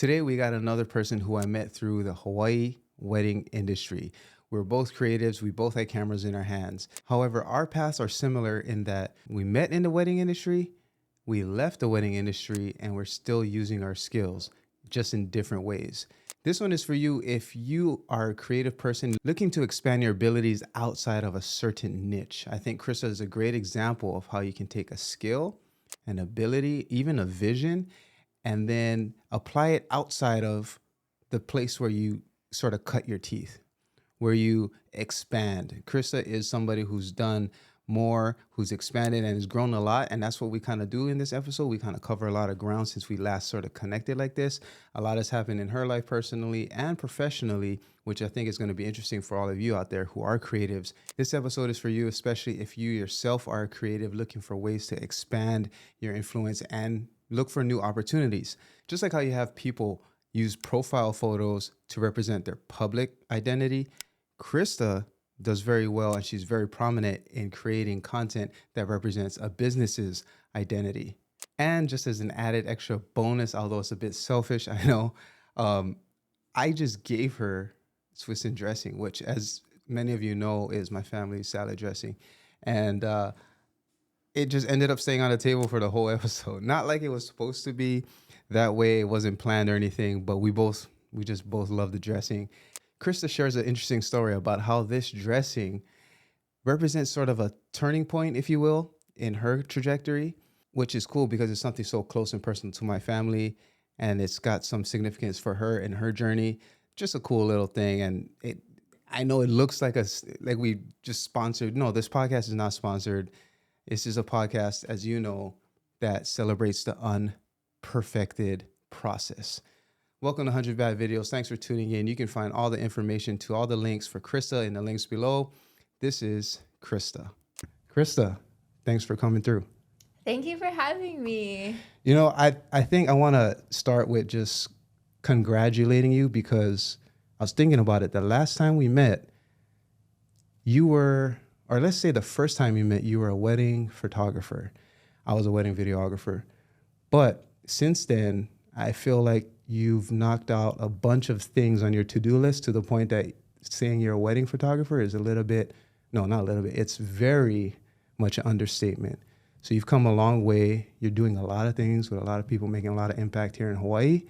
Today, we got another person who I met through the Hawaii wedding industry. We're both creatives. We both had cameras in our hands. However, our paths are similar in that we met in the wedding industry, we left the wedding industry, and we're still using our skills, just in different ways. This one is for you if you are a creative person looking to expand your abilities outside of a certain niche. I think Crysta is a great example of how you can take a skill, an ability, even a vision, and then apply it outside of the place where you sort of cut your teeth, where you expand. Crysta is somebody who's done more, who's expanded and has grown a lot. And that's what we kind of do in this episode. We kind of cover a lot of ground since we last sort of connected like this. A lot has happened in her life personally and professionally, which I think is going to be interesting for all of you out there who are creatives. This episode is for you, especially if you yourself are a creative looking for ways to expand your influence and look for new opportunities. Just like how you have people use profile photos to represent their public identity, Crysta does very well, and she's very prominent in creating content that represents a business's identity. And just as an added extra bonus, although it's a bit selfish, I know, I just gave her Swiss dressing, which, as many of you know, is my family's salad dressing. And it just ended up staying on the table for the whole episode. Not like it was supposed to be that way. It wasn't planned or anything, but we just both love the dressing. Crysta shares an interesting story about how this dressing represents sort of a turning point, if you will, in her trajectory, which is cool because it's something so close and personal to my family, and it's got some significance for her in her journey. Just a cool little thing. And I know it looks like we just sponsored. No, this podcast is not sponsored. This is a podcast, as you know, that celebrates the unperfected process. Welcome to 100 Bad Videos. Thanks for tuning in. You can find all the information to all the links for Crysta in the links below. This is Crysta. Crysta, thanks for coming through. Thank you for having me. You know, I think I want to start with just congratulating you because I was thinking about it. The last time we met, you were, or let's say the first time we met, you were a wedding photographer. I was a wedding videographer. But since then, I feel like you've knocked out a bunch of things on your to-do list to the point that saying you're a wedding photographer is it's very much an understatement. So you've come a long way. You're doing a lot of things with a lot of people, making a lot of impact here in Hawaii.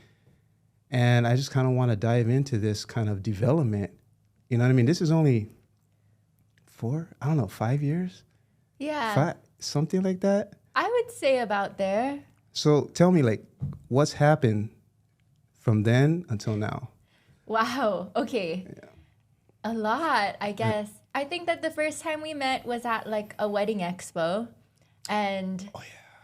And I just kind of want to dive into this kind of development. You know what I mean? This is only 5 years? Yeah. Something like that? I would say about there. So tell me, what's happened from then until now? Wow. Okay. Yeah. A lot, I guess. I think that the first time we met was at a wedding expo. And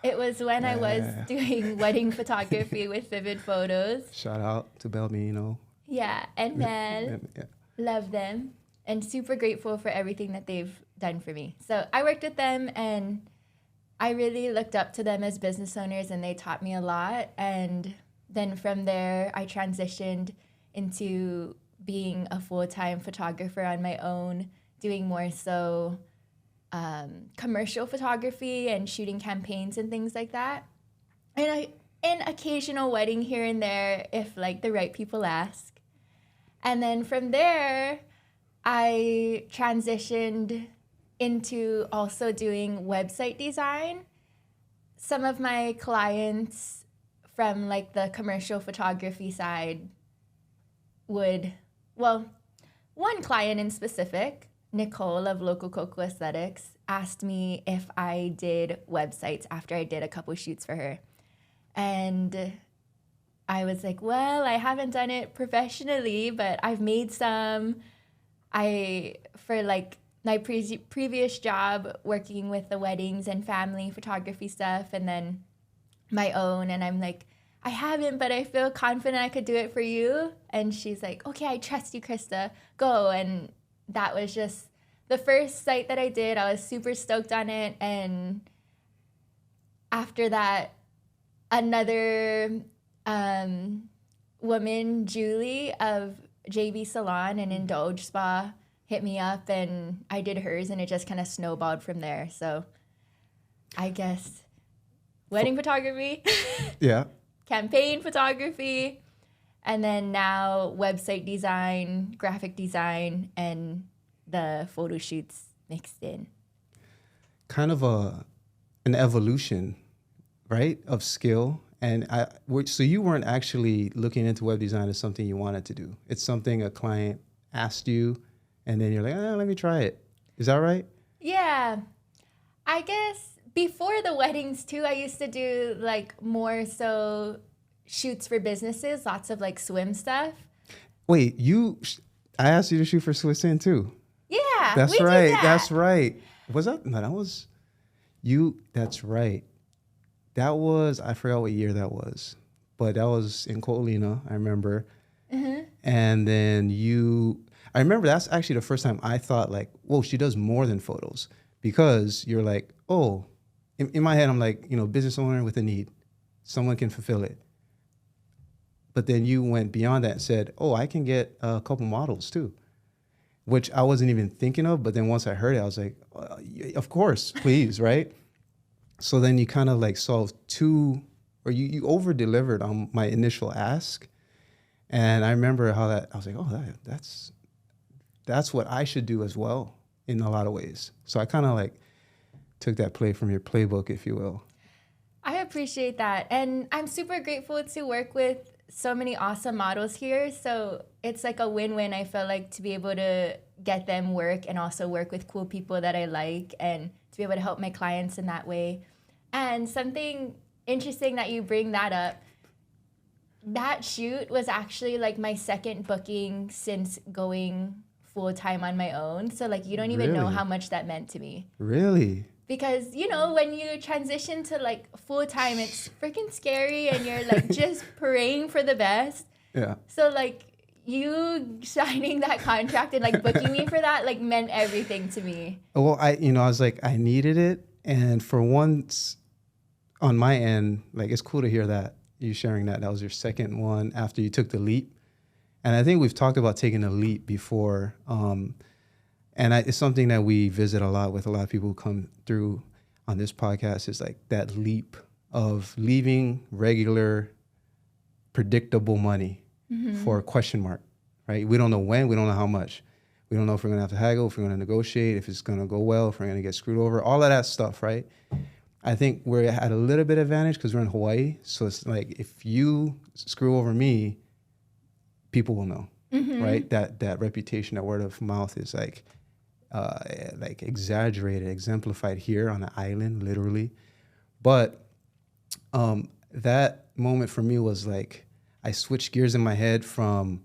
it was when I was doing wedding photography with Vivid Photos. Shout out to Belmino. Yeah. And then love them and super grateful for everything that they've done for me. So I worked with them and I really looked up to them as business owners and they taught me a lot. And then from there, I transitioned into being a full-time photographer on my own, doing more so commercial photography and shooting campaigns and things like that. And an occasional wedding here and there if the right people ask. And then from there, I transitioned into also doing website design. Some of my clients from the commercial photography side one client in specific, Nicole of Local Cocoa Aesthetics, asked me if I did websites after I did a couple shoots for her. And I was like, well, I haven't done it professionally, but I've made some. For my previous job working with the weddings and family photography stuff and then my own. And I'm like, I haven't, but I feel confident I could do it for you. And she's like, okay, I trust you, Crysta. Go. And that was just the first site that I did. I was super stoked on it. And after that, another woman, Julie of JB Salon and Indulge Spa, hit me up and I did hers and it just kind of snowballed from there. So I guess wedding photography. Yeah. Campaign photography. And then now website design, graphic design, and the photo shoots mixed in. Kind of an evolution, right, of skill. And so you weren't actually looking into web design as something you wanted to do. It's something a client asked you, and then you're like, let me try it. Is that right? Yeah. I guess before the weddings too, I used to do like more so shoots for businesses, lots of like swim stuff. Wait, I asked you to shoot for Swiss In too. Yeah, That's we right. did that. That's right. Was that? No, that was you. That's right. That was, I forgot what year that was, but that was in Ko'olina, I remember. Mm-hmm. And then I remember that's actually the first time I thought like, whoa, she does more than photos, because you're like, oh, in my head, I'm like, business owner with a need, someone can fulfill it. But then you went beyond that and said, oh, I can get a couple models too, which I wasn't even thinking of. But then once I heard it, I was like, of course, please, right? So then you kind of like solved you over-delivered on my initial ask. And I remember how I was like, oh, that's what I should do as well in a lot of ways. So I kind of like took that play from your playbook, if you will. I appreciate that. And I'm super grateful to work with so many awesome models here. So it's like a win-win, I feel like, to be able to get them work and also work with cool people that I like, and to be able to help my clients in that way. And something interesting that you bring that up, that shoot was actually like my second booking since going full-time on my own. So like, you don't even know how much that meant to me. Really? Because, when you transition to like full-time, it's freaking scary, and you're like just praying for the best. Yeah. So like, you signing that contract and like booking me for that like meant everything to me. Well, I was like, I needed it. And for once on my end, like, it's cool to hear that you sharing that. That was your second one after you took the leap. And I think we've talked about taking a leap before. It's something that we visit a lot with a lot of people who come through on this podcast, is like that leap of leaving regular, predictable money for a question mark, right? We don't know when, we don't know how much. We don't know if we're going to have to haggle, if we're going to negotiate, if it's going to go well, if we're going to get screwed over, all of that stuff, right? I think we're at a little bit advantage because we're in Hawaii. So it's like, if you screw over me, people will know, right? That reputation, that word of mouth is like exaggerated, exemplified here on the island, literally. But that moment for me was like, I switched gears in my head from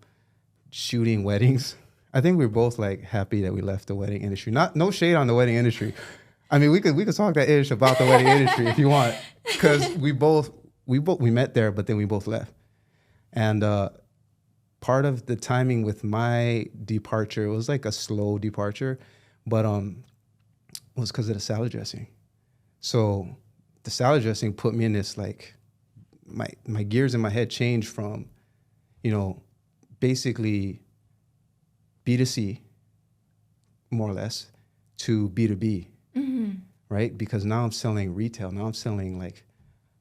shooting weddings. I think we were both like happy that we left the wedding industry. No shade on the wedding industry. I mean, we could talk that ish about the wedding industry if you want, because we met there, but then we both left. And part of the timing with my departure, it was like a slow departure, but was because of the salad dressing. So the salad dressing put me in this like, my gears in my head changed from, basically B2C, more or less, to B2B, right? Because now I'm selling retail. Now I'm selling like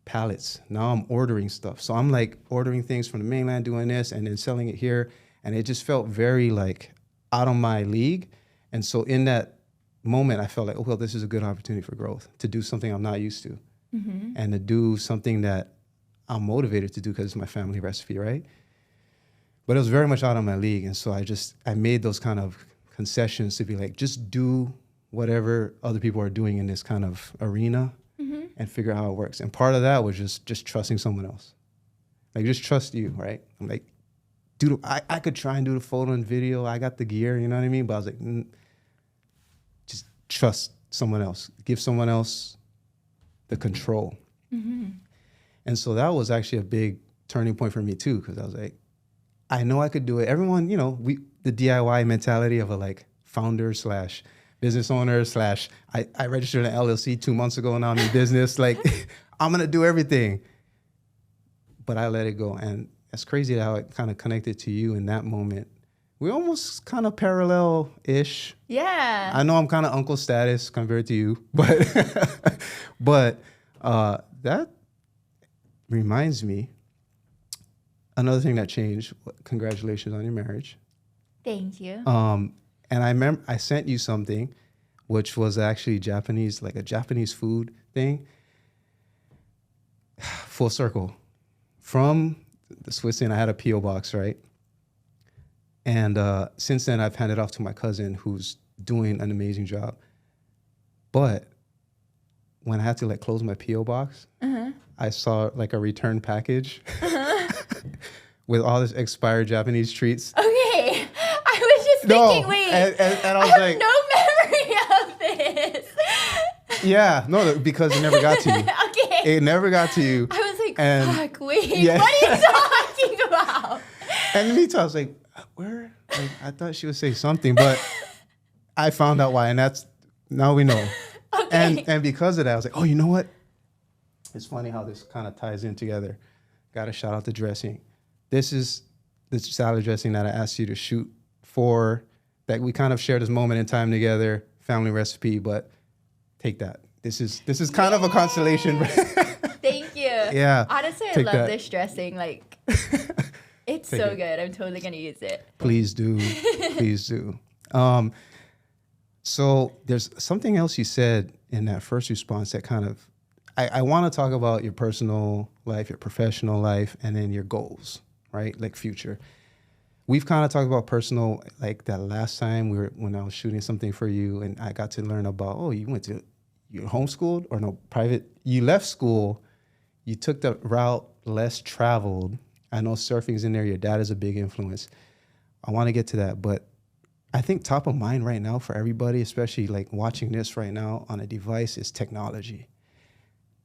pallets. Now I'm ordering stuff. So I'm like ordering things from the mainland, doing this, and then selling it here. And it just felt very like out of my league. And so in that moment, I felt like, oh, well, this is a good opportunity for growth, to do something I'm not used to, and to do something that I'm motivated to do because it's my family recipe, right? But it was very much out of my league. And so I made those kind of concessions to be like, just do whatever other people are doing in this kind of arena and figure out how it works. And part of that was just trusting someone else. Like, just trust you, right? I'm like, dude, I could try and do the photo and video. I got the gear, you know what I mean? But I was like, just trust someone else. Give someone else the control. And so that was actually a big turning point for me too, because I was like, I know I could do it. Everyone, the DIY mentality of a like founder / business owner / I registered an LLC 2 months ago, and now I'm in business. Like, I'm gonna do everything. But I let it go. And it's crazy how it kind of connected to you in that moment. We almost kind of parallel-ish. Yeah. I know I'm kind of uncle status compared to you, but that reminds me, another thing that changed, congratulations on your marriage. Thank you. And I remember I sent you something, which was actually Japanese, like a Japanese food thing. Full circle. From the Swiss, and I had a P.O. box, right? And since then, I've handed off to my cousin, who's doing an amazing job. But when I had to like close my P.O. box, I saw like a return package with all this expired Japanese treats. Okay. I was just thinking, wait. And I was like, no memory of this. Yeah, no, because it never got to you. Okay. It never got to you. I was like, fuck, wait, Yeah. what are you talking about? And me too, I was like, where? Like, I thought she would say something, but I found out why, and that's, now we know. Okay. And because of that, I was like, oh, you know what? It's funny how this kind of ties in together. Got to shout out the dressing. This is the salad dressing that I asked you to shoot for, that we kind of shared this moment in time together, family recipe, but take that. This is kind of a constellation. Thank you. Yeah. Honestly, I love this dressing. Like, it's so good. I'm totally going to use it. Please do. Please do. So there's something else you said in that first response that kind of, I want to talk about your personal life, your professional life, and then your goals, right? Like future. We've kind of talked about personal, like that last time when I was shooting something for you, and I got to learn about, you homeschooled or no, private. You left school, you took the route less traveled. I know surfing's in there. Your dad is a big influence. I want to get to that, but I think top of mind right now for everybody, especially like watching this right now on a device, is technology.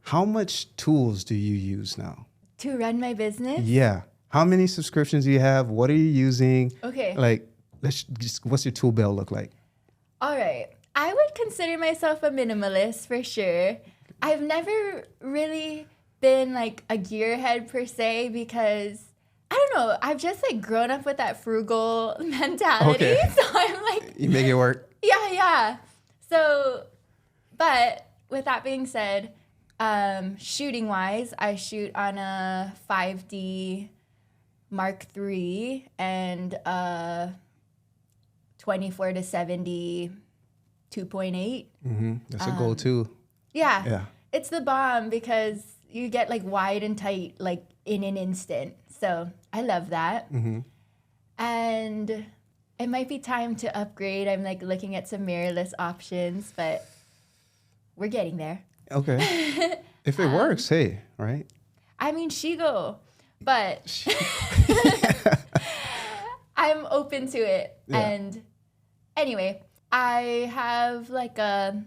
How much tools do you use now? To run my business? Yeah. How many subscriptions do you have? What are you using? Okay. Like, what's your tool belt look like? All right. I would consider myself a minimalist for sure. I've never really been like a gearhead per se because I don't know. I've just like grown up with that frugal mentality. Okay. So I'm like, You make it work. Yeah. So, but with that being said, shooting wise, I shoot on a 5D Mark III and a 24 to 70 2.8. That's a goal too. Yeah. It's the bomb because you get like wide and tight like in an instant. So I love that. And it might be time to upgrade. I'm like looking at some mirrorless options, but we're getting there. Okay. If it works, hey, right? I mean, Shigo, but I'm open to it. Yeah. And anyway, I have like a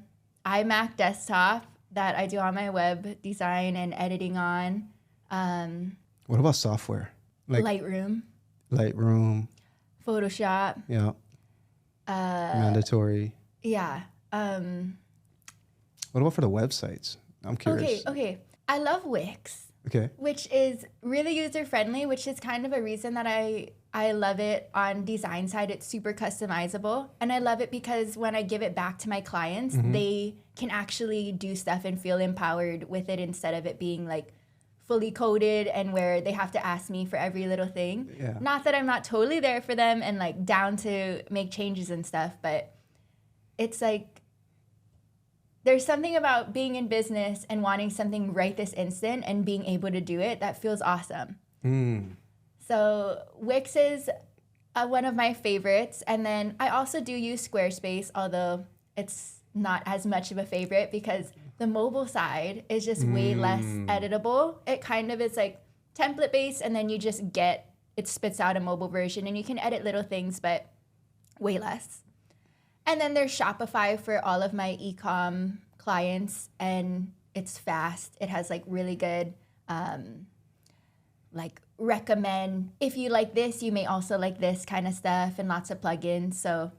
iMac desktop that I do all my web design and editing on. What about software? Like Lightroom, Photoshop. Yeah. Mandatory. Yeah. What about for the websites? I'm curious. Okay. I love Wix. Okay. Which is really user-friendly, which is kind of a reason that I love it on design side. It's super customizable. And I love it because when I give it back to my clients, they can actually do stuff and feel empowered with it instead of it being like fully coded and where they have to ask me for every little thing. Yeah. Not that I'm not totally there for them and like down to make changes and stuff, but it's like there's something about being in business and wanting something right this instant and being able to do it that feels awesome. So Wix is one of my favorites. And then I also do use Squarespace, although it's not as much of a favorite because the mobile side is just way less editable. It kind of is like template based and then you just it spits out a mobile version and you can edit little things, but way less. And then there's Shopify for all of my e-com clients, and it's fast. It has like really good, like recommend if you like this, you may also like this kind of stuff, and lots of plugins. So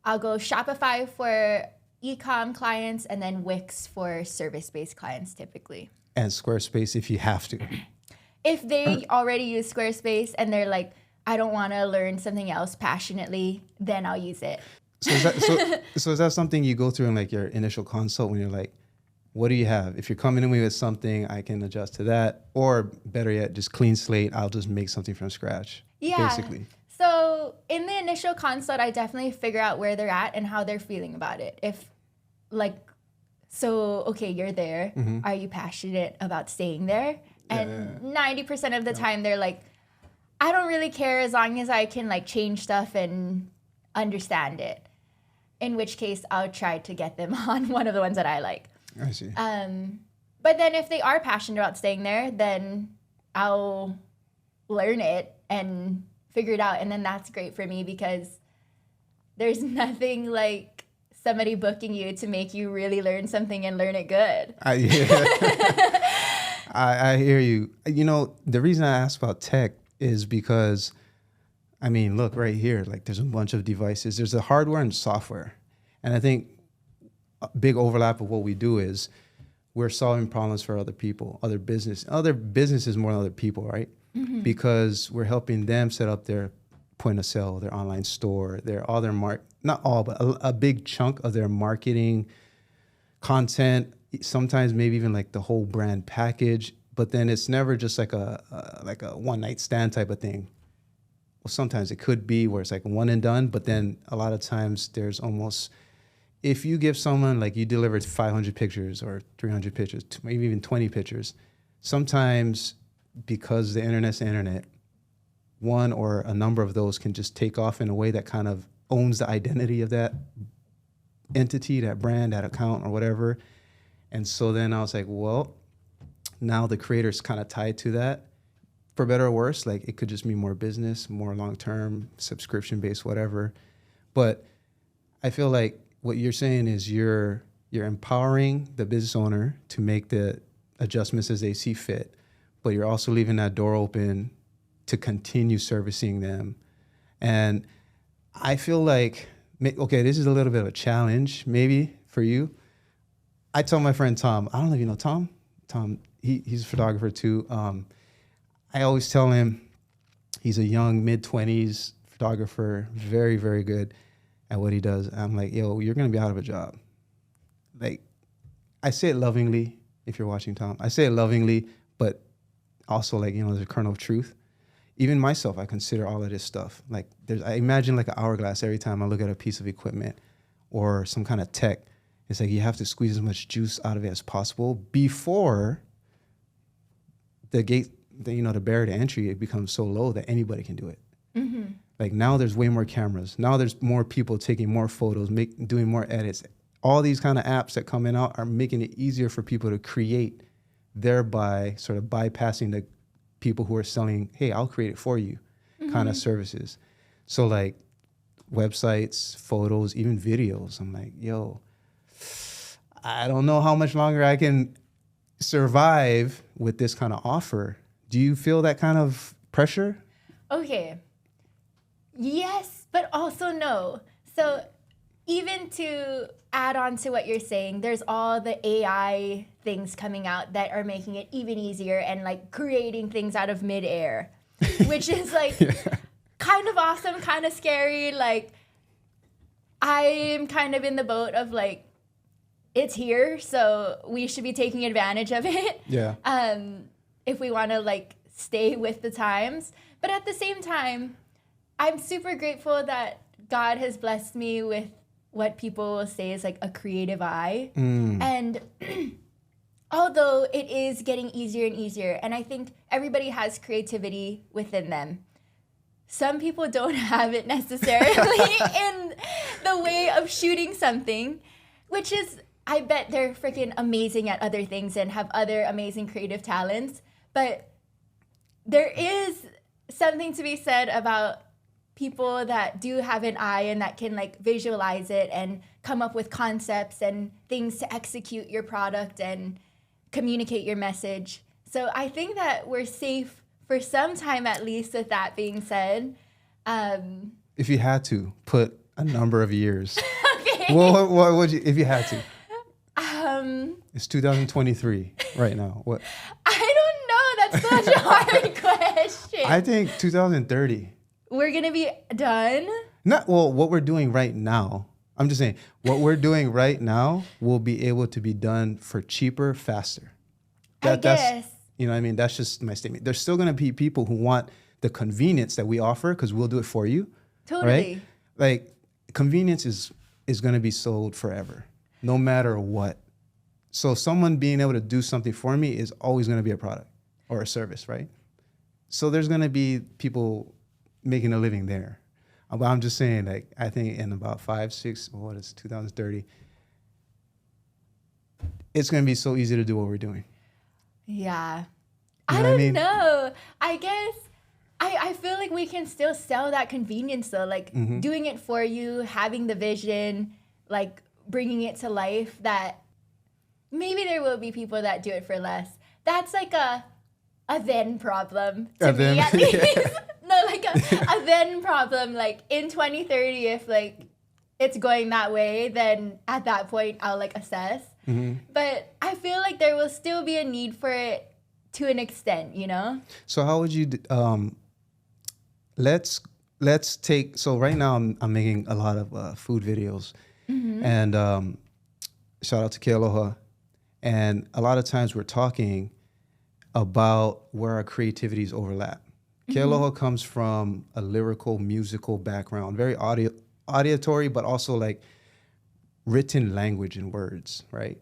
I'll go Shopify for e-com clients, and then Wix for service-based clients typically. And Squarespace if you have to. If they already use Squarespace and they're like, I don't want to learn something else passionately, then I'll use it. So is that something you go through in like your initial consult when you're like, What do you have? If you're coming in with something, I can adjust to that. Or better yet, just clean slate. I'll just make something from scratch. Yeah. Basically. So in the initial consult, I definitely figure out where they're at and how they're feeling about it. If okay, you're there. Mm-hmm. Are you passionate about staying there? And 90% of the time they're like, I don't really care as long as I can like change stuff and understand it. In which case I'll try to get them on one of the ones that I like. I see. But then if they are passionate about staying there, then I'll learn it and figure it out. And then that's great for me because there's nothing like somebody booking you to make you really learn something and learn it good. I hear you. You know, the reason I asked about tech is because, I mean, look right here, like there's a bunch of devices. There's the hardware and software. And I think a big overlap of what we do is we're solving problems for other people, other businesses more than other people, right? Mm-hmm. Because we're helping them set up their point of sale, their online store, not all, but a big chunk of their marketing content, sometimes maybe even like the whole brand package, but then it's never just like a one night stand type of thing. Well, sometimes it could be where it's like one and done, but then a lot of times there's almost, if you give someone, like you delivered 500 pictures or 300 pictures, maybe even 20 pictures, sometimes because the internet's the internet, one or a number of those can just take off in a way that kind of owns the identity of that entity, that brand, that account or whatever. And so then I was like, well, now the creator's kind of tied to that. For better or worse, like it could just be more business, more long-term, subscription-based, whatever. But I feel like what you're saying is you're empowering the business owner to make the adjustments as they see fit, but you're also leaving that door open to continue servicing them. And I feel like, okay, this is a little bit of a challenge maybe for you. I told my friend Tom, I don't know if you know Tom. Tom, he's a photographer too. I always tell him he's a young mid-20s photographer, very, very good at what he does. I'm like, yo, you're going to be out of a job. Like, I say it lovingly, if you're watching, Tom. I say it lovingly, but also like, you know, there's a kernel of truth. Even myself, I consider all of this stuff. Like, I imagine like an hourglass every time I look at a piece of equipment or some kind of tech. It's like you have to squeeze as much juice out of it as possible before the barrier to entry, it becomes so low that anybody can do it. Mm-hmm. Like now there's way more cameras. Now there's more people taking more photos, doing more edits. All these kind of apps that coming out are making it easier for people to create, thereby sort of bypassing the people who are selling, hey, I'll create it for you kind of services. So like websites, photos, even videos. I'm like, yo, I don't know how much longer I can survive with this kind of offer. Do you feel that kind of pressure? Okay. Yes, but also no. So even to add on to what you're saying, there's all the AI things coming out that are making it even easier and like creating things out of midair, which is like kind of awesome, kind of scary. Like I'm kind of in the boat of like, it's here, so we should be taking advantage of it. Yeah. If we want to like stay with the times. But at the same time, I'm super grateful that God has blessed me with what people will say is like a creative eye. And although it is getting easier and easier, and I think everybody has creativity within them, some people don't have it necessarily in the way of shooting something, which is, I bet they're freaking amazing at other things and have other amazing creative talents. But there is something to be said about people that do have an eye and that can like visualize it and come up with concepts and things to execute your product and communicate your message. So I think that we're safe for some time at least with that being said. If you had to put a number of years, okay. what would you, if you had to? It's 2023 right now. What? I don't know. That's such a hard question. I think 2030. We're going to be done? What we're doing right now, I'm just saying what we're doing right now will be able to be done for cheaper, faster. That's, you know what I mean? That's just my statement. There's still going to be people who want the convenience that we offer because we'll do it for you. Totally. Right? Like convenience is going to be sold forever, no matter what. So someone being able to do something for me is always going to be a product or a service, right? So there's going to be people making a living there. But I'm just saying, like, I think in about 5, 6, what is 2030, it's going to be so easy to do what we're doing. Yeah. You know I what I don't mean? know. I guess I feel like we can still sell that convenience though, like doing it for you, having the vision, like bringing it to life, that maybe there will be people that do it for less. That's like a then problem to me at least. No, like a then problem. Like in 2030, if like it's going that way, then at that point I'll like assess. But I feel like there will still be a need for it to an extent, you know? So how would you, let's take, so right now I'm making a lot of food videos and shout out to Aloha. And a lot of times we're talking about where our creativities overlap. Aloha comes from a lyrical, musical background, very auditory, but also like written language and words, right?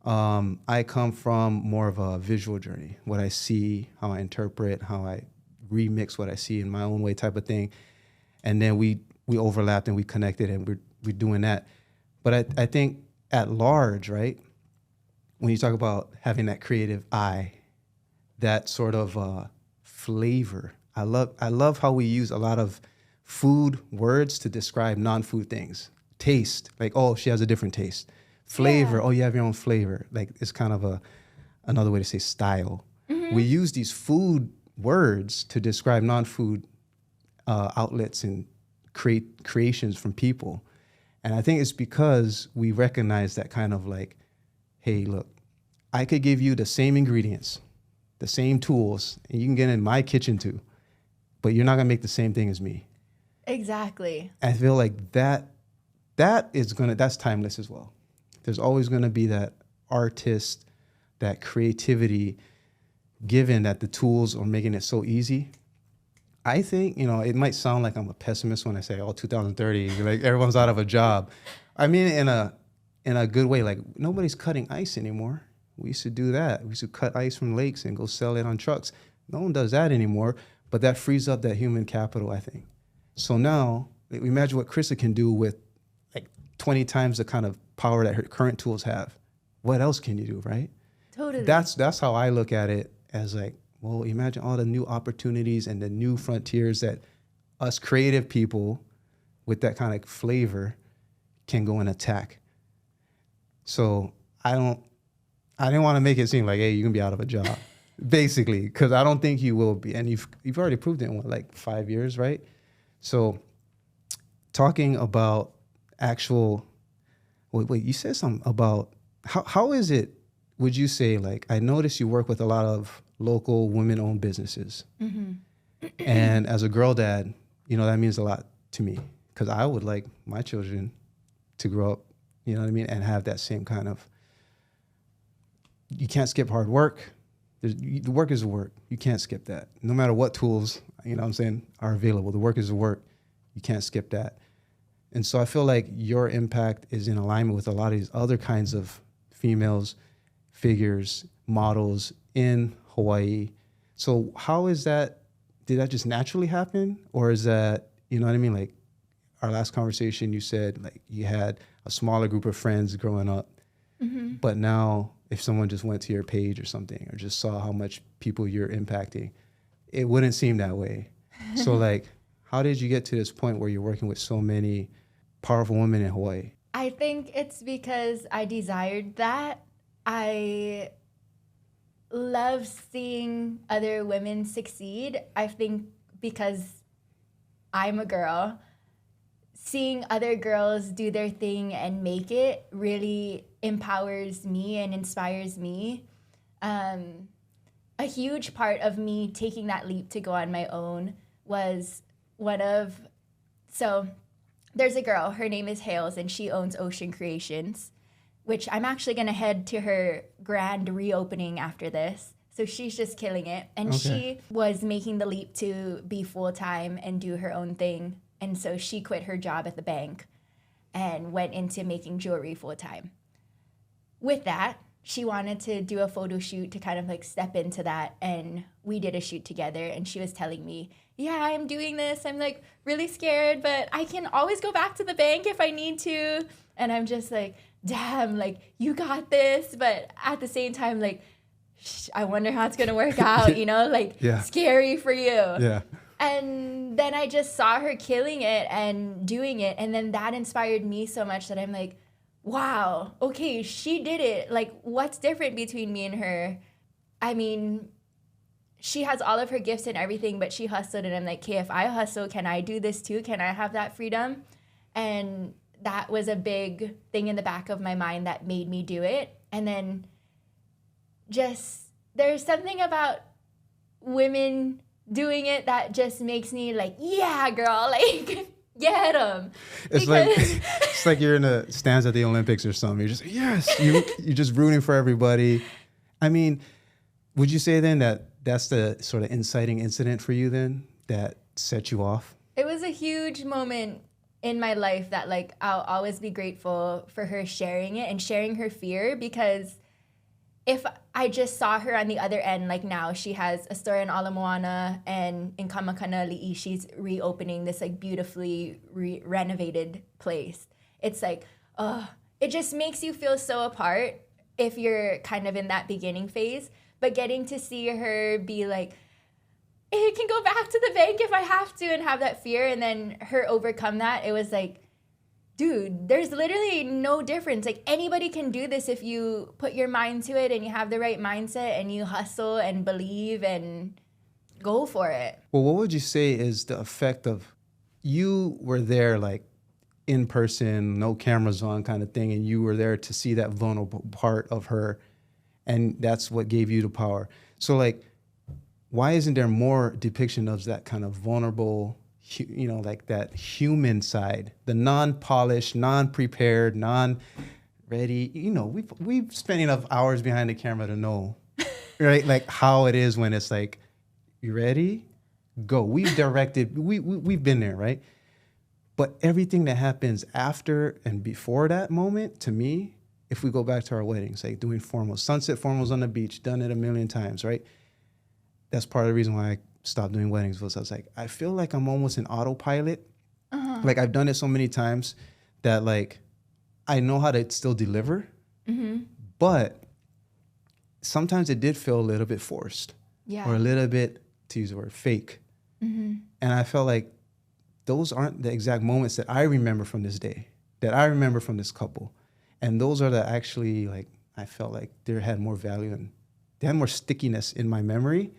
I come from more of a visual journey, what I see, how I interpret, how I remix what I see in my own way type of thing. And then we overlapped and we connected and we're doing that. But I think at large, right, when you talk about having that creative eye, that sort of flavor, I love how we use a lot of food words to describe non-food things. Taste, like, oh, she has a different taste. Flavor, oh, you have your own flavor. Like, it's kind of another way to say style. We use these food words to describe non-food outlets and creations from people. And I think it's because we recognize that kind of like, hey, look, I could give you the same ingredients, the same tools, and you can get in my kitchen too, but you're not gonna make the same thing as me. Exactly. I feel like that's timeless as well. There's always gonna be that artist, that creativity, given that the tools are making it so easy. I think, it might sound like I'm a pessimist when I say, 2030, like everyone's out of a job. I mean, in a good way, like nobody's cutting ice anymore. We used to do that. We used to cut ice from lakes and go sell it on trucks. No one does that anymore, but that frees up that human capital, I think. So now, imagine what Crysta can do with like 20 times the kind of power that her current tools have. What else can you do, right? Totally. That's how I look at it, as like, well, imagine all the new opportunities and the new frontiers that us creative people with that kind of flavor can go and attack. So I didn't want to make it seem like, hey, you can be out of a job, basically, because I don't think you will be. And you've already proved it in like 5 years, right? So talking about wait, you said something about, how is it, would you say, like, I noticed you work with a lot of local women-owned businesses. And as a girl dad, that means a lot to me, because I would like my children to grow up, you know what I mean, and have that same kind of, you can't skip hard work. The work is work. You can't skip that. No matter what tools, are available. The work is the work. You can't skip that. And so I feel like your impact is in alignment with a lot of these other kinds of females, figures, models in Hawaii. So how is that? Did that just naturally happen? Or is that, like our last conversation, you said like you had a smaller group of friends growing up, but now if someone just went to your page or something, or just saw how much people you're impacting, it wouldn't seem that way. So like, how did you get to this point where you're working with so many powerful women in Hawaii? I think it's because I desired that. I love seeing other women succeed. I think because I'm a girl, seeing other girls do their thing and make it really empowers me and inspires me. A huge part of me taking that leap to go on my own was there's a girl, her name is Hales, and she owns Ocean Creations, which I'm actually going to head to her grand reopening after this. So she's just killing it. And she was making the leap to be full-time and do her own thing. And so she quit her job at the bank and went into making jewelry full-time. With that, she wanted to do a photo shoot to kind of like step into that. And we did a shoot together. And she was telling me, yeah, I'm doing this. I'm like really scared, but I can always go back to the bank if I need to. And I'm just like, damn, like you got this. But at the same time, like, I wonder how it's going to work out, you know, like scary for you. Yeah. And then I just saw her killing it and doing it. And then that inspired me so much that I'm like, wow, okay, she did it. Like, what's different between me and her? I mean, she has all of her gifts and everything, but she hustled. And I'm like, okay, if I hustle, can I do this too? Can I have that freedom? And that was a big thing in the back of my mind that made me do it. And then just there's something about women doing it that just makes me like, yeah, girl, like get them. It's like you're in the stands at the Olympics or something. You're just you're just rooting for everybody. I mean, would you say then that that's the sort of inciting incident for you then that set you off? It was a huge moment in my life that like I'll always be grateful for her sharing it and sharing her fear, because if I just saw her on the other end, like now she has a store in Ala Moana, and in Kamakanali'i, she's reopening this like beautifully renovated place. It's like, it just makes you feel so apart if you're kind of in that beginning phase. But getting to see her be like, I can go back to the bank if I have to, and have that fear, and then her overcome that, it was like, dude, there's literally no difference. Like anybody can do this if you put your mind to it and you have the right mindset and you hustle and believe and go for it. Well, what would you say is the effect of you were there like in person, no cameras on kind of thing, and you were there to see that vulnerable part of her, and that's what gave you the power. So like, why isn't there more depiction of that kind of vulnerable, you know, like that human side, the non-polished, non-prepared, non-ready? You know, we've spent enough hours behind the camera to know, right? Like how it is when it's like, you ready? Go. We've directed, we've been there, right? But everything that happens after and before that moment, to me, if we go back to our weddings, like doing formals, sunset formals on the beach, done it a million times, right? That's part of the reason why I stopped doing weddings, was I was like, I feel like I'm almost an autopilot. Like I've done it so many times that like I know how to still deliver, but sometimes it did feel a little bit forced, or a little bit, to use the word, fake. And I felt like those aren't the exact moments that I remember from this day, that I remember from this couple. And those are the actually, like, I felt like they had more value and they had more stickiness in my memory.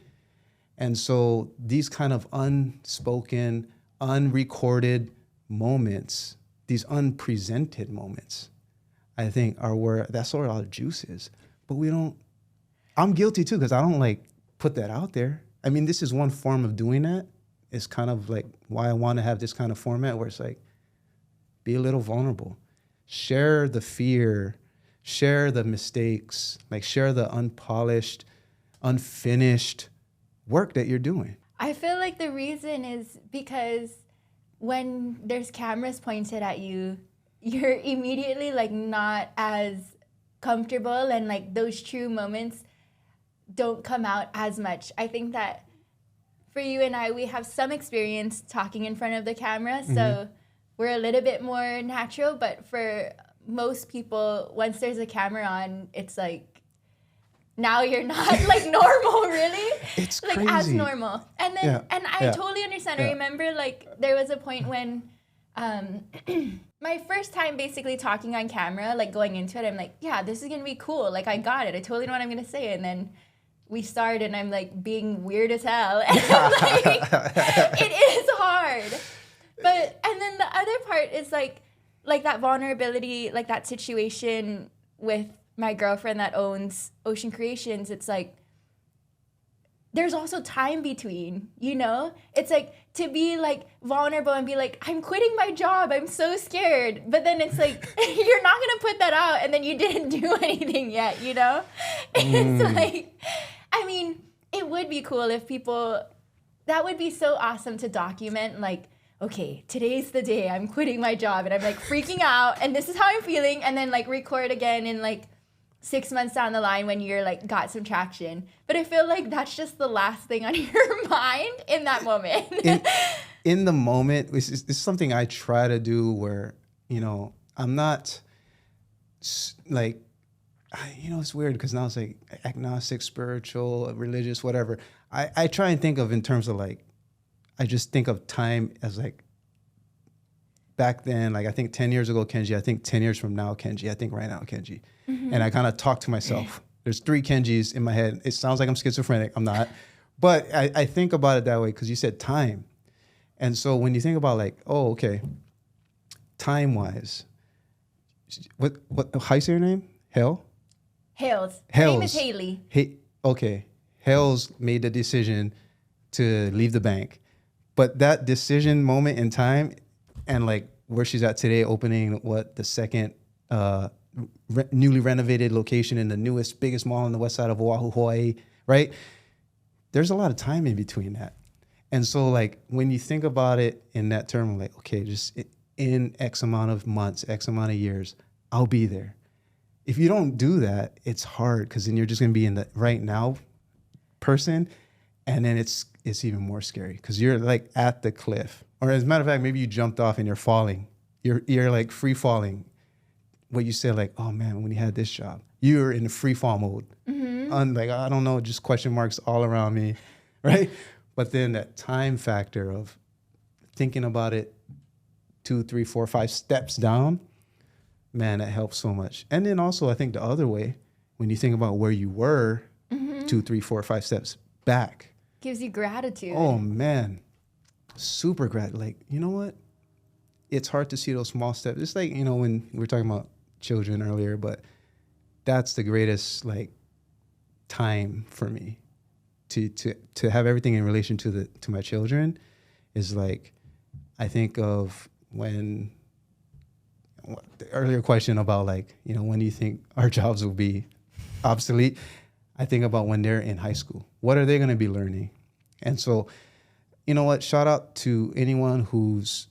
And so these kind of unspoken, unrecorded moments, these unpresented moments, I think are where that's where all the juice is. But we don't, I'm guilty too, because I don't like put that out there. I mean, this is one form of doing that. It's kind of like why I want to have this kind of format where it's like, be a little vulnerable. Share the fear, share the mistakes, like share the unpolished, unfinished work that you're doing. I feel like the reason is because when there's cameras pointed at you, you're immediately like not as comfortable, and like those true moments don't come out as much. I think that for you and I, we have some experience talking in front of the camera, so we're a little bit more natural. But for most people, once there's a camera on, it's like, now you're not like normal, really. It's like crazy. As normal. And then and I totally understand. I remember like there was a point when my first time basically talking on camera, like going into it, I'm like, yeah, this is gonna be cool. Like I got it. I totally know what I'm gonna say. And then we start and I'm like being weird as hell. And I'm like, it is hard. But and then the other part is like that vulnerability, like that situation with my girlfriend that owns Ocean Creations. It's like there's also time between, you know? It's like to be like vulnerable and be like, I'm quitting my job, I'm so scared. But then it's like, you're not gonna put that out and then you didn't do anything yet, you know? It's like, I mean, it would be cool if people, that would be so awesome to document, like, okay, today's the day I'm quitting my job and I'm like freaking out and this is how I'm feeling, and then like record again in like 6 months down the line when you're like got some traction. But I feel like that's just the last thing on your mind in that moment. in the moment, it's something I try to do where, you know, I'm not like, you know, it's weird because now it's like agnostic, spiritual, religious, whatever. I try and think of in terms of like, I just think of time as like back then, like I think 10 years ago, Kenji, I think 10 years from now, Kenji, I think right now, Kenji. Mm-hmm. And I kind of talk to myself. There's 3 Kenjis in my head. It sounds like I'm schizophrenic. I'm not. But I think about it that way because you said time. And so when you think about like, oh, okay, time-wise, how you say your name? Hales. Her name is Haley. Okay. Hales made the decision to leave the bank. But that decision moment in time and like where she's at today, opening the second newly renovated location in the newest, biggest mall on the west side of Oahu, Hawaii, right? There's a lot of time in between that. And so like when you think about it in that term, like, okay, just in X amount of months, X amount of years, I'll be there. If you don't do that, it's hard because then you're just going to be in the right now person. And then it's even more scary because you're like at the cliff. Or as a matter of fact, maybe you jumped off and you're falling. You're like free falling. What you said, like, oh man, when you had this job, you were in the free fall mode. Mm-hmm. Like, I don't know, just question marks all around me, right? But then that time factor of thinking about it 2, 3, 4, 5 steps down, man, that helps so much. And then also, I think the other way, when you think about where you were 2, 3, 4, 5 steps back. Gives you gratitude. Oh man, super gratitude. Like, you know what? It's hard to see those small steps. It's like, you know, when we were talking about children earlier, but that's the greatest like time for me to have everything in relation to my children is like, I think of when the earlier question about like, you know, when do you think our jobs will be obsolete? I think about when they're in high school. What are they going to be learning? And so, you know what? Shout out to anyone who's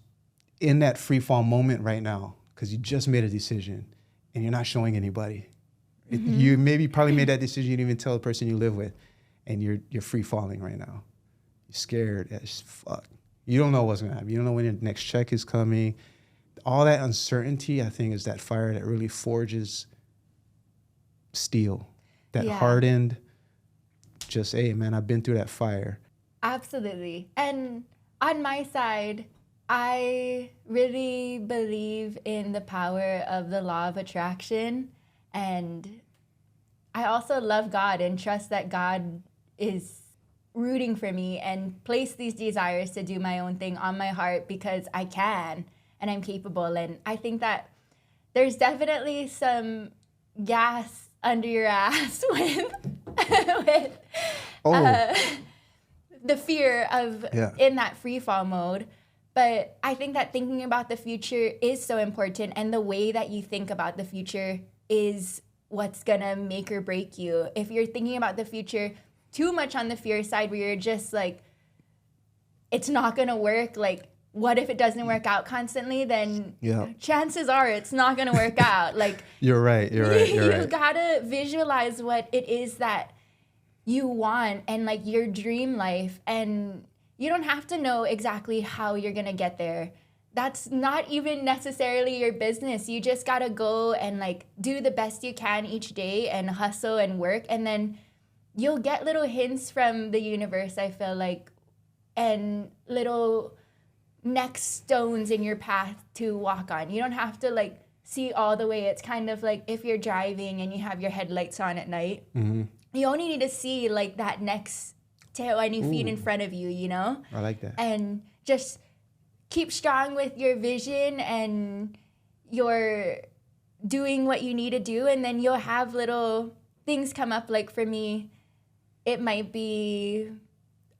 in that free fall moment right now because you just made a decision and you're not showing anybody. Mm-hmm. You probably made that decision. You didn't even tell the person you live with, and you're free falling right now. You're scared as fuck. You don't know what's going to happen. You don't know when your next check is coming. All that uncertainty, I think, is that fire that really forges steel. That hardened, just, hey, man, I've been through that fire. Absolutely. And on my side, I really believe in the power of the law of attraction. And I also love God and trust that God is rooting for me and place these desires to do my own thing on my heart because I can and I'm capable. And I think that there's definitely some gas under your ass with the fear of in that free fall mode. But I think that thinking about the future is so important, and the way that you think about the future is what's gonna make or break you. If you're thinking about the future too much on the fear side where you're just like, it's not gonna work, like, what if it doesn't work out constantly? Then chances are it's not going to work out. Like, you're right. You gotta visualize what it is that you want and like your dream life, and you don't have to know exactly how you're gonna get there. That's not even necessarily your business. You just gotta go and like do the best you can each day and hustle and work, and then you'll get little hints from the universe, I feel like, and little next stones in your path to walk on. You don't have to like see all the way. It's kind of like if you're driving and you have your headlights on at night, you only need to see like that next 20 feet in front of you, you know? I like that. And just keep strong with your vision, and you're doing what you need to do, and then you'll have little things come up. Like for me, it might be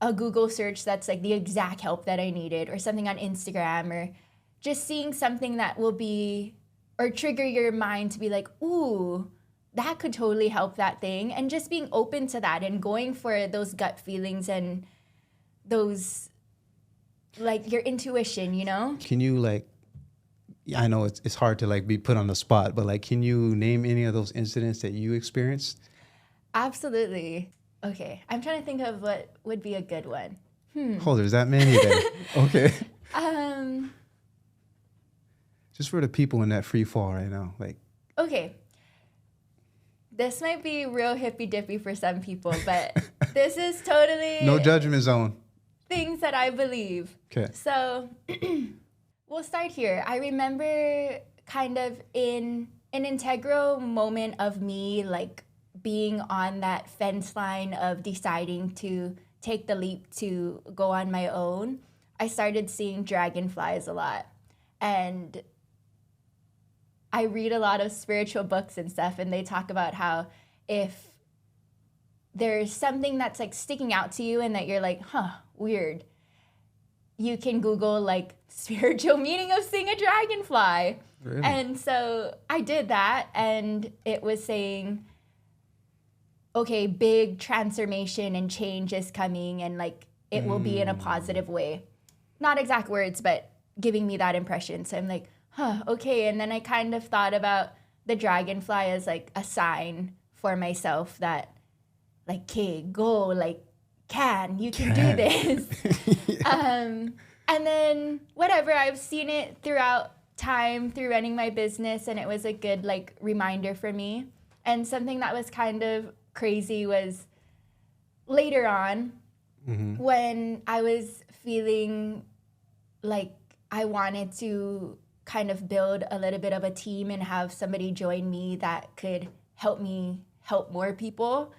a Google search that's like the exact help that I needed, or something on Instagram, or just seeing something that will be or trigger your mind to be like, ooh, that could totally help that thing. And just being open to that and going for those gut feelings and those, like, your intuition, you know? Can you, like, I know it's hard to like be put on the spot, but like, can you name any of those incidents that you experienced? Absolutely. Okay, I'm trying to think of what would be a good one. Oh, there's that many there. Okay. Just for the people in that free fall right now, like. Okay. This might be real hippy dippy for some people, but this is totally No judgment zone. Things that I believe. Okay. So we'll start here. I remember kind of in an integral moment of me, like, being on that fence line of deciding to take the leap to go on my own. I started seeing dragonflies a lot. And I read a lot of spiritual books and stuff, and they talk about how if there's something that's like sticking out to you and that you're like, weird, you can Google like spiritual meaning of seeing a dragonfly. Really? And so I did that, and it was saying, okay, big transformation and change is coming, and like it will be in a positive way. Not exact words, but giving me that impression. So I'm like, okay. And then I kind of thought about the dragonfly as like a sign for myself that, like, okay, go, like, you can do this. And then whatever, I've seen it throughout time through running my business, and it was a good, like, reminder for me. And something that was kind of crazy was later on, when I was feeling like I wanted to kind of build a little bit of a team and have somebody join me that could help me help more people.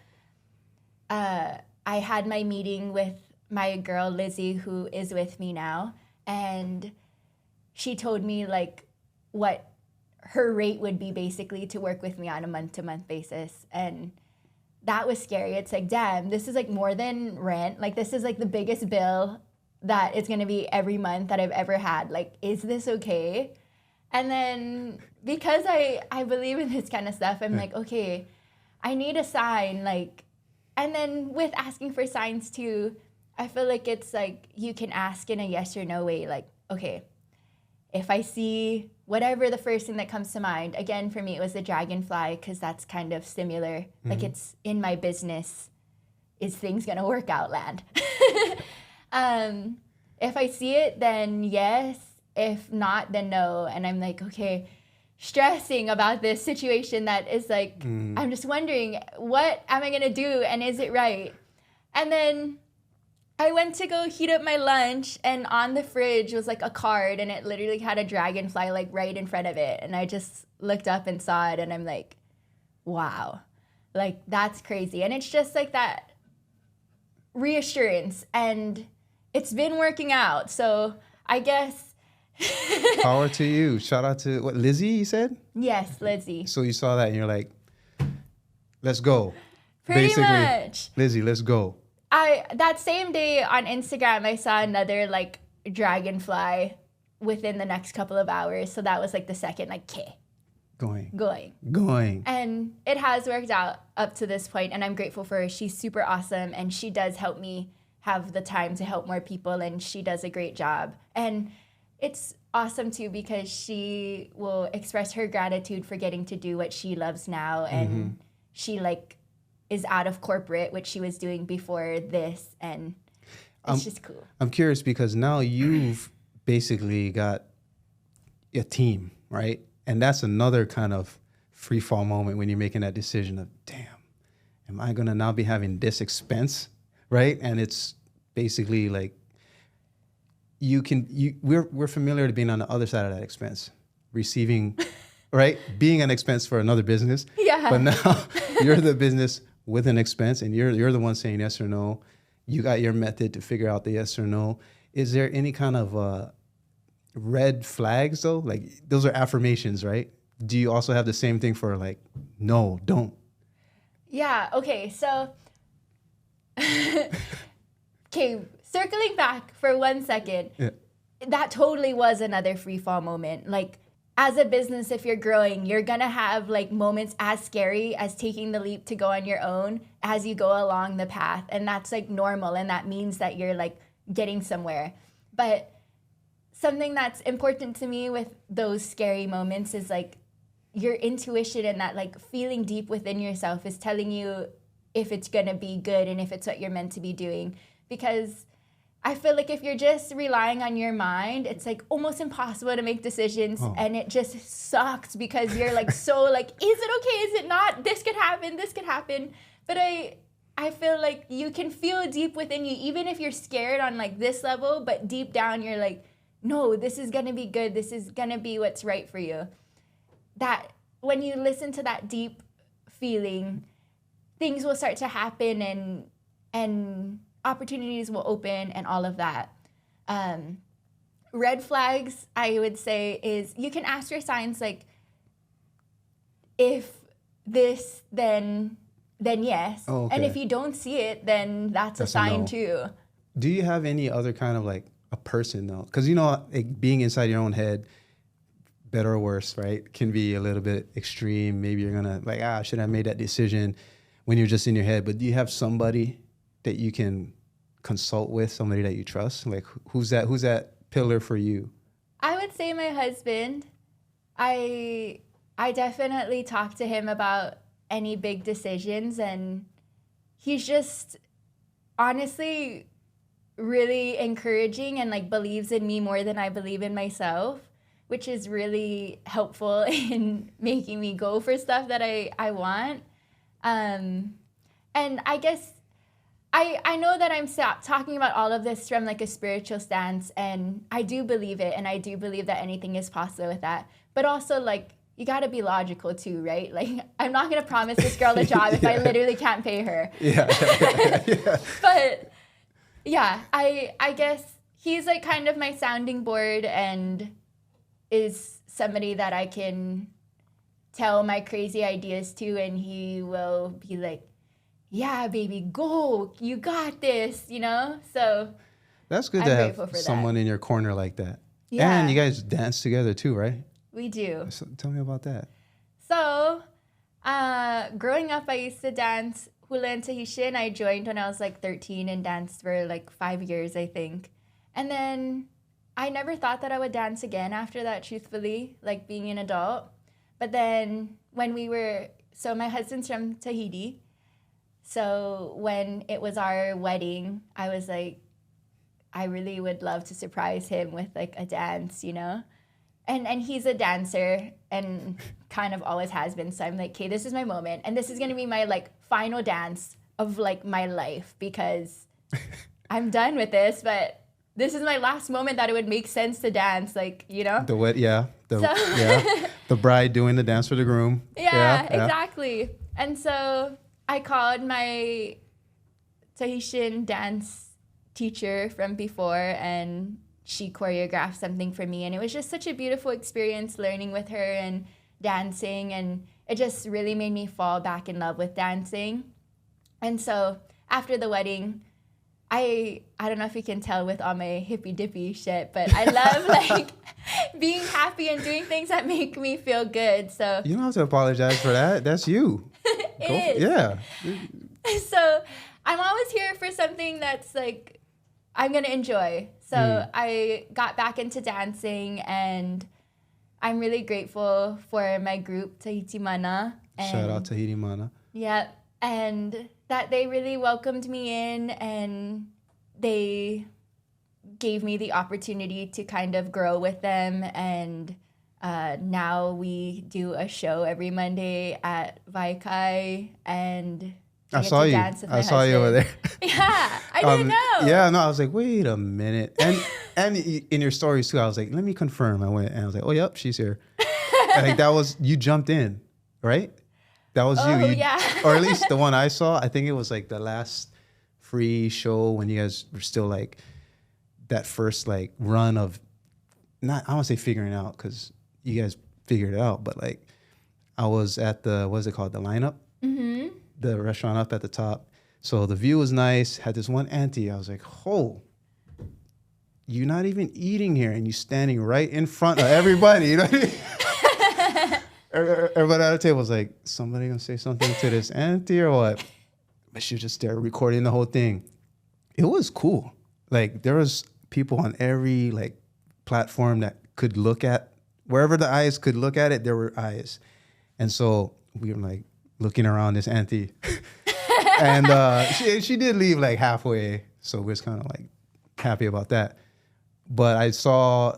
I had my meeting with my girl Lizzie, who is with me now, and she told me like what her rate would be basically to work with me on a month-to-month basis. And that was scary. It's like, damn, this is like more than rent. Like, this is like the biggest bill that it's going to be every month that I've ever had. Like, is this okay? And then because I believe in this kind of stuff, I'm like, okay, I need a sign. Like, and then with asking for signs too, I feel like it's like you can ask in a yes or no way. Like, okay, if I see whatever the first thing that comes to mind, again, for me, it was the dragonfly, because that's kind of similar. Like, it's in my business. Is things going to work out, land? If I see it, then yes. If not, then no. And I'm like, okay, stressing about this situation that is like, I'm just wondering, what am I going to do? And is it right? And then I went to go heat up my lunch, and on the fridge was like a card, and it literally had a dragonfly like right in front of it. And I just looked up and saw it, and I'm like, wow, like, that's crazy. And it's just like that reassurance, and it's been working out. So I guess power to you. Shout out to what, Lizzie, you said? Yes, Lizzie. So you saw that and you're like, let's go. Pretty Basically, much. Lizzie, let's go. That same day on Instagram, I saw another like dragonfly within the next couple of hours. So that was like the second, like, going. And it has worked out up to this point, and I'm grateful for her. She's super awesome, and she does help me have the time to help more people, and she does a great job. And it's awesome too, because she will express her gratitude for getting to do what she loves now, and she like is out of corporate, which she was doing before this, and it's just cool. I'm curious because now you've basically got a team, right? And that's another kind of free fall moment when you're making that decision of, damn, am I gonna now be having this expense, right? And it's basically like we're familiar to being on the other side of that expense, receiving, right? Being an expense for another business. Yeah. But now you're the business with an expense, and you're the one saying yes or no. You got your method to figure out the yes or no. Is there any kind of red flags though? Like, those are affirmations, right? Do you also have the same thing for like, no, don't? Yeah. Okay. So Okay, circling back for 1 second. Yeah. That totally was another free fall moment. Like, as a business, if you're growing, you're gonna have like moments as scary as taking the leap to go on your own as you go along the path. And that's like normal. And that means that you're like getting somewhere. But something that's important to me with those scary moments is like your intuition, and that like feeling deep within yourself is telling you if it's gonna be good and if it's what you're meant to be doing. Because I feel like if you're just relying on your mind, it's like almost impossible to make decisions, and it just sucks because you're like so like, is it okay? Is it not? This could happen. This could happen. But I feel like you can feel deep within you, even if you're scared on like this level, but deep down you're like, no, this is gonna be good. This is gonna be what's right for you. That when you listen to that deep feeling, things will start to happen and opportunities will open and all of that. Red flags, I would say, is you can ask your signs like, if this, then yes. Oh, okay. And if you don't see it, then that's a sign too. Do you have any other kind of like a person though? Because you know, like, being inside your own head, better or worse, right, can be a little bit extreme. Maybe you're gonna like, I should have made that decision when you're just in your head. But do you have somebody that you can consult with, somebody that you trust? Like, who's that pillar for you? I would say my husband. I definitely talk to him about any big decisions, and he's just honestly really encouraging and like believes in me more than I believe in myself, which is really helpful in making me go for stuff that I want. And I guess I know that I'm talking about all of this from like a spiritual stance, and I do believe it, and I do believe that anything is possible with that. But also, like, you got to be logical too, right? Like, I'm not going to promise this girl a job if I literally can't pay her. Yeah. But yeah, I guess he's like kind of my sounding board and is somebody that I can tell my crazy ideas to, and he will be like, yeah, baby, go. You got this, you know? So that's good to have someone in your corner like that. Yeah. And you guys dance together too, right? We do. So tell me about that. So growing up, I used to dance hula and Tahitian. I joined when I was like 13 and danced for like 5 years, I think. And then I never thought that I would dance again after that, truthfully, like being an adult. But then when so my husband's from Tahiti. So when it was our wedding, I was like, I really would love to surprise him with like a dance, you know? And he's a dancer and kind of always has been. So I'm like, okay, this is my moment. And this is going to be my like final dance of like my life, because I'm done with this, but this is my last moment that it would make sense to dance, like, you know? The bride doing the dance for the groom. Yeah, exactly. And so I called my Tahitian dance teacher from before, and she choreographed something for me. And it was just such a beautiful experience learning with her and dancing. And it just really made me fall back in love with dancing. And so after the wedding, I don't know if you can tell with all my hippy dippy shit, but I love like being happy and doing things that make me feel good. So you don't have to apologize for that. That's you. Yeah. So I'm always here for something that's like I'm gonna enjoy. So I got back into dancing, and I'm really grateful for my group Tahiti Mana. Shout out Tahiti Mana. Yeah, and that they really welcomed me in, and they gave me the opportunity to kind of grow with them. And now we do a show every Monday at Vaikai, and I saw you. I saw you over there. Yeah, I didn't know. Yeah, no, I was like, wait a minute. And in your stories too, I was like, let me confirm. I went and I was like, oh, yep, she's here. Like that was, you jumped in, right? That was you. Yeah. Or at least the one I saw. I think it was like the last free show when you guys were still like that first like run of, not, I don't want to say figuring out, because you guys figured it out, but like I was at the, what is it called? The lineup? Mm-hmm. The restaurant up at the top. So the view was nice. Had this one auntie. I was like, oh, you're not even eating here, and you're standing right in front of everybody. You know what I mean? Everybody at the table was like, somebody gonna say something to this auntie or what? But she was just there recording the whole thing. It was cool. Like there was people on every like platform that could look at, wherever the eyes could look at it, there were eyes. And so we were like looking around this auntie. And she did leave like halfway. So we was kind of like happy about that. But I saw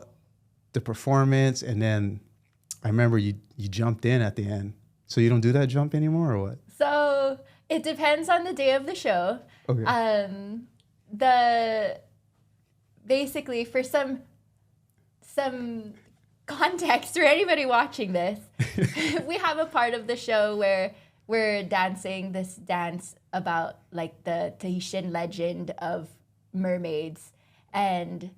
the performance, and then I remember you jumped in at the end. So you don't do that jump anymore or what? So it depends on the day of the show. Okay. Basically for some context for anybody watching this, we have a part of the show where we're dancing this dance about like the Tahitian legend of mermaids, and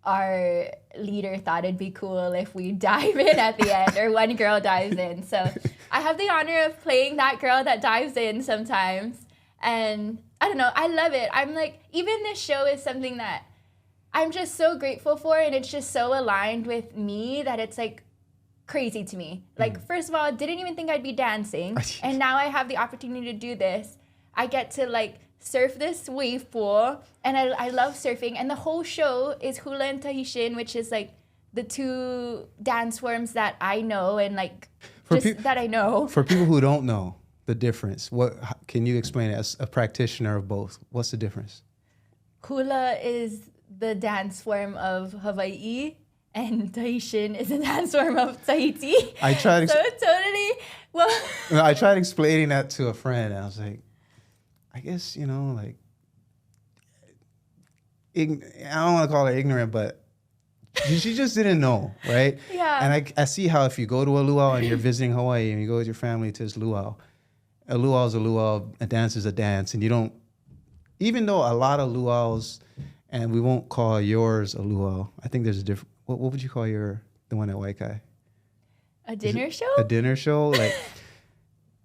our leader thought it'd be cool if we dive in at the end, or one girl dives in. So I have the honor of playing that girl that dives in sometimes. And I don't know, I love it. I'm like, even this show is something that I'm just so grateful for, and it's just so aligned with me that it's like crazy to me. Like, first of all, I didn't even think I'd be dancing, and now I have the opportunity to do this. I get to like surf this wave pool, and I love surfing, and the whole show is hula and Tahitian, which is like the two dance forms that I know, and like that I know. For people who don't know the difference, can you explain it as a practitioner of both? What's the difference? Hula is the dance form of Hawaii, and Tahitian is a dance form of Tahiti. I tried explaining that to a friend, and I was like, I guess, you know, like, I don't want to call her ignorant, but she just didn't know, right? Yeah. And I see how if you go to a luau and you're visiting Hawaii and you go with your family to this luau, a luau is a luau, a dance is a dance, and you don't, even though a lot of luau's, and we won't call yours a luau, I think there's a different, what would you call the one at Waikai? A dinner show? A dinner show? Like,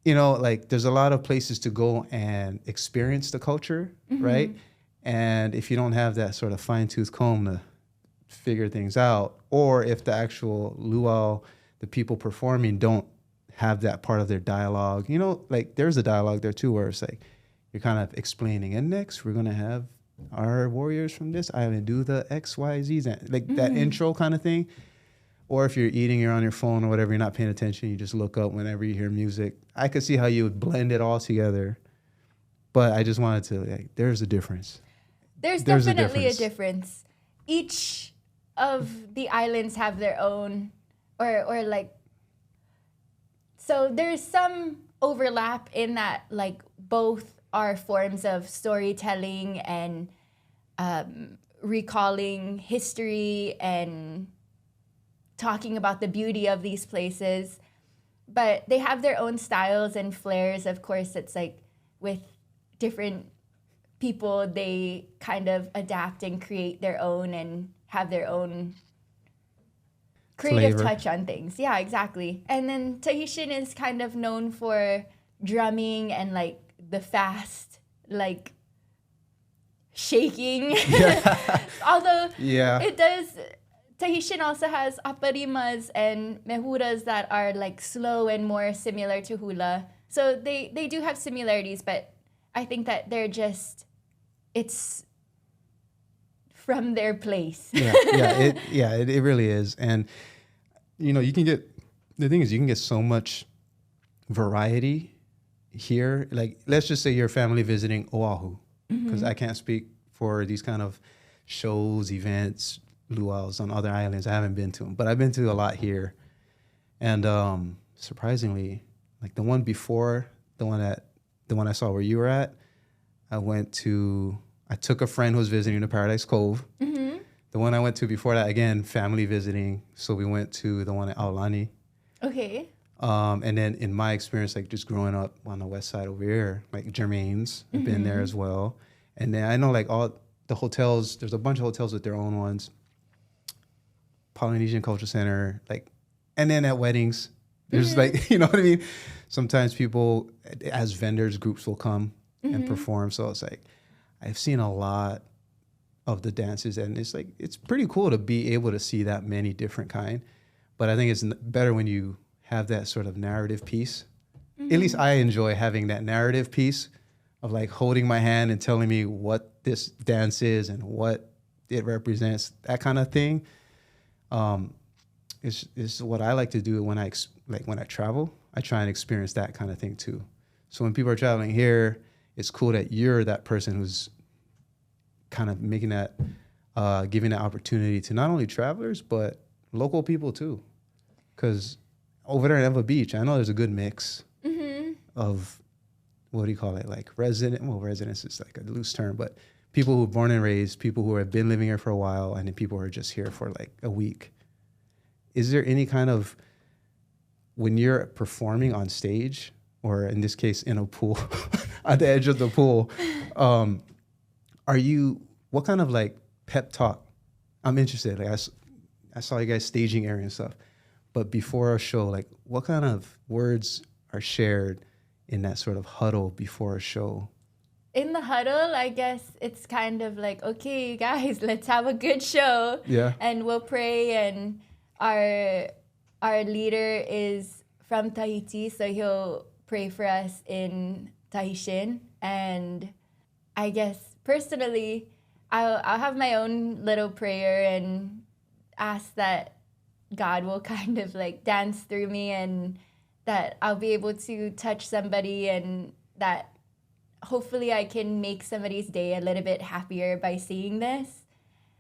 you know, like there's a lot of places to go and experience the culture, right? And if you don't have that sort of fine-tooth comb to figure things out, or if the actual luau, the people performing don't have that part of their dialogue, you know, like there's a dialogue there too where it's like you're kind of explaining, and next we're going to have our warriors from this island do the XYZs, like that intro kind of thing. Or if you're eating, you're on your phone or whatever, you're not paying attention, you just look up whenever you hear music. I could see how you would blend it all together. But I just wanted to, like, there's a difference. There's definitely a difference. Each of the islands have their own, or like, so there's some overlap in that, like, both are forms of storytelling and recalling history and talking about the beauty of these places, but they have their own styles and flares. Of course, it's like with different people, they kind of adapt and create their own and have their own creative touch on things. Yeah, exactly. And then Tahitian is kind of known for drumming and like the fast, like shaking. Yeah. Although it does. Tahitian also has aparimas and mehuras that are like slow and more similar to hula. So they do have similarities, but I think that it's from their place. It really is. And, you know, the thing is you can get so much variety here. Like, let's just say you're family visiting Oahu, because I can't speak for these kind of shows, events, luau's on other islands. I haven't been to them, but I've been to a lot here. And surprisingly, like the one before, the one I saw where you were at, I took a friend who was visiting to Paradise Cove. The one I went to before that, again, family visiting. So we went to the one at Aulani. Okay. And then in my experience, like just growing up on the west side over here, like Jermaine's, I've been there as well. And then I know like all the hotels, there's a bunch of hotels with their own ones. Polynesian Culture Center, like, and then at weddings, there's like, you know what I mean? Sometimes people, as vendors, groups will come and perform. So it's like, I've seen a lot of the dances, and it's like, it's pretty cool to be able to see that many different kind. But I think it's better when you have that sort of narrative piece. At least I enjoy having that narrative piece of like holding my hand and telling me what this dance is and what it represents, that kind of thing. Is what I like to do when I travel. I try and experience that kind of thing too. So when people are traveling here, it's cool that you're that person who's kind of making that, giving that opportunity to not only travelers, but local people too. Because over there at Eva Beach, I know there's a good mix of, what do you call it? Like residents is like a loose term, but people who are born and raised, people who have been living here for a while, and then people who are just here for like a week. Is there any kind of, when you're performing on stage, or in this case, in a pool, at the edge of the pool, what kind of like pep talk? I'm interested. Like I saw you guys staging area and stuff, but before a show, like what kind of words are shared in that sort of huddle before a show? In the huddle, I guess it's kind of like, okay, guys, let's have a good show. Yeah. And we'll pray. And our leader is from Tahiti, so he'll pray for us in Tahitian. And I guess personally, I'll have my own little prayer and ask that God will kind of like dance through me, and that I'll be able to touch somebody, and that hopefully I can make somebody's day a little bit happier by seeing this,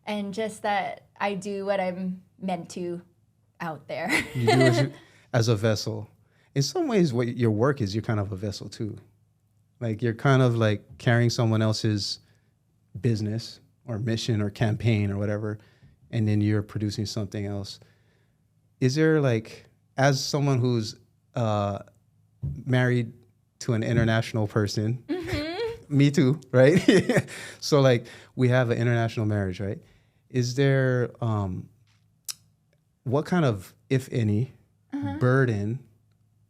and just that I do what I'm meant to out there. You do as a vessel. In some ways, what your work is, you're kind of a vessel too. Like you're kind of like carrying someone else's business or mission or campaign or whatever, and then you're producing something else. Is there like, as someone who's married to an international person, me too, right? So like we have an international marriage, right? Is there, what kind of, if any, burden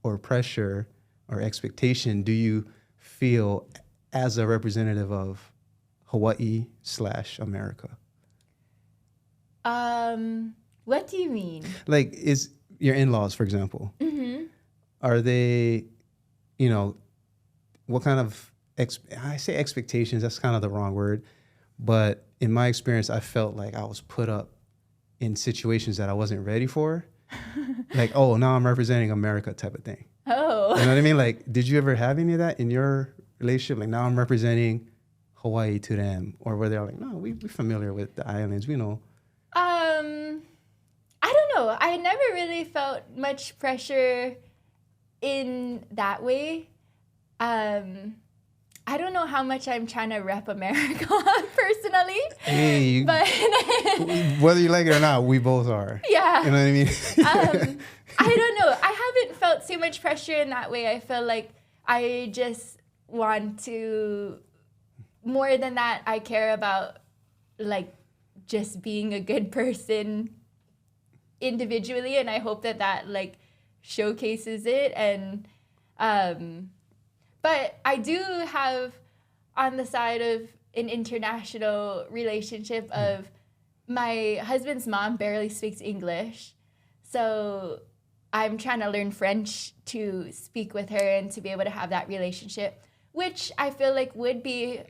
or pressure or expectation do you feel as a representative of Hawaii/America? What do you mean? Like, is your in-laws, for example, are they, what kind of, I say expectations, that's kind of the wrong word, but in my experience, I felt like I was put up in situations that I wasn't ready for. Like, oh, now I'm representing America type of thing. Oh. You know what I mean? Like, did you ever have any of that in your relationship? Like, now I'm representing Hawaii to them, or were they like, no, we're familiar with the islands, we know. I don't know. I never really felt much pressure in that way. I don't know how much I'm trying to rep America personally. Hey, but whether you like it or not, we both are. Yeah. You know what I mean? I don't know. I haven't felt too much pressure in that way. I feel like I just want to, more than that, I care about like just being a good person individually, and I hope that like showcases it. And but I do have on the side of an international relationship of my husband's mom barely speaks English, so I'm trying to learn French to speak with her and to be able to have that relationship, which I feel like would be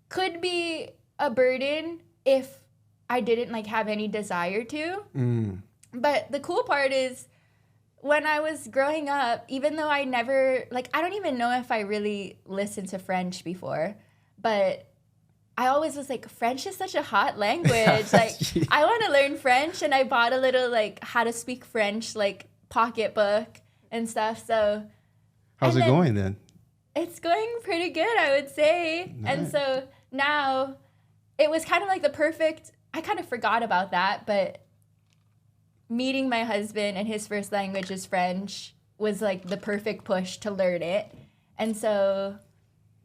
could be a burden if I didn't like have any desire to. But the cool part is, when I was growing up, even though I never, like, I don't even know if I really listened to French before, but I always was like, French is such a hot language. Like, I want to learn French, and I bought a little, like, how to speak French, like, pocketbook and stuff, so. How's it going then? It's going pretty good, I would say. Nice. And so now, it was kind of like the perfect, I kind of forgot about that, but meeting my husband and his first language is French was like the perfect push to learn it. And so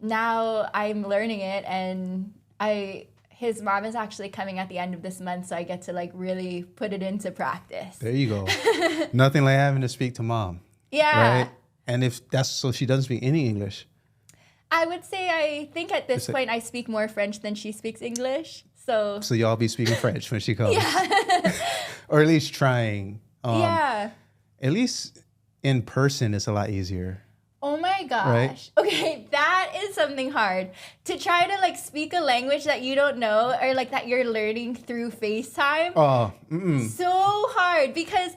now I'm learning it, and his mom is actually coming at the end of this month, so I get to like really put it into practice. There you go. Nothing like having to speak to mom. Yeah. Right? And if that's so, she doesn't speak any English. I would say I think at this point I speak more French than she speaks English. So y'all be speaking French when she comes. yeah. Or at least trying. Yeah. At least in person, it's a lot easier. Oh my gosh. Right? Okay, that is something hard. To try to like speak a language that you don't know or like that you're learning through FaceTime. Oh, So hard because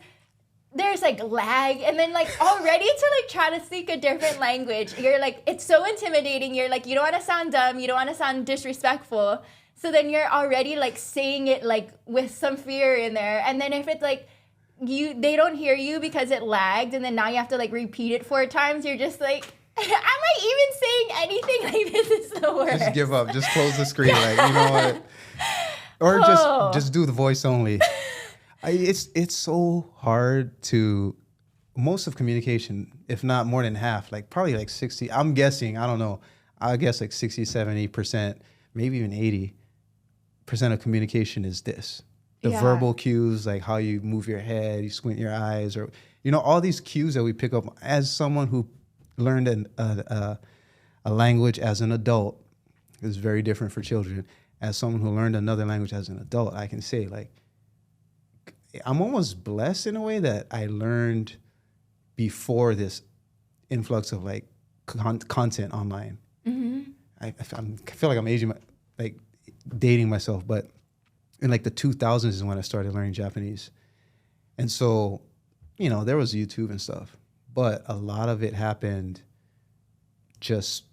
there's like lag and then like already to like try to speak a different language, you're like, it's so intimidating. You're like, you don't want to sound dumb. You don't want to sound disrespectful. So then you're already like saying it like with some fear in there. And then if it's like, they don't hear you because it lagged and then now you have to like repeat it 4 times, you're just like, am I even saying anything? Like, this is the worst. just give up. Just close the screen. Like, you know what? Or just do the voice only. It's so hard to, most of communication, if not more than half, like probably like 60, I'm guessing, I don't know, I guess like 60, 70%, maybe even 80% of communication is this. The verbal cues, like how you move your head, you squint your eyes, or, you know, all these cues that we pick up as someone who learned a language as an adult is very different for children. As someone who learned another language as an adult, I can say like, I'm almost blessed in a way that I learned before this influx of like content online. Mm-hmm. I feel like I'm aging, like dating myself, but in like the 2000s is when I started learning Japanese. And so, you know, there was YouTube and stuff, but a lot of it happened just,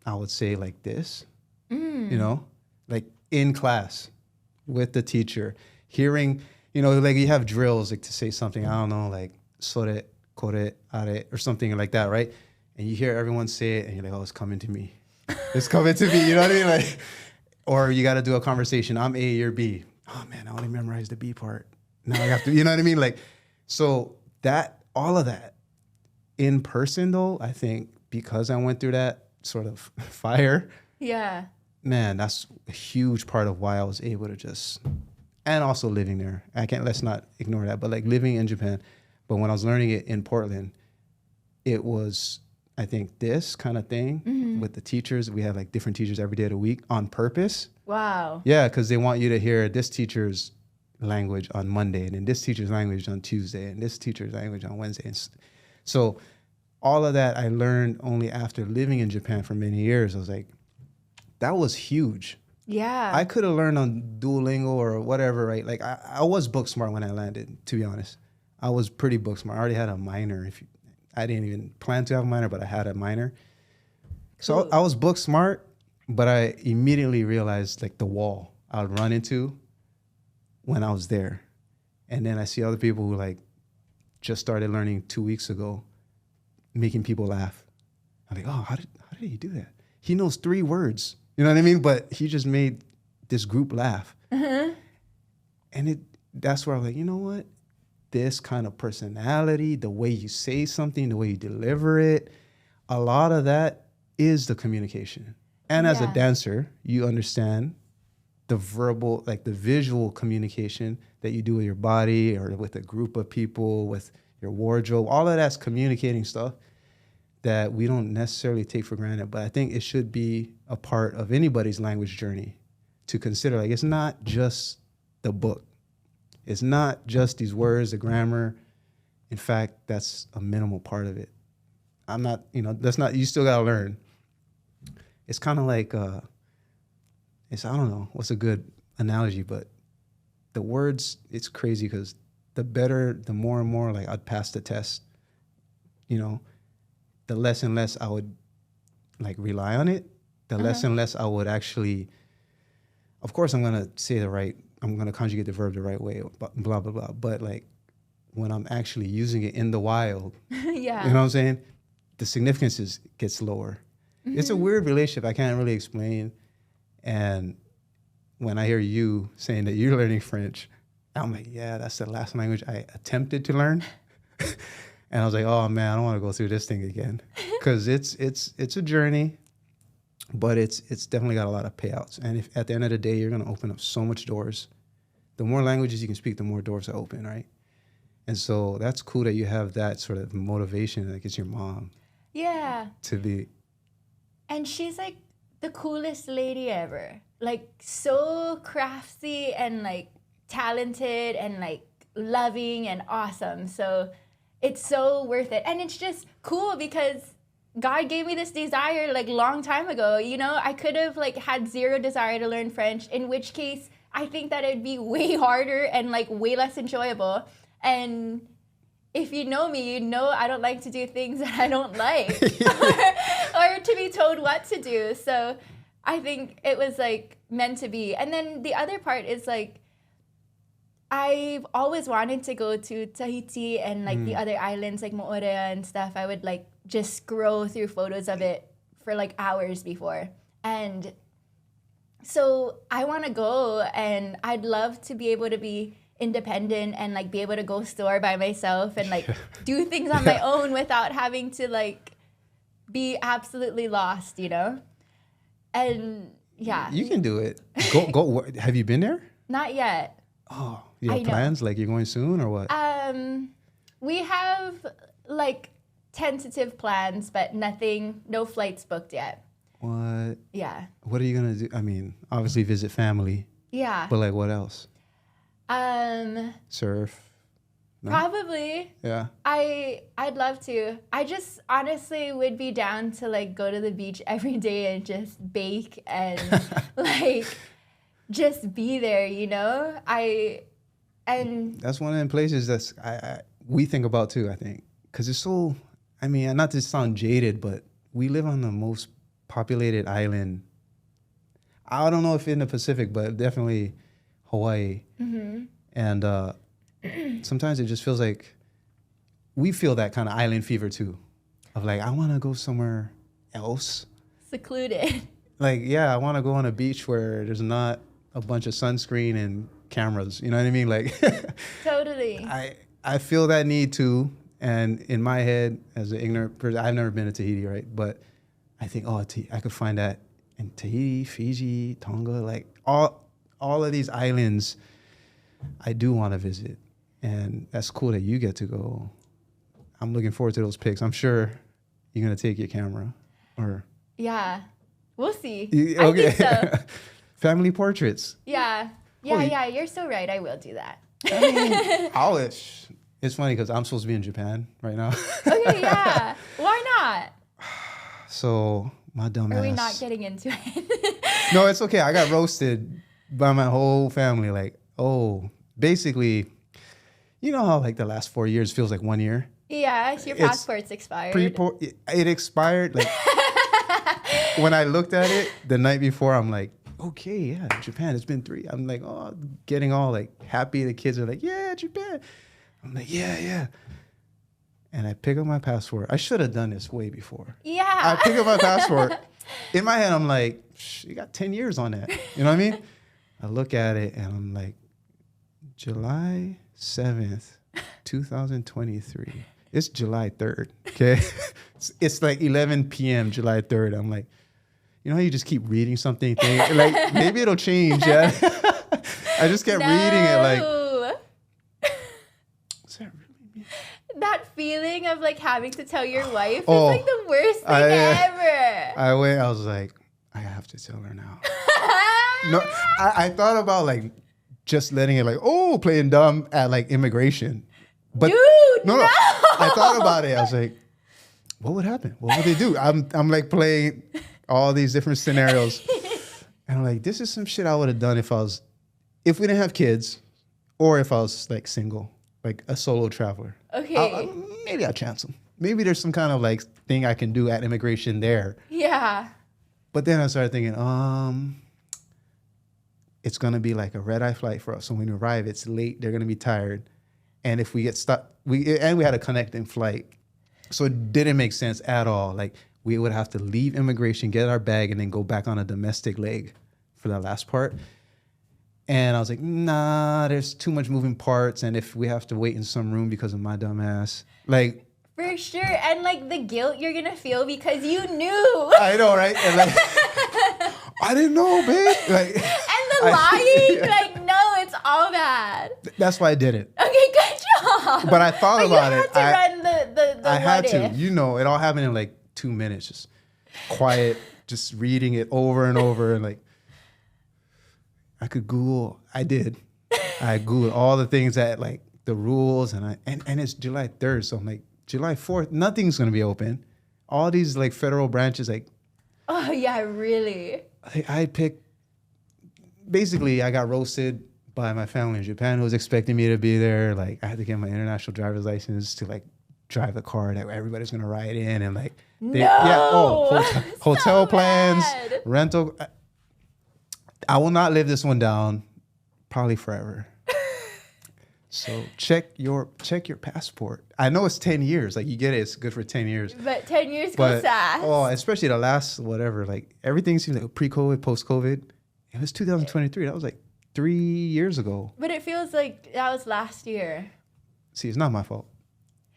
I would say like this, you know, like in class with the teacher, hearing, you know, like you have drills like to say something, I don't know, like sore, kore, are, or something like that, right? And you hear everyone say it and you're like, oh, it's coming to me. It's coming to me, you know what I mean? Like, or you got to do a conversation. I'm A, you're B. Oh man, I only memorized the B part. Now I have to, you know what I mean? Like, so that, all of that in person though, I think because I went through that sort of fire. Yeah. Man, that's a huge part of why I was able to just, and also living there. Let's not ignore that, but like living in Japan. But when I was learning it in Portland, it was, I think, this kind of thing with the teachers. We have like different teachers every day of the week on purpose. Wow. Yeah, because they want you to hear this teacher's language on Monday, and then this teacher's language on Tuesday, and this teacher's language on Wednesday. And so all of that I learned only after living in Japan for many years. I was like, that was huge. Yeah. I could have learned on Duolingo or whatever, right? Like I was book smart when I landed, to be honest. I was pretty book smart. I already had a minor. I didn't even plan to have a minor, but I had a minor. So I was book smart, but I immediately realized like the wall I would run into when I was there. And then I see other people who like just started learning 2 weeks ago, making people laugh. I'm like, oh, how did he do that? He knows 3 words. You know what I mean? But he just made this group laugh. And that's where I'm like, you know what? This kind of personality, the way you say something, the way you deliver it, a lot of that is the communication. And as a dancer, you understand the verbal, like the visual communication that you do with your body or with a group of people, with your wardrobe. All of that's communicating stuff that we don't necessarily take for granted. But I think it should be a part of anybody's language journey to consider. Like, it's not just the book. It's not just these words, the grammar. In fact, that's a minimal part of it. I'm not, that's not, you still got to learn. It's kind of like, I don't know what's a good analogy, but the words, it's crazy because the more and more like I'd pass the test, the less and less I would like rely on it, the less and less I would actually, of course I'm going to conjugate the verb the right way, blah, blah, blah. But like when I'm actually using it in the wild, you know what I'm saying? The significance gets lower. Mm-hmm. It's a weird relationship. I can't really explain. And when I hear you saying that you're learning French, I'm like, yeah, that's the last language I attempted to learn. And I was like, oh man, I don't want to go through this thing again. Because it's a journey, but it's definitely got a lot of payouts. And if at the end of the day, you're going to open up so much doors. The more languages you can speak, the more doors are open, right? And so that's cool that you have that sort of motivation, like it's your mom. Yeah. To be. And she's like the coolest lady ever. Like so crafty and like talented and like loving and awesome. So it's so worth it. And it's just cool because God gave me this desire like long time ago. You know, I could have like had zero desire to learn French, in which case I think that it'd be way harder and like way less enjoyable. And if you know me, you know I don't like to do things that I don't like or to be told what to do. So I think it was like meant to be. And then the other part is like, I've always wanted to go to Tahiti and like the other islands like Moorea and stuff. I would like just scroll through photos of it for like hours before. And so I want to go, and I'd love to be able to be independent and like be able to go store by myself and like do things on my own without having to like be absolutely lost, you know? And yeah. You can do it. Go. Have you been there? Not yet. Oh, you have plans? Like you're going soon or what? We have like tentative plans, but no flights booked yet. What? Yeah. What are you gonna do? I mean, obviously visit family. Yeah. But like, what else? Surf. No? Probably. Yeah. I'd love to. I just honestly would be down to like go to the beach every day and just bake and like just be there, you know? That's one of the places that's we think about too, I think. Because it's so, I mean, not to sound jaded, but we live on the most populated island. I don't know if in the Pacific, but definitely Hawaii. Mm-hmm. And sometimes it just feels like we feel that kind of island fever too. Of like, I want to go somewhere else. Secluded. Like, yeah, I want to go on a beach where there's not a bunch of sunscreen and cameras. You know what I mean? Like, totally. I feel that need too. And in my head, as an ignorant person, I've never been to Tahiti, right? But I think, I could find that in Tahiti, Fiji, Tonga, like all of these islands I do want to visit. And that's cool that you get to go. I'm looking forward to those pics. I'm sure you're going to take your camera. Yeah, we'll see. Okay. I think so. Family portraits. Yeah. Yeah, you're so right. I will do that. I mean, it's funny because I'm supposed to be in Japan right now. Okay, yeah. Why not? So, my dumb ass. Are we not getting into it? No, it's okay. I got roasted by my whole family. Like, basically, you know how like the last 4 years feels like 1 year? Yeah, your passport's expired. It expired. Like, when I looked at it the night before, I'm like, okay, yeah, Japan, it's been 3. I'm like, getting all like happy. The kids are like, yeah, Japan. I'm like, yeah. And I pick up my passport. I should have done this way before. Yeah. I pick up my passport. In my head, I'm like, you got 10 years on that. You know what I mean? I look at it and I'm like, July 7th, 2023. It's July 3rd, okay? It's like 11 p.m. July 3rd. I'm like, you know how you just keep reading something? Like, maybe it'll change, yeah? I just kept reading it like, what's that really mean? That feeling of like having to tell your wife is like the worst thing ever. I was like, I have to tell her now. No, I thought about like just letting it like, playing dumb at like immigration. But dude, no. I thought about it. I was like, what would happen? What would they do? I'm like playing all these different scenarios. And I'm like, this is some shit I would have done if we didn't have kids or if I was like single, like a solo traveler. Okay. Maybe I'll chance them. Maybe there's some kind of like thing I can do at immigration there. Yeah. But then I started thinking, it's going to be like a red-eye flight for us. So when we arrive, it's late. They're going to be tired. And if we get stuck, we had a connecting flight. So it didn't make sense at all. Like we would have to leave immigration, get our bag, and then go back on a domestic leg for that last part. And I was like, nah, there's too much moving parts. And if we have to wait in some room because of my dumb ass, like. For sure. And like the guilt you're going to feel because you knew. I know, right? And like, I didn't know, babe. Like, and the lying, like, no, it's all bad. That's why I did it. Okay, good job. But I thought about it. I had to run the I had to. You know, it all happened in like 2 minutes. Just quiet, just reading it over and over. And like, I could Google. I did. I Googled all the things that like the rules, and it's July 3rd. So I'm like, July 4th, nothing's going to be open. All these like federal branches, like, oh yeah, really? I picked, basically I got roasted by my family in Japan who was expecting me to be there. Like I had to get my international driver's license to like drive the car that everybody's going to ride in, and like, hotel plans, bad. rental. I will not live this one down, probably forever. So check your passport. I know it's 10 years. Like you get it, it's good for 10 years. But 10 years goes fast. Oh, especially the last whatever. Like everything seems like pre-COVID, post-COVID. It was 2023. That was like 3 years ago. But it feels like that was last year. See, it's not my fault.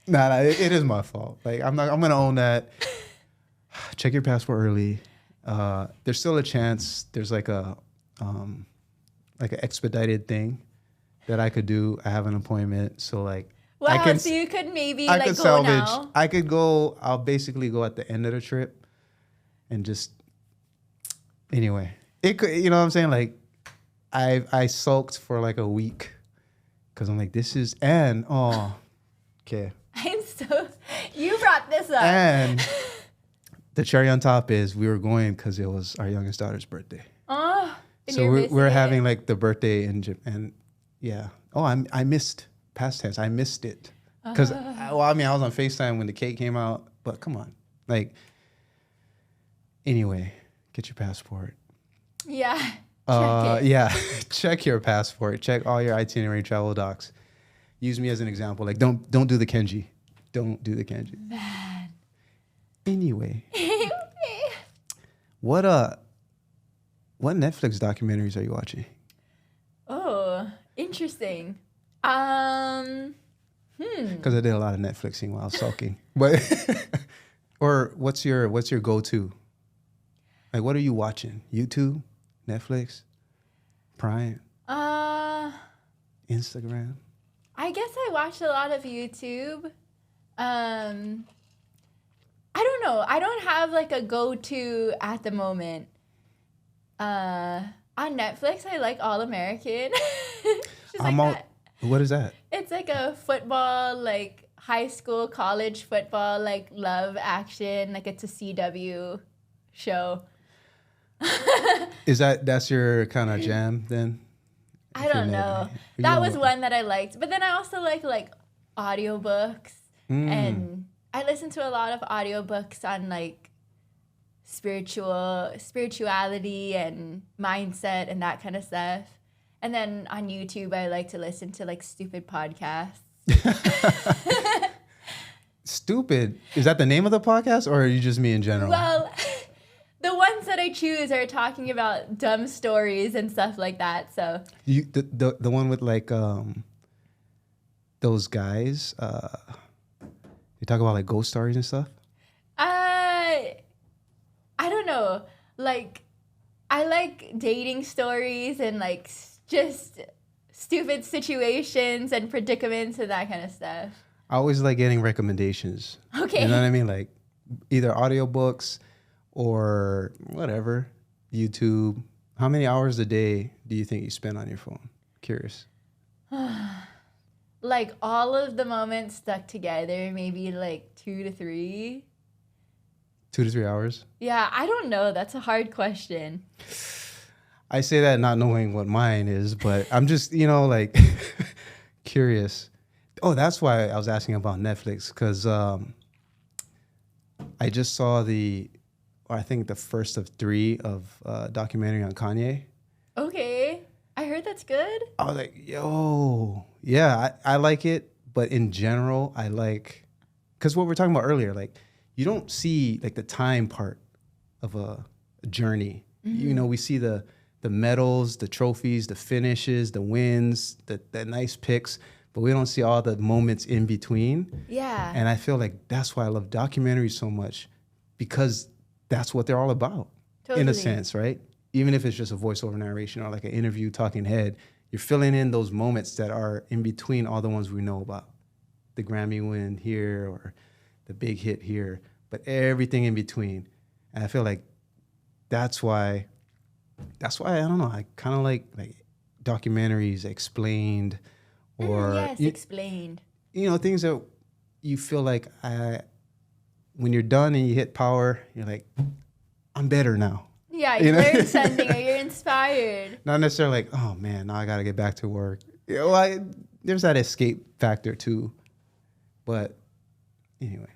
Nah, it is my fault. Like I'm gonna own that. Check your passport early. There's still a chance. There's like an expedited thing that I could do. I have an appointment, so like wow. So you could maybe I like could go salvage. now. I could go. I'll basically go at the end of the trip, and just anyway. It could, you know what I'm saying? Like I sulked for like a week because I'm like, this is okay. You brought this up. And the cherry on top is we were going because it was our youngest daughter's birthday. Oh, so we're having like the birthday in Japan. Yeah. Oh, I missed past tense. I missed it because I was on FaceTime when the cake came out. But come on, like anyway, get your passport. Yeah. Check your passport. Check all your itinerary travel docs. Use me as an example. Like don't do the Kenji. Don't do the Kenji. Man. Anyway. What Netflix documentaries are you watching? Oh, interesting. Because I did a lot of Netflixing while I was sulking. But or what's your go-to? Like what are you watching? YouTube, Netflix, Prime, Instagram? I guess I watch a lot of YouTube. I don't know. I don't have like a go-to at the moment. On Netflix, I like All American. What is that? It's like a football, like high school, college football, like love action. Like it's a CW show. That's your kind of jam then? I don't know. That was one that I liked. But then I also like audiobooks. And I listen to a lot of audiobooks on like spirituality and mindset and that kind of stuff. And then on YouTube, I like to listen to like stupid podcasts. Stupid? Is that the name of the podcast or are you just me in general? Well, the ones that I choose are talking about dumb stories and stuff like that. So the one with like those guys, they talk about like ghost stories and stuff? I don't know. Like I like dating stories and like just stupid situations and predicaments and that kind of stuff. I always like getting recommendations. Okay. You know what I mean? Like either audiobooks or whatever, YouTube. How many hours a day do you think you spend on your phone? Curious. Like all of the moments stuck together, maybe like 2 to 3. 2 to 3 hours? Yeah, I don't know. That's a hard question. I say that not knowing what mine is, but I'm just, like curious. Oh, that's why I was asking about Netflix, because I just saw I think the first of 3 of documentary on Kanye. Okay. I heard that's good. I was like, yo. Yeah, I like it. But in general, I like, because what we were talking about earlier, like you don't see like the time part of a journey. Mm-hmm. We see the medals, the trophies, the finishes, the wins, the nice picks, but we don't see all the moments in between. Yeah. And I feel like that's why I love documentaries so much, because that's what they're all about. Totally. In a sense, right? Even if it's just a voiceover narration or like an interview talking head, you're filling in those moments that are in between all the ones we know about. The Grammy win here or the big hit here, but everything in between. And I feel like that's why I don't know. I kind of like documentaries explained, or yes, explained. Things that you feel like when you're done and you hit power, you're like, I'm better now. Yeah, you learn something or you're inspired. Not necessarily like, oh man, now I got to get back to work. There's that escape factor too. But anyway,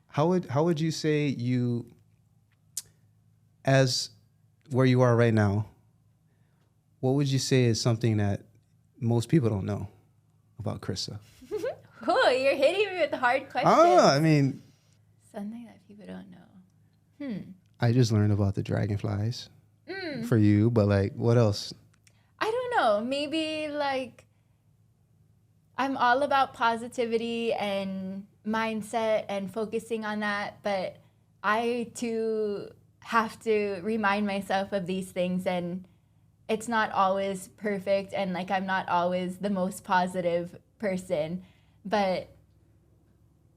how would you say you, as where you are right now, what would you say is something that most people don't know about Crysta? Oh, you're hitting me with hard questions. Oh, I mean, something that people don't know. I just learned about the dragonflies for you, but like, what else? I don't know. Maybe like I'm all about positivity and mindset and focusing on that, but I too have to remind myself of these things, and it's not always perfect, and like I'm not always the most positive person, but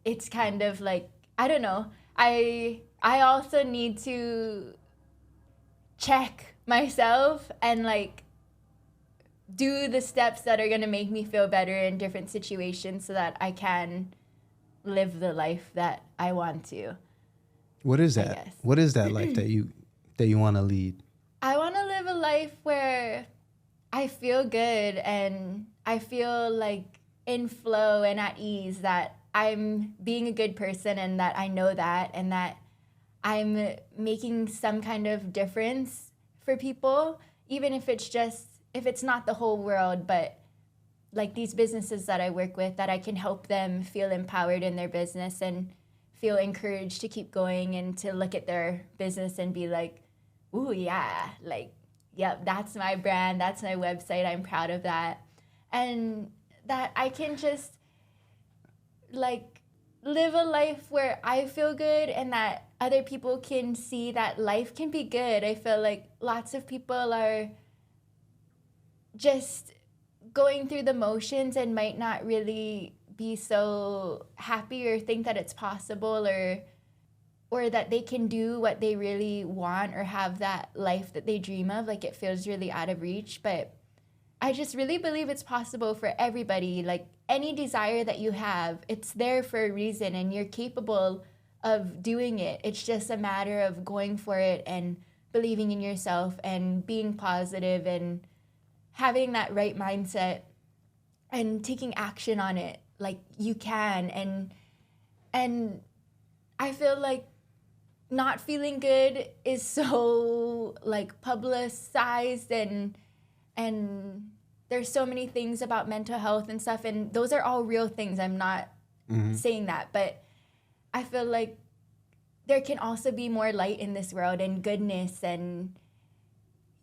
it's kind of like, I don't know. I also need to check myself and like do the steps that are going to make me feel better in different situations so that I can live the life that I want to. What is that? What is that life that you want to lead? I want to live a life where I feel good and I feel like in flow and at ease, that I'm being a good person and that I know that, and that I'm making some kind of difference for people, even if it's not the whole world, but like these businesses that I work with, that I can help them feel empowered in their business and feel encouraged to keep going and to look at their business and be like, ooh, yeah, like, yep, that's my brand, that's my website, I'm proud of that. And that I can just like live a life where I feel good and that other people can see that life can be good. I feel like lots of people are just going through the motions and might not really be so happy or think that it's possible or that they can do what they really want or have that life that they dream of. Like, it feels really out of reach, but I just really believe it's possible for everybody. Like, any desire that you have, it's there for a reason and you're capable of doing it. It's just a matter of going for it and believing in yourself and being positive and having that right mindset and taking action on it. Like, you can. And I feel like not feeling good is so like publicized and there's so many things about mental health and stuff, and those are all real things. I'm not saying that, but I feel like there can also be more light in this world and goodness, and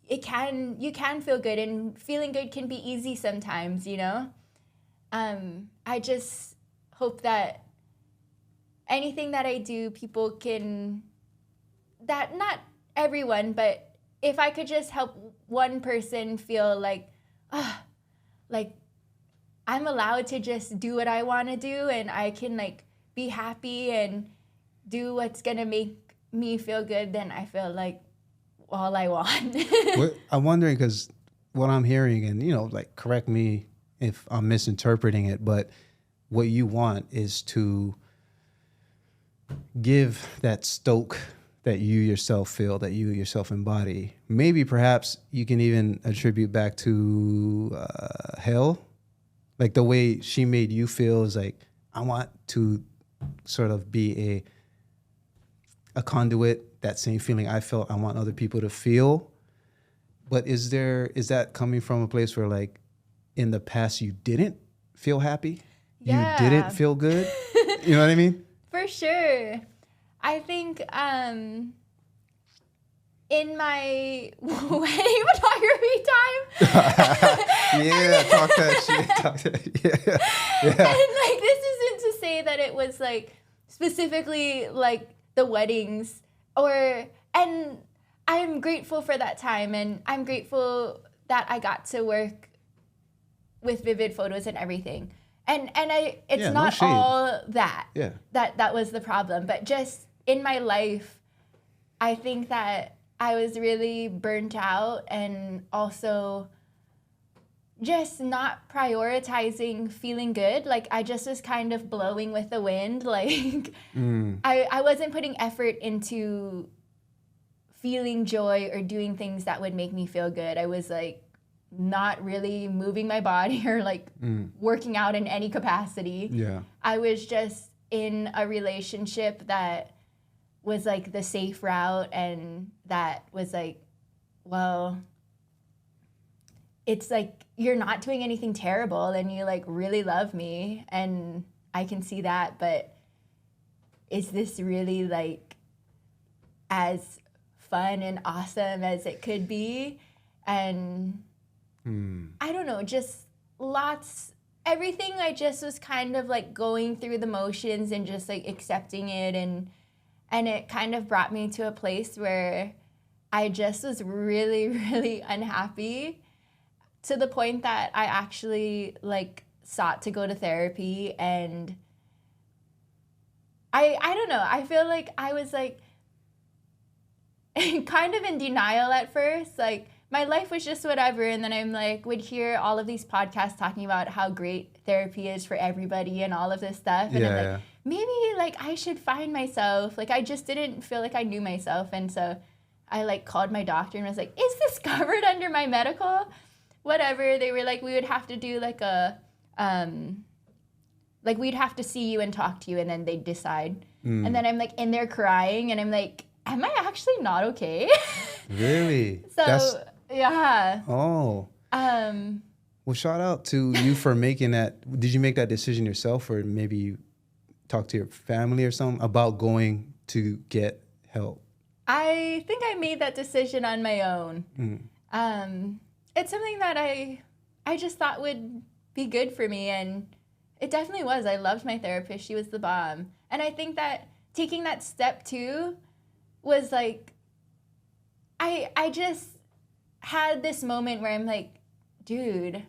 you can feel good, and feeling good can be easy sometimes, you know? I just hope that anything that I do, people can, that not everyone, but if I could just help one person feel like, like I'm allowed to just do what I want to do and I can like be happy and do what's going to make me feel good, then I feel like all I want. I'm wondering, because what I'm hearing, and like, correct me if I'm misinterpreting it, but what you want is to give that stoke that you yourself feel, that you yourself embody. Maybe perhaps you can even attribute back to hell, like the way she made you feel is like, I want to sort of be a conduit, that same feeling I felt, I want other people to feel. But is that coming from a place where, like, in the past you didn't feel happy? Yeah. You didn't feel good? You know what I mean? For sure. I think in my wedding photography time. Yeah, talk that shit. Yeah. And like, this isn't to say that it was like specifically like the weddings and I'm grateful for that time, and I'm grateful that I got to work with Vivid Photos and everything. And it's not all that. Yeah. That was the problem. But just in my life, I think that I was really burnt out and also just not prioritizing feeling good. Like I just was kind of blowing with the wind. Like I wasn't putting effort into feeling joy or doing things that would make me feel good. I was like not really moving my body or like working out in any capacity. Yeah. I was just in a relationship that was like the safe route, and that was like, well, it's like you're not doing anything terrible and you like really love me and I can see that, but is this really like as fun and awesome as it could be? And I don't know, just everything. I just was kind of like going through the motions and just like accepting it, and it kind of brought me to a place where I just was really, really unhappy, to the point that I actually like sought to go to therapy. And I don't know, I feel like I was like kind of in denial at first, like my life was just whatever, and then I'm like would hear all of these podcasts talking about how great therapy is for everybody and all of this stuff, and I'm like, maybe like I should find myself. Like I just didn't feel like I knew myself, and so I like called my doctor and was like, is this covered under my medical whatever? They were like, we would have to do like a like we'd have to see you and talk to you and then they'd decide. And then I'm like in there crying and I'm like, am I actually not okay? Really? So yeah. Oh. Well, shout out to you for making that. Did you make that decision yourself, or maybe you talked to your family or something about going to get help? I think I made that decision on my own. It's something that I just thought would be good for me, and it definitely was. I loved my therapist. She was the bomb. And I think that taking that step too was like, I just had this moment where I'm like, dude,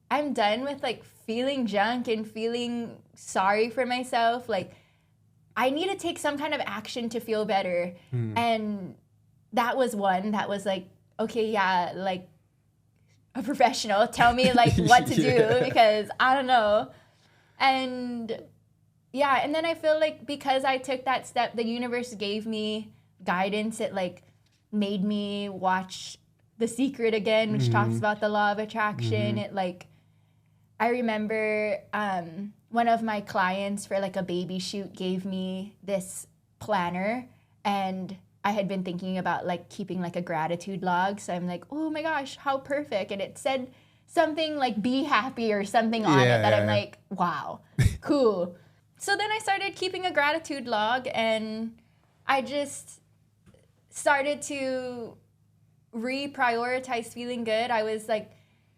I'm done with like feeling junk and feeling sorry for myself. Like I need to take some kind of action to feel better. And that was one that was like, okay, yeah, like a professional, tell me like what to do, because I don't know. And yeah, and then I feel like because I took that step, the universe gave me guidance. It like made me watch The Secret again, which talks about the law of attraction. It like, I remember one of my clients for like a baby shoot gave me this planner, and I had been thinking about like keeping like a gratitude log. So I'm like, oh my gosh, how perfect. And it said something like be happy or something on it that I'm like, wow, cool. So then I started keeping a gratitude log, and I just started to reprioritize feeling good. I was like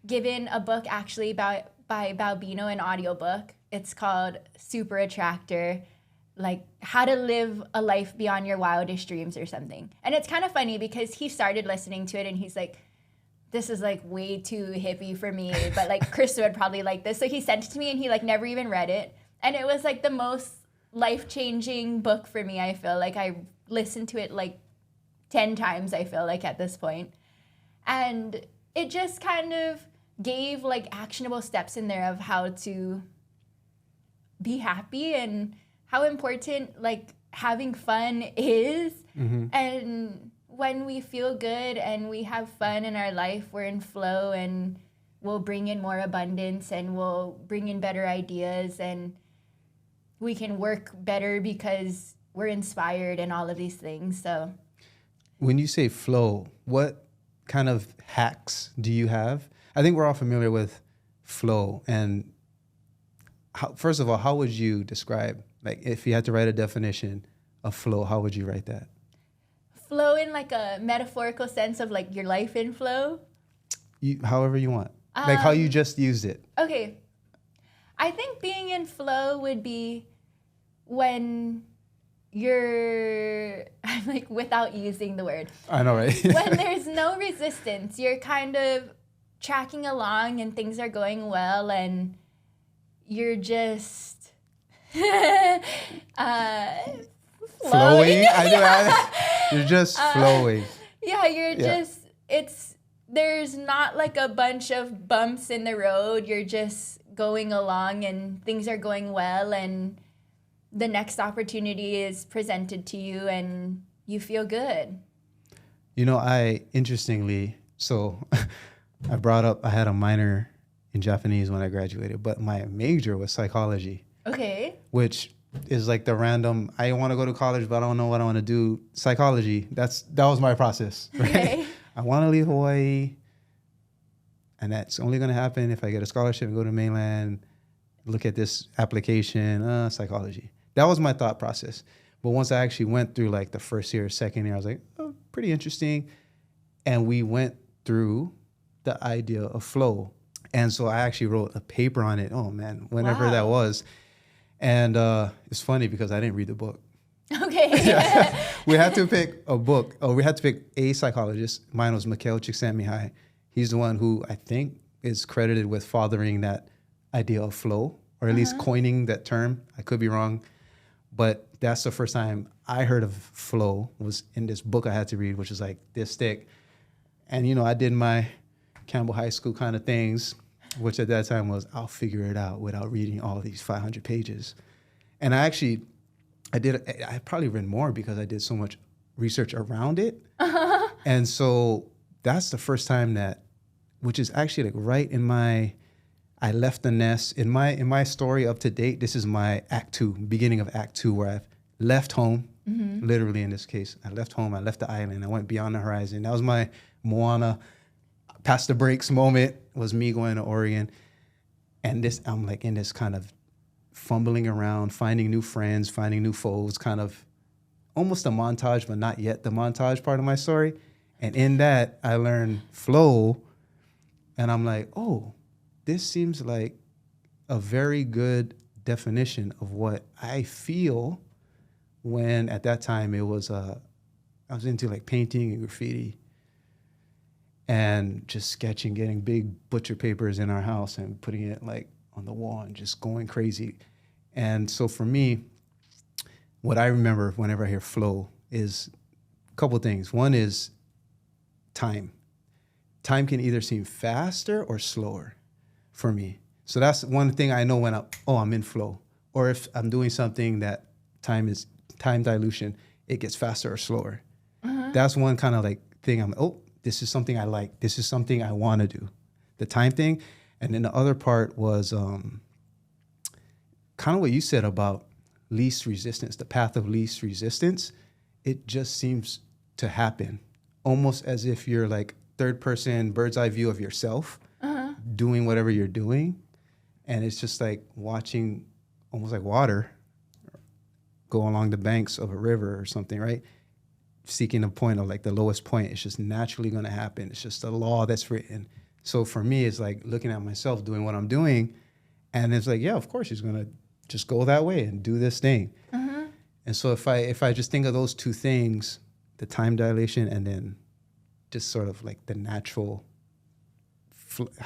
given a book actually by Balbino, an audiobook. It's called Super Attractor, like how to live a life beyond your wildest dreams or something. And it's kind of funny because he started listening to it and he's like, this is like way too hippie for me, but like Crysta would probably like this. So he sent it to me and he like never even read it. And it was like the most life-changing book for me. I feel like I listened to it like 10 times, I feel like at this point. And it just kind of gave like actionable steps in there of how to be happy and how important like having fun is. And when we feel good and we have fun in our life, we're in flow and we'll bring in more abundance and we'll bring in better ideas and we can work better because we're inspired and all of these things. So when you say flow, what kind of hacks do you have? I think we're all familiar with flow. And first of all, how would you describe, like if you had to write a definition of flow, how would you write that? Flow in like a metaphorical sense of like your life in flow? However you want. Like how you just used it. Okay. I think being in flow would be when you're, I'm like without using the word. I know, right? When there's no resistance, you're kind of tracking along and things are going well and you're just flowing. Yeah. You're just flowing. Yeah, there's not like a bunch of bumps in the road. You're just going along and things are going well, and the next opportunity is presented to you and you feel good. Interestingly, so I had a minor in Japanese when I graduated, but my major was psychology. Okay. Which is like the random, I want to go to college, but I don't know what I want to do. Psychology, that was my process, right? Okay. I want to leave Hawaii, and that's only going to happen if I get a scholarship and go to mainland, look at this application, psychology. That was my thought process. But once I actually went through like the first year, second year, I was like, oh, pretty interesting. And we went through the idea of flow. And so I actually wrote a paper on it. Oh man, whenever that was. And it's funny because I didn't read the book. Okay. We had to pick a book. We had to pick a psychologist. Mine was Mikhail Csikszentmihalyi. He's the one who I think is credited with fathering that idea of flow, or at least coining that term. I could be wrong. But that's the first time I heard of flow, was in this book I had to read, which is like this thick. And, I did my Campbell High School kind of things, which at that time was, I'll figure it out without reading all these 500 pages. And I probably read more because I did so much research around it. And so that's the first time which is actually like right in I left the nest. In my story up to date, this is my Act 2, beginning of Act 2, where I've left home, literally in this case. I left home, I left the island, I went beyond the horizon. That was my Moana past the brakes moment, was me going to Oregon. And I'm like in this kind of fumbling around, finding new friends, finding new foes, kind of almost a montage, but not yet the montage part of my story. And in that, I learned flow, and I'm like, oh, this seems like a very good definition of what I feel when at that time I was into like painting and graffiti and just sketching, getting big butcher papers in our house and putting it like on the wall and just going crazy. And so for me, what I remember whenever I hear flow is a couple things. One is time. Time can either seem faster or slower for me. So that's one thing I know when I'm in flow. Or if I'm doing something that time dilution, it gets faster or slower. That's one kind of like thing this is something I like. This is something I want to do. The time thing. And then the other part was kind of what you said about least resistance, the path of least resistance. It just seems to happen almost as if you're like third person, bird's eye view of yourself, doing whatever you're doing. And it's just like watching almost like water go along the banks of a river or something, right? Seeking a point of like the lowest point. It's just naturally going to happen. It's just a law that's written. So for me, it's like looking at myself doing what I'm doing. And it's like, yeah, of course, he's going to just go that way and do this thing. And so if I just think of those two things, the time dilation and then just sort of like the natural,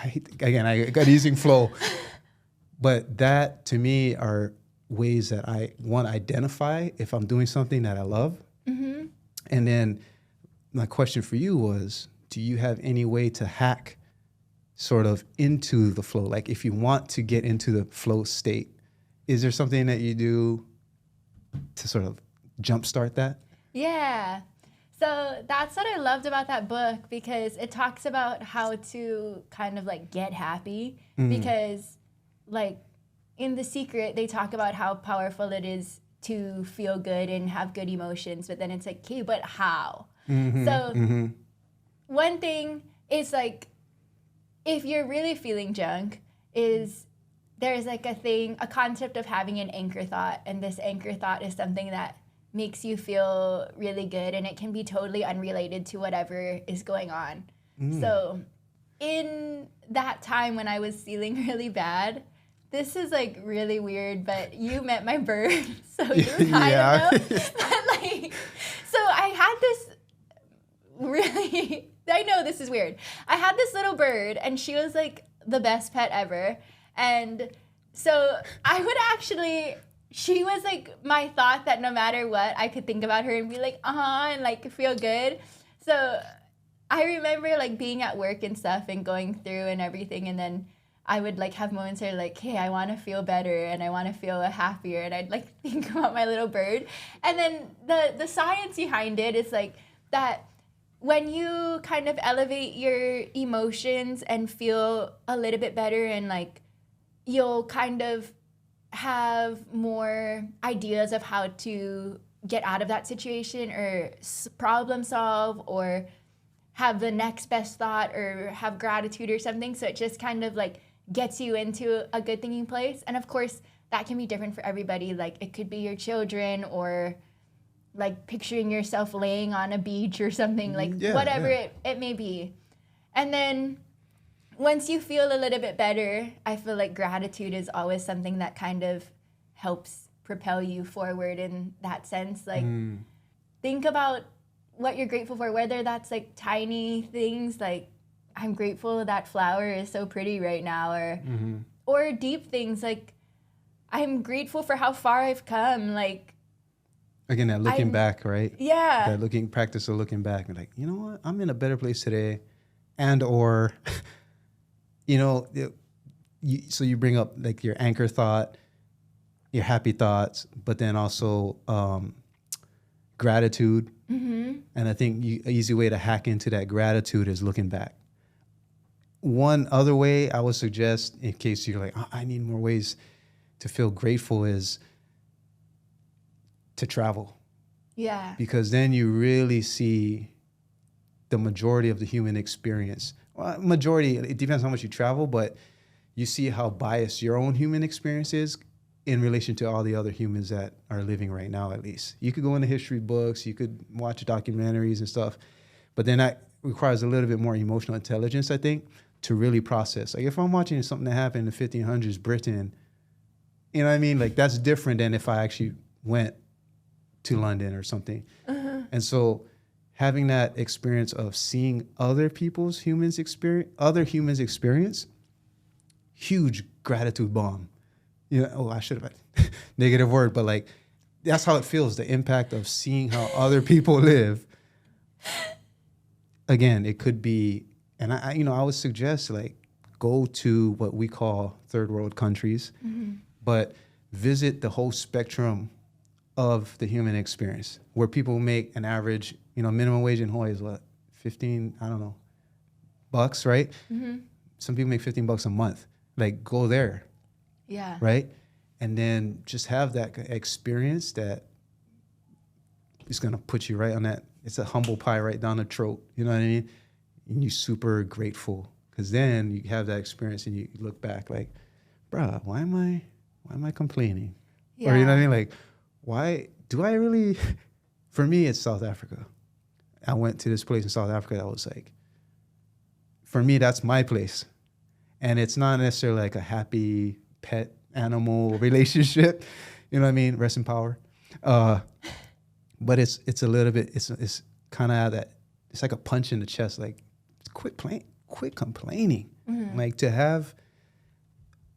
I got using flow. But that to me are ways that I want to identify if I'm doing something that I love. And then my question for you was, do you have any way to hack sort of into the flow? Like if you want to get into the flow state, is there something that you do to sort of jumpstart that? Yeah. So that's what I loved about that book, because it talks about how to kind of like get happy. Because like in The Secret, they talk about how powerful it is to feel good and have good emotions. But then it's like, okay, but how? One thing is like, if you're really feeling junk, there's like a concept of having an anchor thought. And this anchor thought is something that makes you feel really good, and it can be totally unrelated to whatever is going on. So in that time when I was feeling really bad, this is like really weird, but you met my bird, so you kind of know. But like, so I had this really, I know this is weird. I had this little bird, and she was like the best pet ever. And so I would actually, she was like my thought that no matter what, I could think about her and be like, and like feel good. So I remember like being at work and stuff and going through and everything, and then I would like have moments where like, hey, I want to feel better and I want to feel happier, and I'd like think about my little bird. And then the science behind it is like that when you kind of elevate your emotions and feel a little bit better, and like you'll kind of have more ideas of how to get out of that situation or problem solve or have the next best thought or have gratitude or something. So it just kind of like gets you into a good thinking place. And of course, that can be different for everybody. Like it could be your children or like picturing yourself laying on a beach or something, like whatever it may be. And then once you feel a little bit better, I feel like gratitude is always something that kind of helps propel you forward in that sense. Like think about what you're grateful for, whether that's like tiny things like I'm grateful that flower is so pretty right now, or deep things like I'm grateful for how far I've come. Like again, that looking back, right? Yeah. That practice of looking back and like, you know what, I'm in a better place today, and or you know, so you bring up like your anchor thought, your happy thoughts, but then also gratitude. And I think an easy way to hack into that gratitude is looking back. One other way I would suggest, in case you're like, I need more ways to feel grateful, is to travel. Yeah. Because then you really see the majority of the human experience. Well, majority, it depends how much you travel, but you see how biased your own human experience is in relation to all the other humans that are living right now, at least. You could go into history books, you could watch documentaries and stuff, but then that requires a little bit more emotional intelligence, I think, to really process. Like if I'm watching something that happened in the 1500s, Britain, you know what I mean? Like that's different than if I actually went to London or something. And so having that experience of seeing other humans experience, huge gratitude bomb. You know, I should have had negative word, but like that's how it feels, the impact of seeing how other people live. Again, it could be, and I would suggest like go to what we call third world countries, but visit the whole spectrum of the human experience, where people make an average, minimum wage in Hawaii is what, 15, I don't know, bucks, right? Some people make $15 a month. Like go there. Yeah. Right? And then just have that experience that is going to put you right on that. It's a humble pie right down the throat. You know what I mean? And you're super grateful, because then you have that experience and you look back like, bruh, why am I complaining? Yeah. Or you know what I mean? Like, why do I really? For me, it's South Africa. I went to this place in South Africa that was like, for me, that's my place. And it's not necessarily like a happy pet animal relationship, you know what I mean? Rest in power. But it's a little bit, it's kind of that, it's like a punch in the chest, like quit complaining. Like to have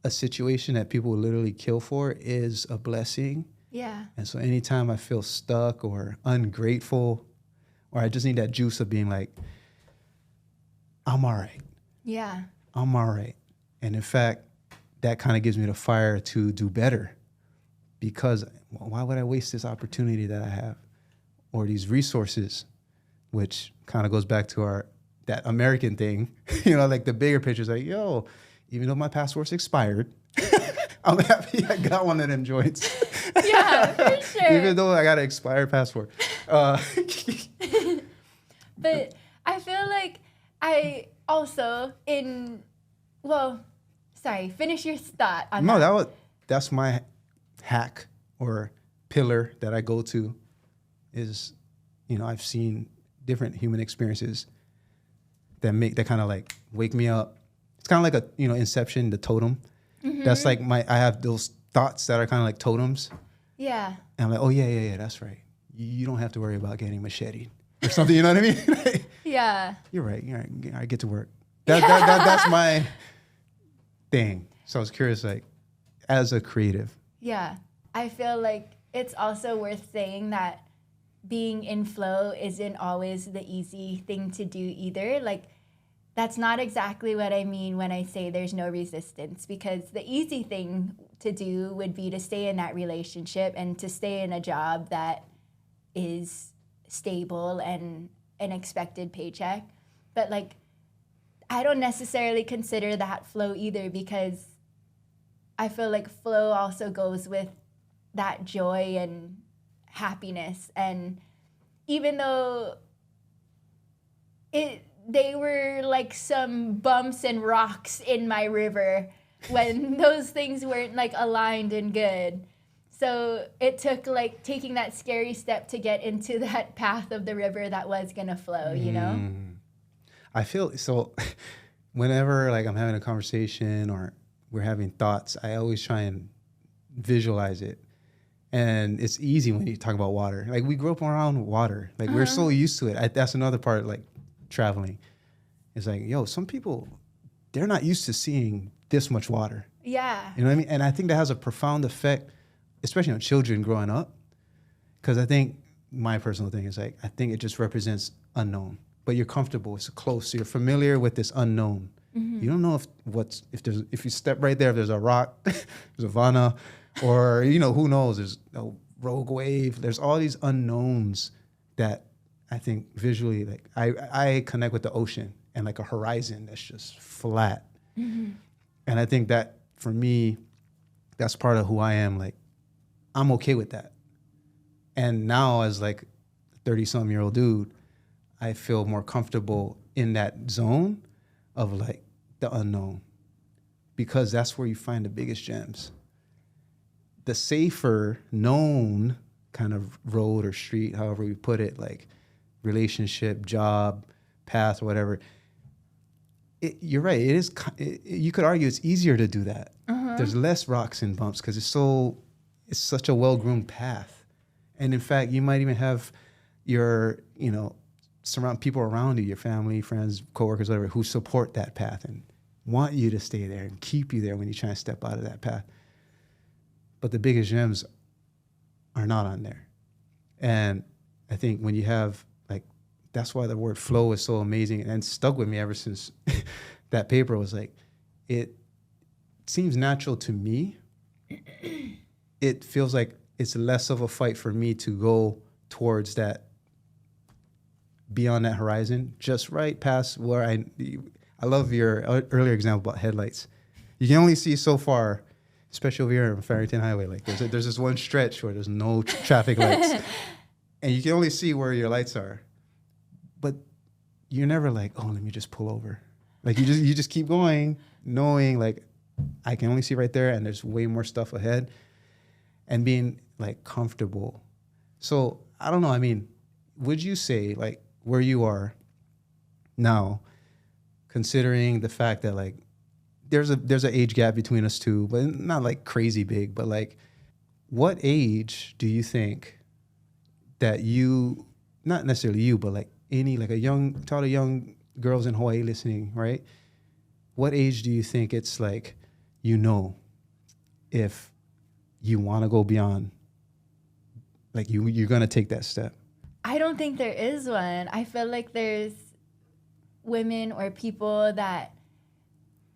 a situation that people would literally kill for is a blessing. Yeah. And so anytime I feel stuck or ungrateful, or I just need that juice of being like, I'm all right. Yeah. I'm all right. And in fact, that kind of gives me the fire to do better, because why would I waste this opportunity that I have, or these resources, which kind of goes back to that American thing, like the bigger picture is like, yo, even though my passport's expired, I'm happy I got one of them joints. Yeah, for sure. Even though I got an expired passport. But I feel like I also finish your thought on that. No, that's my hack or pillar that I go to is, I've seen different human experiences that kind of like wake me up. It's kind of like a, Inception, the totem. That's like I have those thoughts that are kind of like totems. Yeah. And I'm like, oh yeah, that's right. You don't have to worry about getting macheted or something, you know what I mean? Yeah. You're right. I get to work. That's my thing. So I was curious, like, as a creative. Yeah. I feel like it's also worth saying that being in flow isn't always the easy thing to do either. Like, that's not exactly what I mean when I say there's no resistance, because the easy thing to do would be to stay in that relationship and to stay in a job that is stable and an expected paycheck. But like, I don't necessarily consider that flow either, because I feel like flow also goes with that joy and happiness. And even though they were like some bumps and rocks in my river when those things weren't like aligned and good. So it took like taking that scary step to get into that path of the river that was gonna flow, you know? I feel so whenever like I'm having a conversation or we're having thoughts, I always try and visualize it. And it's easy when you talk about water. Like we grew up around water. Like we're so used to it. That's another part, like traveling. It's like, yo, some people, they're not used to seeing this much water. Yeah. You know what I mean? And I think that has a profound effect, especially on children growing up. Because I think my personal thing is like, I think it just represents unknown. But you're comfortable, it's close. So you're familiar with this unknown. You don't know if you step right there, if there's a rock, there's a vana, or, you know, who knows, there's a rogue wave. There's all these unknowns that I think visually, like I connect with the ocean and like a horizon that's just flat. And I think that for me, that's part of who I am. Like, I'm okay with that. And now as like a 30-some-year-old dude, I feel more comfortable in that zone of like the unknown, because that's where you find the biggest gems. The safer known kind of road or street, however we put it, like relationship, job, path, or whatever. You're right. It is. You could argue it's easier to do that. There's less rocks and bumps because it's such a well-groomed path. And in fact, you might even have your, surround people around you, your family, friends, coworkers, whatever, who support that path and want you to stay there and keep you there when you try to step out of that path. But the biggest gems are not on there. And I think when you have, like, that's why the word flow is so amazing and stuck with me ever since that paper was like, it seems natural to me. It feels like it's less of a fight for me to go towards that, beyond that horizon, just right past where I love your earlier example about headlights. You can only see so far, especially over here on Farrington Highway. Like there's this one stretch where there's no traffic lights, and you can only see where your lights are. But you're never like, oh, let me just pull over. Like you just keep going, knowing like I can only see right there, and there's way more stuff ahead, and being like comfortable. So I don't know. I mean, would you say like where you are now, considering the fact that like there's an age gap between us two, but not like crazy big, but like what age do you think that you, not necessarily you, but like any, like tell the young girls in Hawaii listening, right? What age do you think it's like, if you want to go beyond, like you're going to take that step? I don't think there is one. I feel like there's women or people that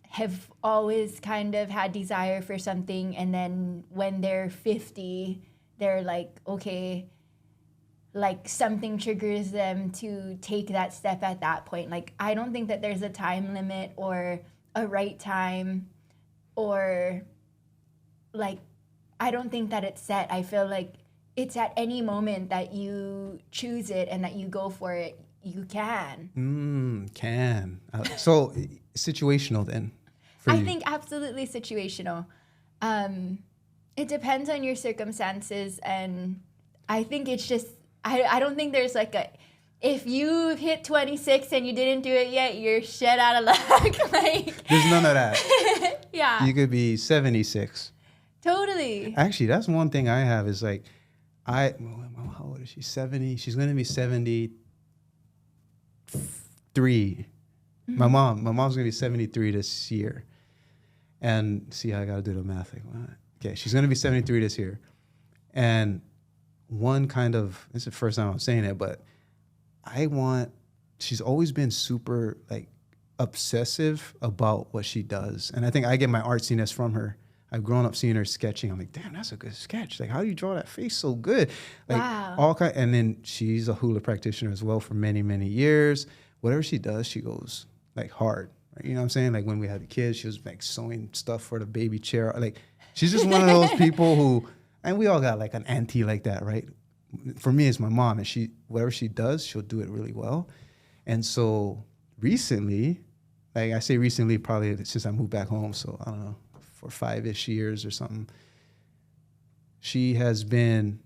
have always kind of had desire for something, and then when they're 50, they're like, okay, like something triggers them to take that step at that point. Like, I don't think that there's a time limit or a right time, or like, I don't think that it's set. I feel like it's at any moment that you choose it and that you go for it, you can. So situational then? I think absolutely situational. It depends on your circumstances, and I think it's just, I don't think there's like if you hit 26 and you didn't do it yet, you're shit out of luck. Like, there's none of that. Yeah. You could be 76. Totally. Actually, that's one thing I have is like, how old is she? 70. She's going to be 73. Mm-hmm. My mom's going to be 73 this year. And see how I got to do the math. Like, what? Okay, she's going to be 73 this year. And this is the first time I'm saying it, but she's always been super like obsessive about what she does. And I think I get my artsiness from her. I've grown up seeing her sketching. I'm like, damn, that's a good sketch. Like, how do you draw that face so good? Like, wow. And then she's a hula practitioner as well for many, many years. Whatever she does, she goes like hard. You know what I'm saying? Like when we had the kids, she was like sewing stuff for the baby chair. Like, she's just one of those people who, and we all got like an auntie like that, right? For me, it's my mom, and whatever she does, she'll do it really well. And so recently, like I say recently, probably since I moved back home, so I don't know, for 5-ish years or something, she has been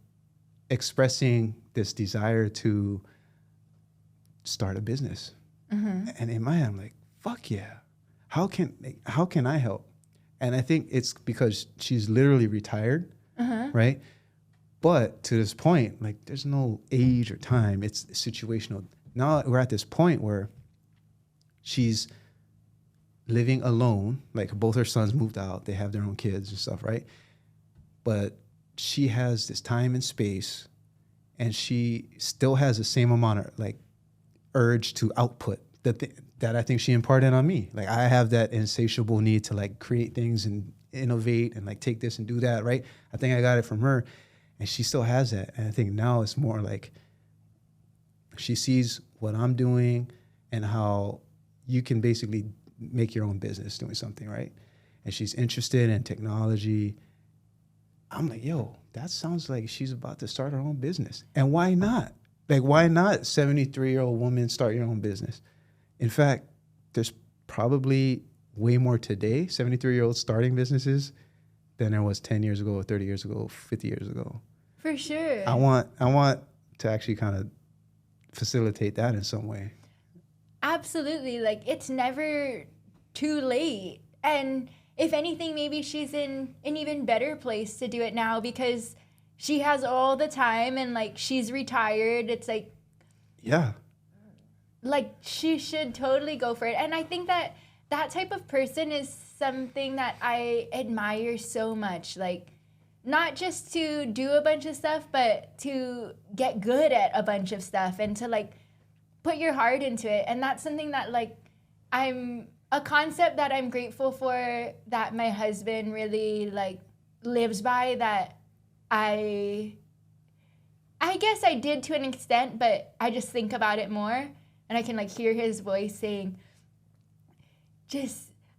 expressing this desire to start a business. Mm-hmm. And in my head, I'm like, fuck yeah. How can I help? And I think it's because she's literally retired, right? But to this point, like there's no age or time. It's situational. Now we're at this point where she's living alone, like both her sons moved out, they have their own kids and stuff, right? But she has this time and space, and she still has the same amount of like urge to output that I think she imparted on me. Like I have that insatiable need to like create things and innovate and like take this and do that, right? I think I got it from her, and she still has that. And I think now it's more like she sees what I'm doing and how you can basically make your own business doing something, right? And she's interested in technology. I'm like, yo, that sounds like she's about to start her own business. And why not? Like, why not 73-year-old woman start your own business? In fact, there's probably way more today, 73-year-olds starting businesses than there was 10 years ago, 30 years ago, 50 years ago. For sure. I want to actually kind of facilitate that in some way. Absolutely. Like, it's never too late. And if anything, maybe she's in an even better place to do it now because she has all the time and, like, she's retired. It's like... Yeah. Like, she should totally go for it. And I think that that type of person is something that I admire so much. Like, not just to do a bunch of stuff, but to get good at a bunch of stuff and to, like, put your heart into it. And that's something that, like, a concept that I'm grateful for that my husband really, like, lives by, that I guess I did to an extent, but I just think about it more. And I can, like, hear his voice saying,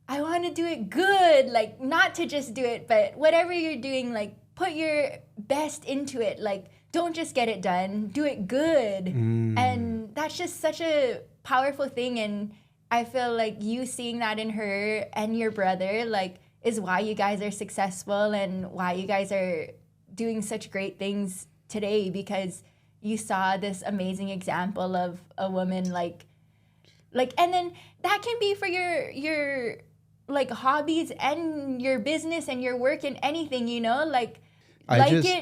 I want to do it good. Like, not to just do it, but whatever you're doing, like, put your best into it. Like, don't just get it done. Do it good. And that's just such a powerful thing. And I feel like you seeing that in her and your brother, like, is why you guys are successful and why you guys are doing such great things today, because you saw this amazing example of a woman like, and then that can be for your like hobbies and your business and your work and anything, you know, like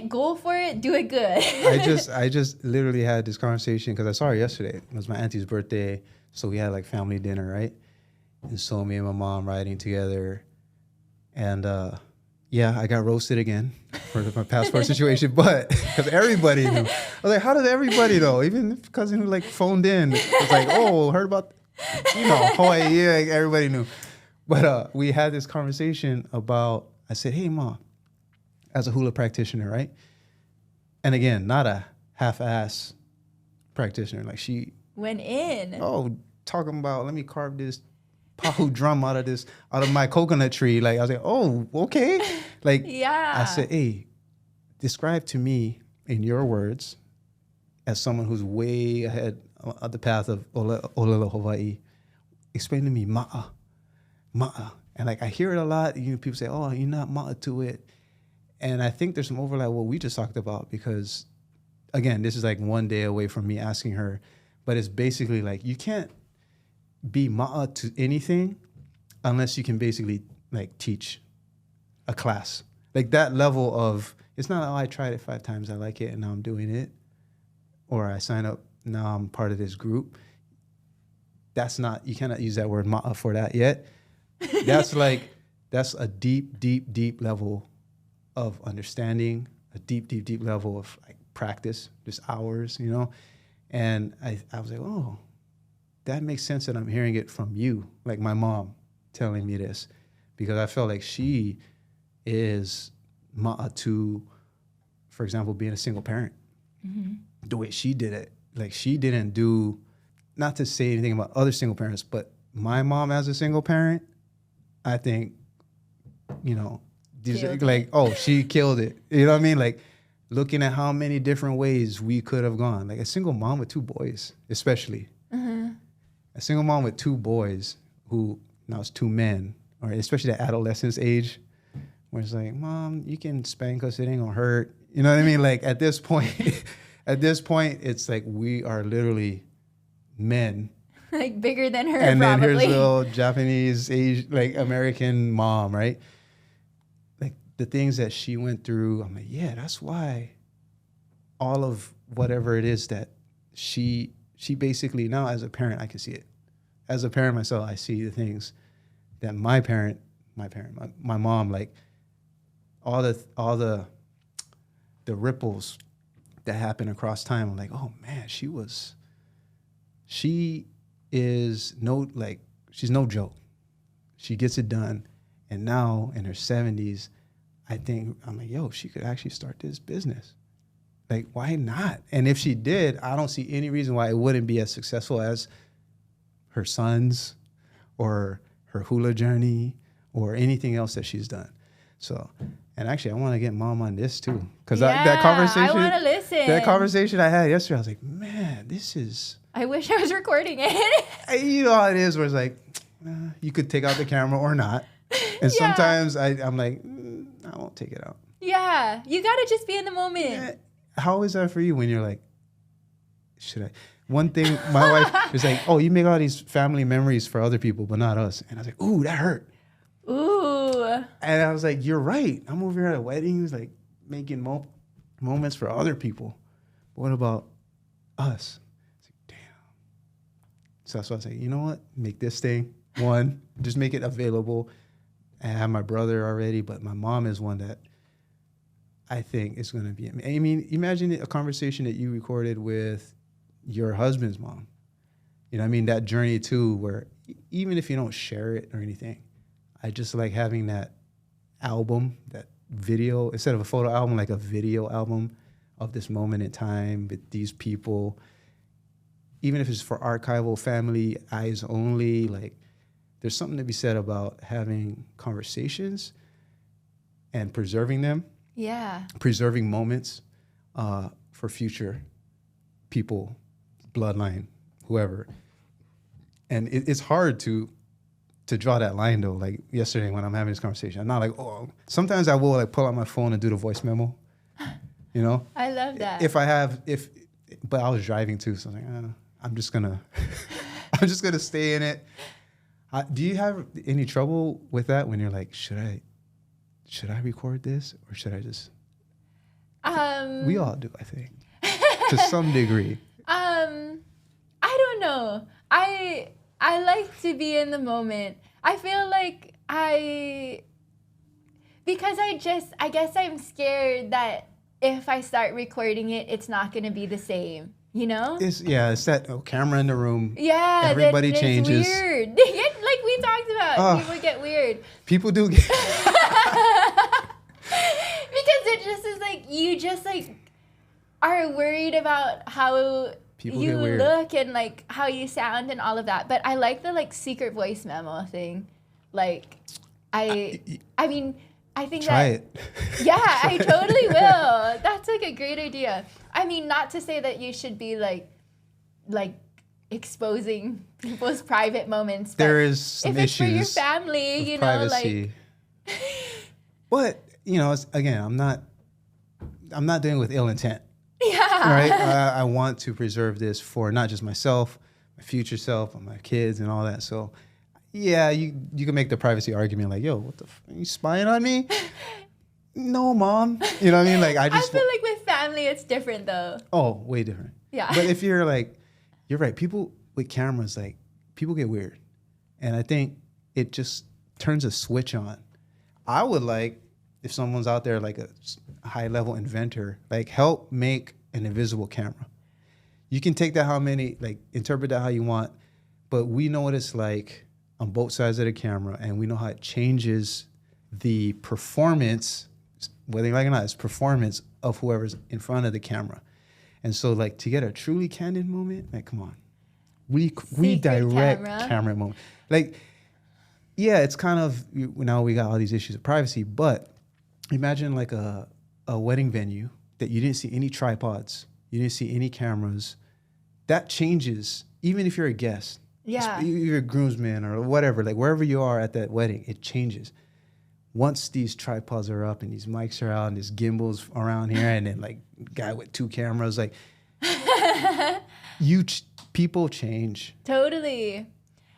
go for it, do it good. I just literally had this conversation because I saw her yesterday. It was my auntie's birthday, so we had like family dinner, right? And so me and my mom riding together, and yeah, I got roasted again for my passport situation, but because everybody knew. I was like, how does everybody know? Even the cousin who like phoned in was like, oh, heard about, Hawaii. Yeah, like, everybody knew. But we had this conversation about, I said, hey, Ma, as a hula practitioner, right? And again, not a half-ass practitioner. Like she went in. Oh, talking about, let me carve this pahu drum out of my coconut tree. Like I was like, oh, okay. Like yeah. I said, hey, describe to me in your words, as someone who's way ahead of the path of Olelo Hawaii, explain to me ma'a. And like I hear it a lot. People say, oh, you're not ma'a to it. And I think there's some overlap with what we just talked about, because again, this is like one day away from me asking her, but it's basically like you can't be ma'a to anything unless you can basically like teach a class. Like that level of, it's not, oh, I tried it 5 times, I like it, and now I'm doing it. Or I sign up, now I'm part of this group. That's not, you cannot use that word ma'a for that yet. That's a deep, deep, deep level of understanding, a deep, deep, deep level of like practice, just hours, you know. And I was like, oh, that makes sense that I'm hearing it from you, like my mom telling me this, because I felt like she is to, for example, being a single parent. Mm-hmm. The way she did it, like she didn't do, not to say anything about other single parents, but my mom as a single parent, I think, you know, she killed it. You know what I mean? Like looking at how many different ways we could have gone. Like a single mom with 2 boys, especially. Mm-hmm. A single mom with 2 boys who now it's 2 men, or especially the adolescence age, where it's like, Mom, you can spank us, it ain't gonna hurt. You know what I mean? Like at this point, it's like we are literally men. Like bigger than her, and probably. then here's little Japanese, like American mom, right? Like the things that she went through, I'm like, yeah, that's why all of whatever it is that she basically, now as a parent, I can see it. As a parent myself, I see the things that my mom, like all the ripples that happen across time. I'm like, oh man, she's no joke. She gets it done. And now in her 70s, I'm like, yo, she could actually start this business. Like, why not? And if she did, I don't see any reason why it wouldn't be as successful as her sons or her hula journey or anything else that she's done. So, and actually, I want to get Mom on this too. Because that conversation, I want to listen. That conversation I had yesterday, I was like, man, I wish I was recording it. You know how it is where it's like, you could take out the camera or not. And sometimes I'm like, I won't take it out. Yeah, you got to just be in the moment. Yeah. How is that for you when you're like, should I? One thing, my wife is like, oh, you make all these family memories for other people, but not us. And I was like, ooh, that hurt. Ooh. And I was like, you're right. I'm over here at weddings, like making moments for other people. But what about us? It's like, damn. So that's why I was like, you know what? Make this thing one, just make it available. I have my brother already, but my mom is one that I think is going to be. I mean, imagine a conversation that you recorded with your husband's mom. You know what I mean? That journey too, where even if you don't share it or anything, I just like having that album, that video, instead of a photo album, like a video album of this moment in time with these people. Even if it's for archival family eyes only, like there's something to be said about having conversations and preserving them. Yeah. Preserving moments for future people, bloodline, whoever. And it's hard to draw that line though. Like yesterday when I'm having this conversation, I'm not like, oh, sometimes I will like pull out my phone and do the voice memo, you know? I love that. But I was driving too, so I was like, I'm just gonna stay in it. Do you have any trouble with that when you're like, should I record this or should I just? We all do, I think, to some degree. I don't know. I like to be in the moment. I feel like because I guess I'm scared that if I start recording it, it's not going to be the same. You know? It's that camera in the room. Yeah, everybody changes. It's weird. Like we talked about, people get weird. People do get because it just is like you just like are worried about how people you look and like how you sound and all of that. But I like the like secret voice memo thing. Like I mean, I think try it. Yeah, I totally will. That's like a great idea. I mean, not to say that you should be like exposing people's private moments. There is some if it's issues for your family, you know, privacy. Like. But you know, again, I'm not doing it with ill intent. Yeah. Right. I want to preserve this for not just myself, my future self, and my kids, and all that. So. Yeah, you can make the privacy argument like, yo, what the are you spying on me? No, Mom. You know what I mean? Like I feel like with family it's different though. Oh, way different. Yeah. But if you're like, you're right, people with cameras, like people get weird. And I think it just turns a switch on. I would like if someone's out there like a high level inventor, like help make an invisible camera. You can take that interpret that how you want, but we know what it's like on both sides of the camera, and we know how it changes the performance, whether you like it or not, it's performance of whoever's in front of the camera. And so like to get a truly candid moment, like, come on, we direct camera moment. Like, yeah, it's kind of, now we got all these issues of privacy, but imagine like a wedding venue that you didn't see any tripods, you didn't see any cameras. That changes, even if you're a guest. Yeah. You're a groomsman or whatever, like wherever you are at that wedding, it changes. Once these tripods are up and these mics are out and there's gimbals around here and then like guy with 2 cameras, like people change. Totally.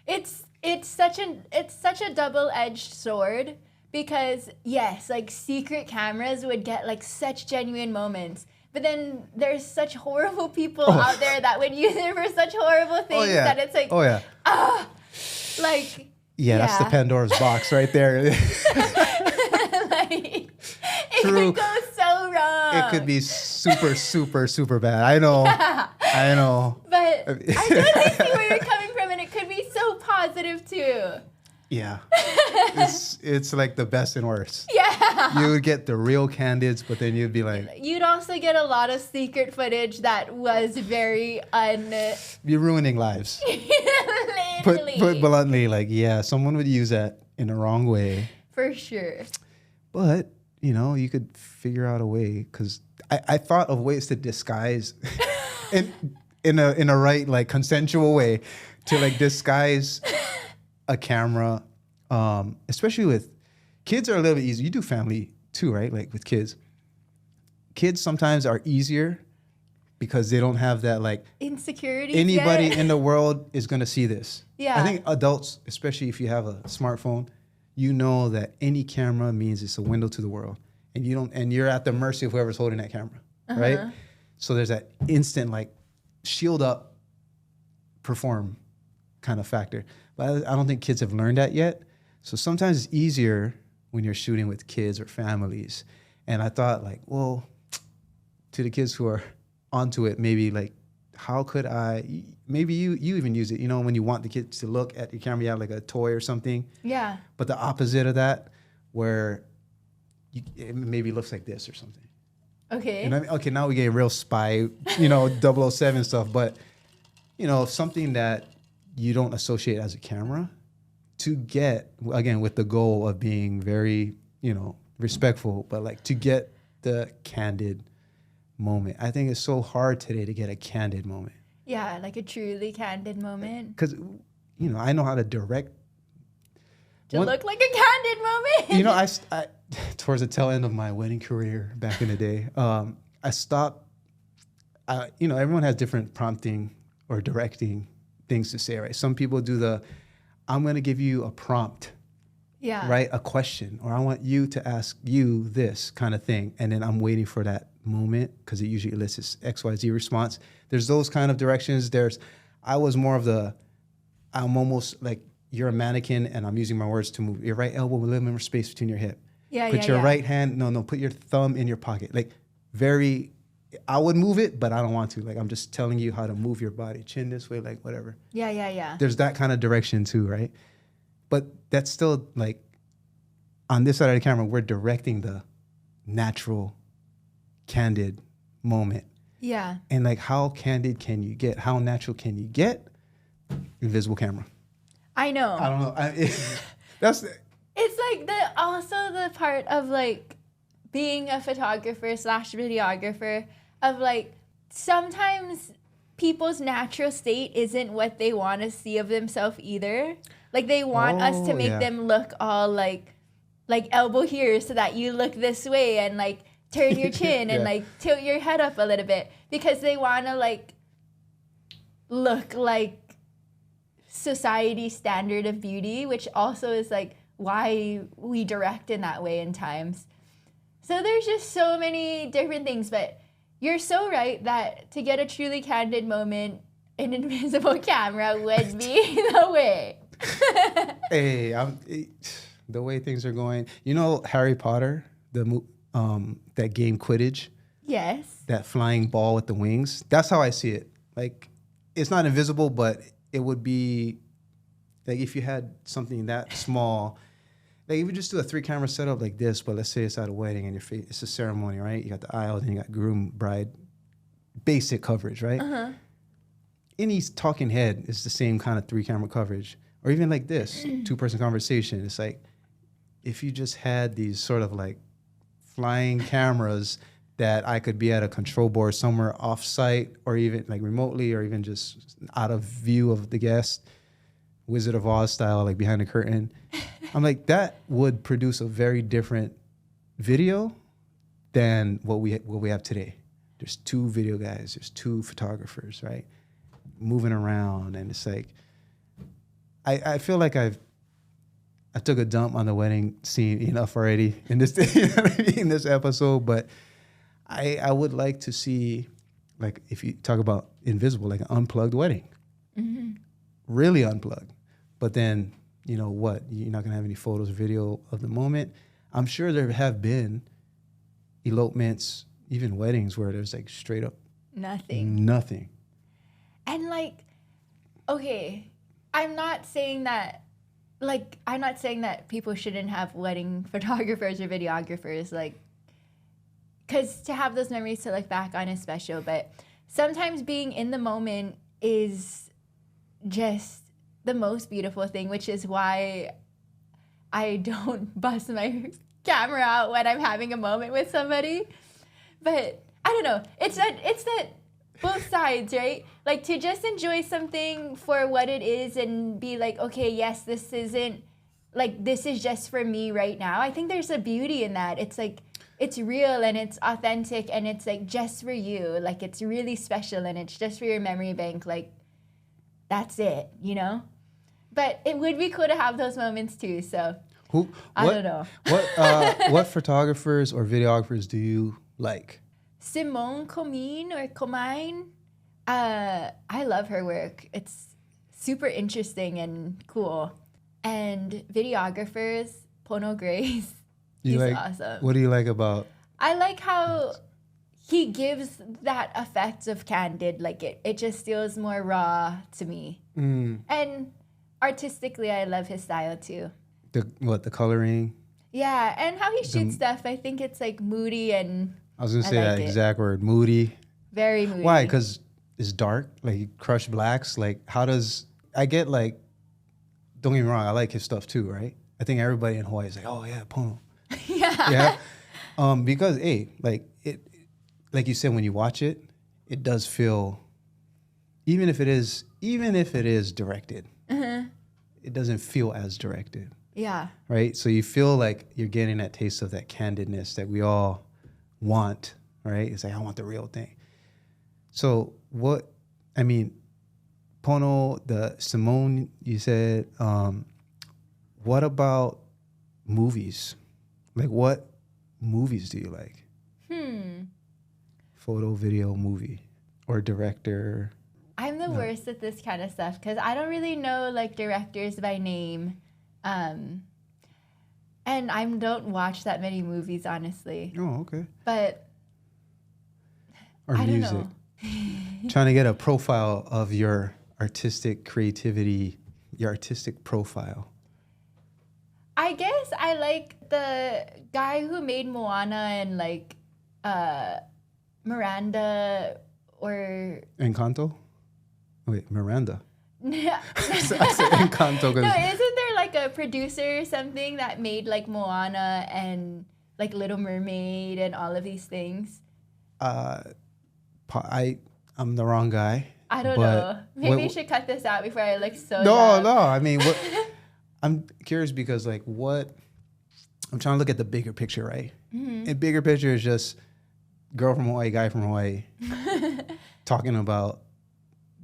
It's such a double-edged sword because yes, like secret cameras would get like such genuine moments. But then there's such horrible people out there that would use it for such horrible things that it's like, that's the Pandora's box right there. Like, it could go so wrong. It could be super, super, super bad. I know. But I totally see where you're coming from, and it could be so positive too. Yeah. It's like the best and worst. Yeah. You would get the real candids, but then you'd be like... You'd also get a lot of secret footage that was very You're ruining lives. Literally. Put bluntly, like, yeah, someone would use that in the wrong way. For sure. But, you could figure out a way, because I thought of ways to disguise in a right, like, consensual way to, like, disguise a camera, especially with kids are a little bit easier. You do family too, right? Like with kids. Kids sometimes are easier because they don't have that like insecurity. Anybody in the world is going to see this. Yeah. I think adults, especially if you have a smartphone, you know that any camera means it's a window to the world, and you're at the mercy of whoever's holding that camera, right? So there's that instant like shield up, perform kind of factor. But I don't think kids have learned that yet. So sometimes it's easier when you're shooting with kids or families. And I thought like, well, to the kids who are onto it, maybe like, how could maybe you even use it, when you want the kids to look at your camera, you have like a toy or something. Yeah. But the opposite of that, where it maybe looks like this or something. Okay. Okay, now we get real spy, 007 stuff. But, something that you don't associate as a camera, to get, again, with the goal of being very, respectful, but like to get the candid moment. I think it's so hard today to get a candid moment. Yeah, like a truly candid moment. Because, I know how to direct. Look like a candid moment. I towards the tail end of my wedding career back in the day, I stopped, everyone has different prompting or directing things to say, right? Some people do I'm going to give you a prompt, right? A question, or I want you to ask you this kind of thing. And then I'm waiting for that moment because it usually elicits XYZ response. There's those kind of directions. I was more of I'm almost like you're a mannequin and I'm using my words to move your right elbow with a little more space between your hip. Put your right hand, put your thumb in your pocket. Like I would move it, but I don't want to. Like, I'm just telling you how to move your body. Chin this way, like whatever. Yeah. There's that kind of direction too, right? But that's still like, on this side of the camera, we're directing the natural, candid moment. Yeah. And like, how candid can you get? How natural can you get? Invisible camera. I know. I don't know. It's like also the part of like being a photographer / videographer of like, sometimes people's natural state isn't what they want to see of themselves either. Like they want us to make them look all like elbow here so that you look this way and like turn your chin and like tilt your head up a little bit because they want to like look like society standard of beauty, which also is like why we direct in that way in times. So there's just so many different things, but you're so right that to get a truly candid moment, an invisible camera would be the way. Hey, the way things are going. Harry Potter, that game Quidditch? Yes. That flying ball with the wings. That's how I see it. Like, it's not invisible, but it would be like if you had something that small. Like, if you just do a 3-camera setup like this, but let's say it's at a wedding and it's a ceremony, right? You got the aisle, then you got groom, bride, basic coverage, right? Uh-huh. Any talking head is the same kind of 3-camera coverage. Or even like this, 2-person conversation. It's like, if you just had these sort of like flying cameras that I could be at a control board somewhere off-site or even like remotely or even just out of view of the guest, Wizard of Oz style, like behind the curtain. I'm like, that would produce a very different video than what we have today. There's 2 video guys, there's 2 photographers, right? Moving around, and it's like, I feel like I took a dump on the wedding scene enough already in this in this episode, but I would like to see, like, if you talk about invisible, like an unplugged wedding, really unplugged. But then, you know what? You're not gonna have any photos or video of the moment. I'm sure there have been elopements, even weddings, where there's like straight up nothing. And like, okay, I'm not saying that people shouldn't have wedding photographers or videographers, like, because to have those memories to look back on is special. But sometimes being in the moment is just the most beautiful thing, which is why I don't bust my camera out when I'm having a moment with somebody. But I don't know. It's that both sides, right? Like, to just enjoy something for what it is and be like, okay, yes, this isn't, like, this is just for me right now. I think there's a beauty in that. It's like, it's real and it's authentic and it's like just for you. Like, it's really special and it's just for your memory bank. Like, that's it, you know? But it would be cool to have those moments too. So I don't know. What photographers or videographers do you like? Simone Comine. I love her work. It's super interesting and cool. And videographers, Pono Grace. He's awesome. What do you like about? I like how he gives that effect of candid. Like, it just feels more raw to me. And artistically, I love his style too. The coloring? Yeah, and how he shoots stuff. I think it's like moody and I was going to say that exact word, moody. Very moody. Why? Because it's dark, like crushed blacks. Like, how does, I get like, don't get me wrong, I like his stuff too, right? I think everybody in Hawaii is like, oh yeah, Pono. Yeah. Because, hey, like you said, when you watch it, it does feel, even if it is directed, it doesn't feel as directed. Yeah. Right? So you feel like you're getting that taste of that candidness that we all want, right? It's like, I want the real thing. So Pono, the Simone, you said, what about movies? Like, what movies do you like? Photo, video, movie, or director? I'm the worst at this kind of stuff because I don't really know like directors by name. And I don't watch that many movies, honestly. Oh, okay. But or I music. Don't know. Trying to get a profile of your artistic creativity, your artistic profile. I guess I like the guy who made Moana and like Miranda or Encanto? Wait, Miranda. I said Encanto. No, isn't there like a producer or something that made like Moana and like Little Mermaid and all of these things? I'm the wrong guy. I don't know. Maybe you should cut this out before I look so No. I mean, I'm curious because like I'm trying to look at the bigger picture, right? Mm-hmm. And bigger picture is just girl from Hawaii, guy from Hawaii, talking about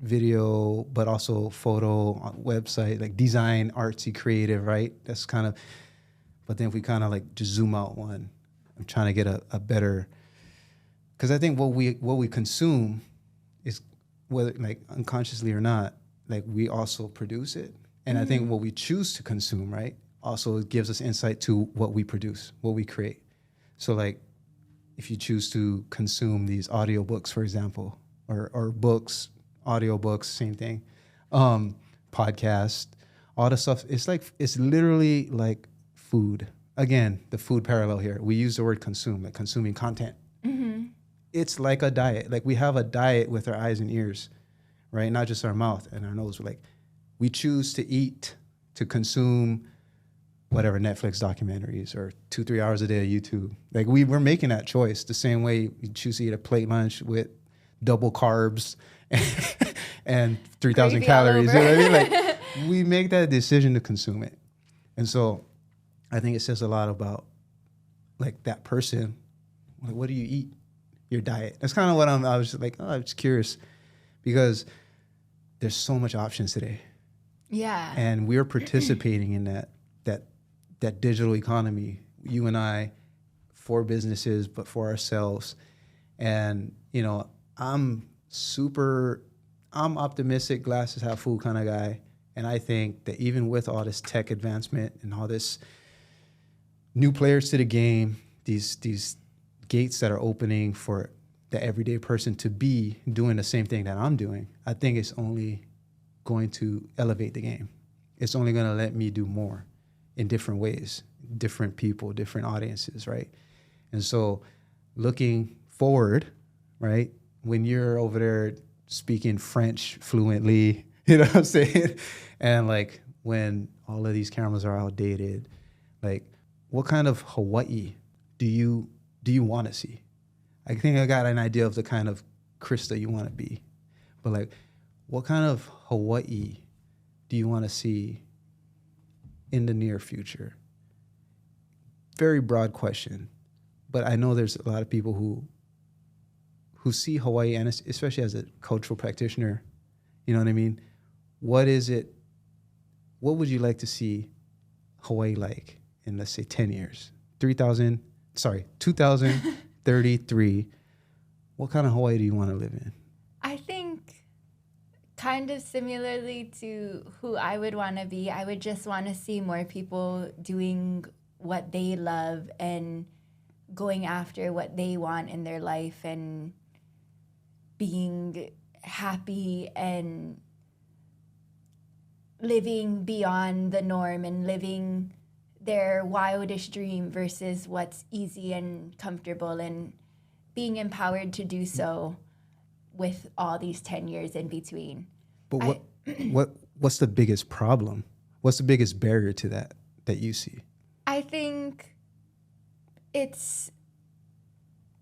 video, but also photo, website, like design, artsy, creative, right? That's kind of, but then if we kind of like just zoom out one, I'm trying to get a better, because I think what we consume is, whether like unconsciously or not, like we also produce it. And I think what we choose to consume, right, also gives us insight to what we produce, what we create. So like, if you choose to consume these audiobooks, for example, or books, audiobooks, same thing, podcast, all the stuff, it's literally like food. Again, the food parallel here. We use the word consume, like consuming content. Mm-hmm. It's like a diet. Like we have a diet with our eyes and ears, right? Not just our mouth and our nose. Like we choose to eat, to consume whatever Netflix documentaries or 2-3 hours a day of YouTube. Like we're making that choice the same way you choose to eat a plate lunch with double carbs and 3,000 calories. You know what I mean? Like we make that decision to consume it. And so I think it says a lot about like that person. Like, what do you eat? Your diet. That's kind of what I was just like, oh, I'm just curious because there's so much options today. Yeah. And we're participating in that digital economy, you and I, for businesses, but for ourselves. And, you know, I'm optimistic, glasses half full kind of guy. And I think that even with all this tech advancement and all this new players to the game, these gates that are opening for the everyday person to be doing the same thing that I'm doing, I think it's only going to elevate the game. It's only going to let me do more in different ways, different people, different audiences, right? And so looking forward, right, when you're over there speaking French fluently, you know what I'm saying? And like when all of these cameras are outdated, like what kind of Hawaii do you want to see? I think I got an idea of the kind of Crysta you want to be, but like what kind of Hawaii do you want to see in the near future? Very broad question, but I know there's a lot of people who see Hawaii, and especially as a cultural practitioner, you know what I mean? What would you like to see Hawaii like in, let's say, 10 years? 2033. What kind of Hawaii do you want to live in? I think kind of similarly to who I would want to be, I would just want to see more people doing what they love and going after what they want in their life and being happy and living beyond the norm and living their wildest dream versus what's easy and comfortable, and being empowered to do so with all these 10 years in between. But what's the biggest problem? What's the biggest barrier to that you see? I think it's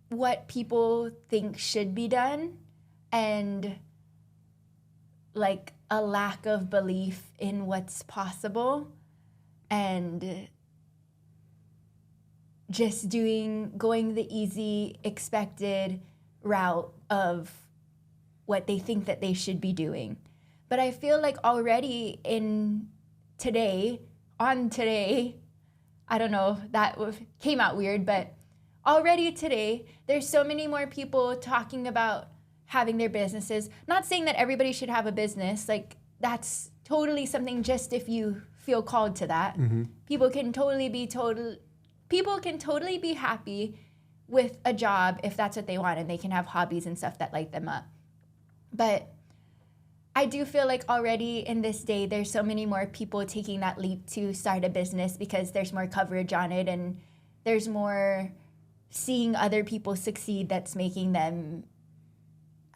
what people think should be done and like a lack of belief in what's possible and just going the easy, expected route of what they think that they should be doing. But I feel like already today, I don't know, that came out weird, but already today, there's so many more people talking about having their businesses. Not saying that everybody should have a business, like that's totally something just if you feel called to that. Mm-hmm. People can totally be happy with a job if that's what they want, and they can have hobbies and stuff that light them up. But I do feel like already in this day, there's so many more people taking that leap to start a business because there's more coverage on it and there's more seeing other people succeed that's making them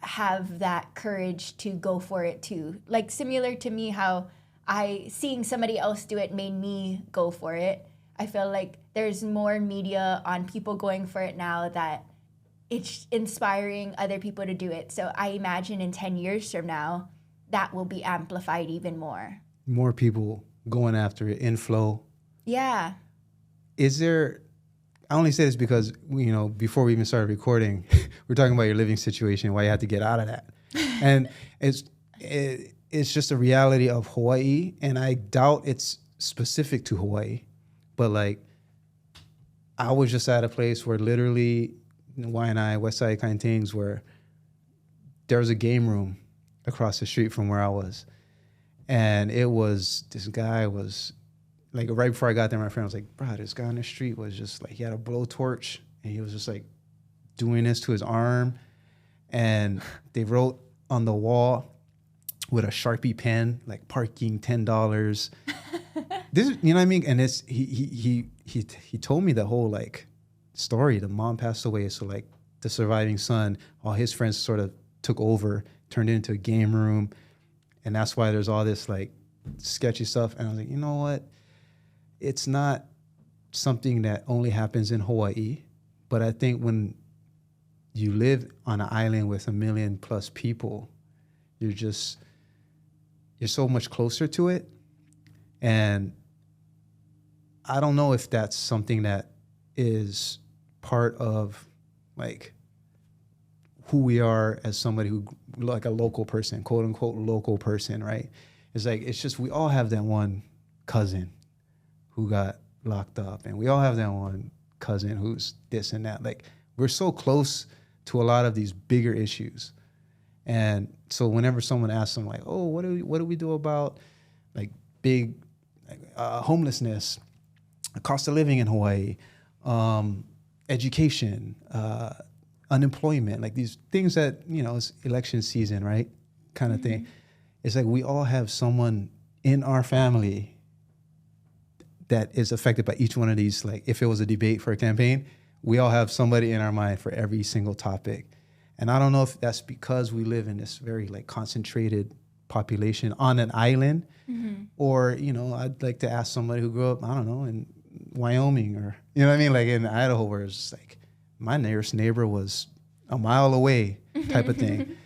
have that courage to go for it too. Like similar to me, how seeing somebody else do it made me go for it. I feel like there's more media on people going for it now that it's inspiring other people to do it. So I imagine in 10 years from now, that will be amplified even more. More people going after it, inflow. Yeah. I only say this because, you know, before we even started recording, we're talking about your living situation, why you had to get out of that. And it's just a reality of Hawaii, and I doubt it's specific to Hawaii. But like, I was just at a place where literally, Y&I, Westside kind of things, where there was a game room across the street from where I was. And this guy was, like right before I got there, my friend was like, bro, this guy on the street was just like, he had a blowtorch and he was just like doing this to his arm, and they wrote on the wall with a Sharpie pen, like parking $10. This, you know what I mean? And it's he told me the whole like story. The mom passed away, so like the surviving son, all his friends sort of took over, turned it into a game room, and that's why there's all this like sketchy stuff. And I was like, you know what? It's not something that only happens in Hawaii, but I think when you live on an island with 1 million plus people, you're so much closer to it. And I don't know if that's something that is part of like who we are as somebody who, like a local person, quote unquote local person, right? It's like, it's just, we all have that one cousin who got locked up, and we all have that one cousin who's this and that. Like, we're so close to a lot of these bigger issues. And so whenever someone asks them like, oh, what do we do about like big homelessness, cost of living in Hawaii, education, unemployment, like these things that, you know, it's election season, right? Kind of thing. It's like we all have someone in our family that is affected by each one of these. Like if it was a debate for a campaign, we all have somebody in our mind for every single topic. And I don't know if that's because we live in this very like concentrated population on an island, or, you know, I'd like to ask somebody who grew up, I don't know, in Wyoming, or, you know what I mean? Like in Idaho, where it's like my nearest neighbor was a mile away type of thing.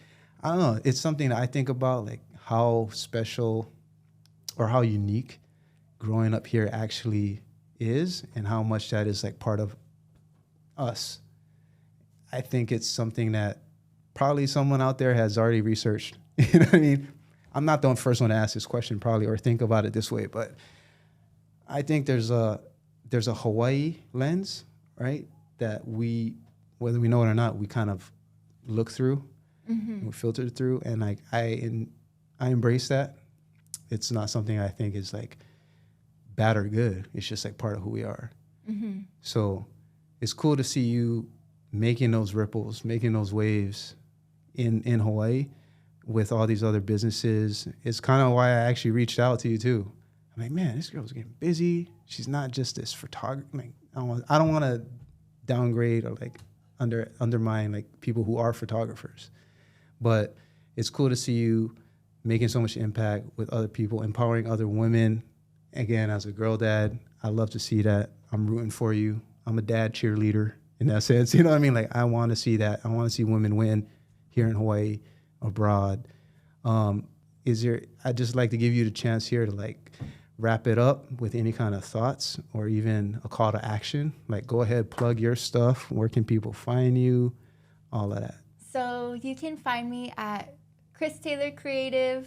I don't know. It's something that I think about, like how special or how unique growing up here actually is, and how much that is like part of us. I think it's something that probably someone out there has already researched. You know what I mean? I'm not the first one to ask this question probably or think about it this way, but I think there's a Hawaii lens, right? That we, whether we know it or not, we kind of look through, we filter through, and like I embrace that. It's not something I think is like bad or good. It's just like part of who we are. So it's cool to see you making those ripples, making those waves in Hawaii with all these other businesses. It's kind of why I actually reached out to you too. I'm like, man, this girl's getting busy. She's not just this photographer. Like, I don't want to downgrade or like undermine like people who are photographers, but it's cool to see you making so much impact with other people, empowering other women. Again, as a girl dad, I love to see that. I'm rooting for you. I'm a dad cheerleader in that sense. You know what I mean? Like, I want to see that. I want to see women win here in Hawaii, abroad. I'd just like to give you the chance here to like wrap it up with any kind of thoughts or even a call to action. Like, go ahead, plug your stuff. Where can people find you? All of that. So you can find me at christaylor.creative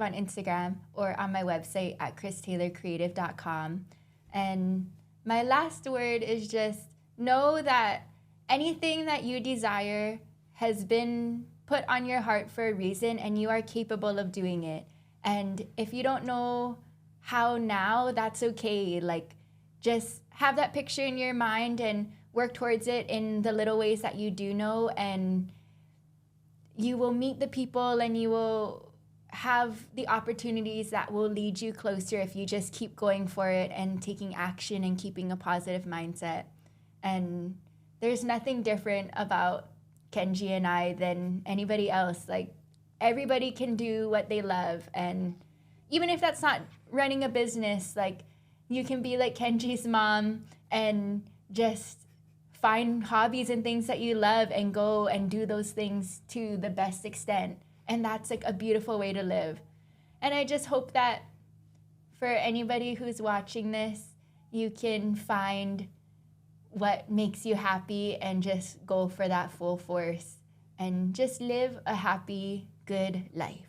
on Instagram, or on my website at christaylorcreative.com. And my last word is just know that anything that you desire has been put on your heart for a reason, and you are capable of doing it. And if you don't know how now, that's okay. Like, just have that picture in your mind and work towards it in the little ways that you do know, and you will meet the people and you will have the opportunities that will lead you closer if you just keep going for it and taking action and keeping a positive mindset. And there's nothing different about Kenji and I than anybody else. Like, everybody can do what they love, and even if that's not running a business, like, you can be like Kenji's mom and just find hobbies and things that you love and go and do those things to the best extent. And that's like a beautiful way to live. And I just hope that for anybody who's watching this, you can find what makes you happy and just go for that full force and just live a happy, good life.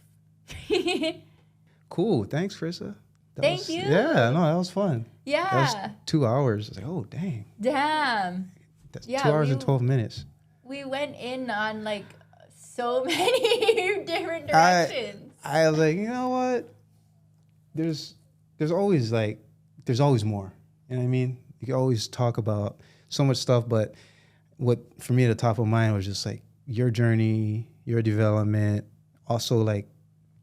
Cool. Thanks, Crysta. Thank you. Yeah, no, that was fun. Yeah. That was 2 hours. I was like, oh, dang. Damn. That's 2 hours and 12 minutes. We went in on like so many different directions. I was like, you know what? There's always more. You know what I mean? You can always talk about so much stuff, but what for me, the top of mind was just like your journey, your development, also like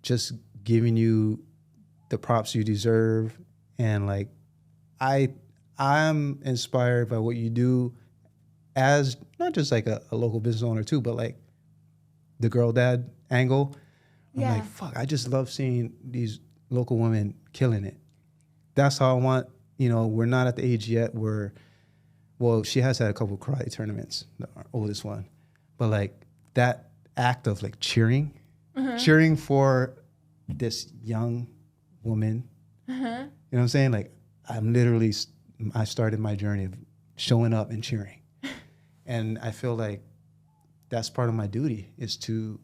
just giving you the props you deserve. And like I'm inspired by what you do as not just like a local business owner too, but like the girl dad angle. I'm like, fuck, I just love seeing these local women killing it. That's how I want, we're not at the age yet where, well, she has had a couple of karate tournaments, our oldest one. But like that act of like cheering for this young woman, you know what I'm saying? Like I started my journey of showing up and cheering. And I feel like that's part of my duty is to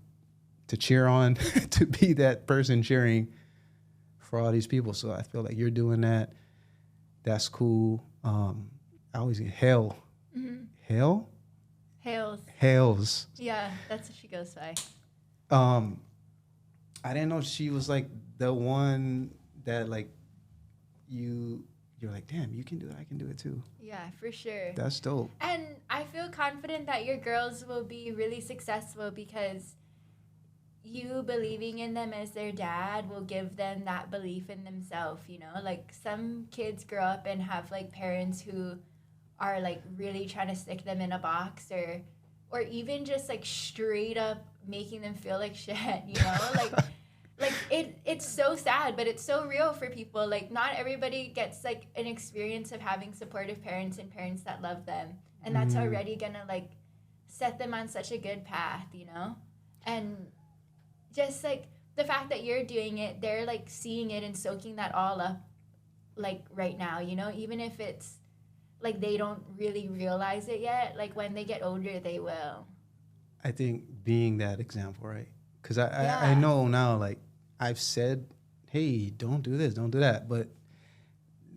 cheer on, to be that person cheering for all these people. So I feel like you're doing that. That's cool. I always get Hail. Hail? Hales. Yeah, that's what she goes by. I didn't know she was like the one that like you're like, damn, you can do it. I can do it too. Yeah, for sure. That's dope. And I feel confident that your girls will be really successful because you believing in them as their dad will give them that belief in themselves, Like some kids grow up and have like parents who are like really trying to stick them in a box or even just like straight up making them feel like shit, like it's so sad, but it's so real for people. Like not everybody gets like an experience of having supportive parents and parents that love them, and that's already gonna like set them on such a good path, and just like the fact that you're doing it, they're like seeing it and soaking that all up like right now, even if it's like they don't really realize it yet, like when they get older they will. I think being that example, right? Because I know now, like I've said, hey, don't do this, don't do that, but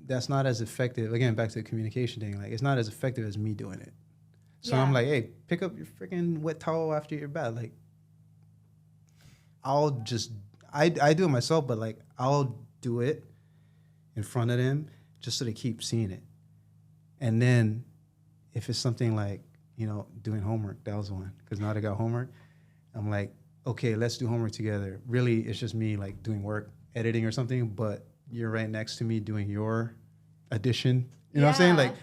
that's not as effective. Again, back to the communication thing, like it's not as effective as me doing it. So I'm like, hey, pick up your freaking wet towel after your bath. Like I do it myself, but like I'll do it in front of them just so they keep seeing it. And then if it's something like, doing homework, that was the one. Because now they got homework. I'm like, okay, let's do homework together. Really, it's just me like doing work, editing or something, but you're right next to me doing your addition. You know what I'm saying? Like,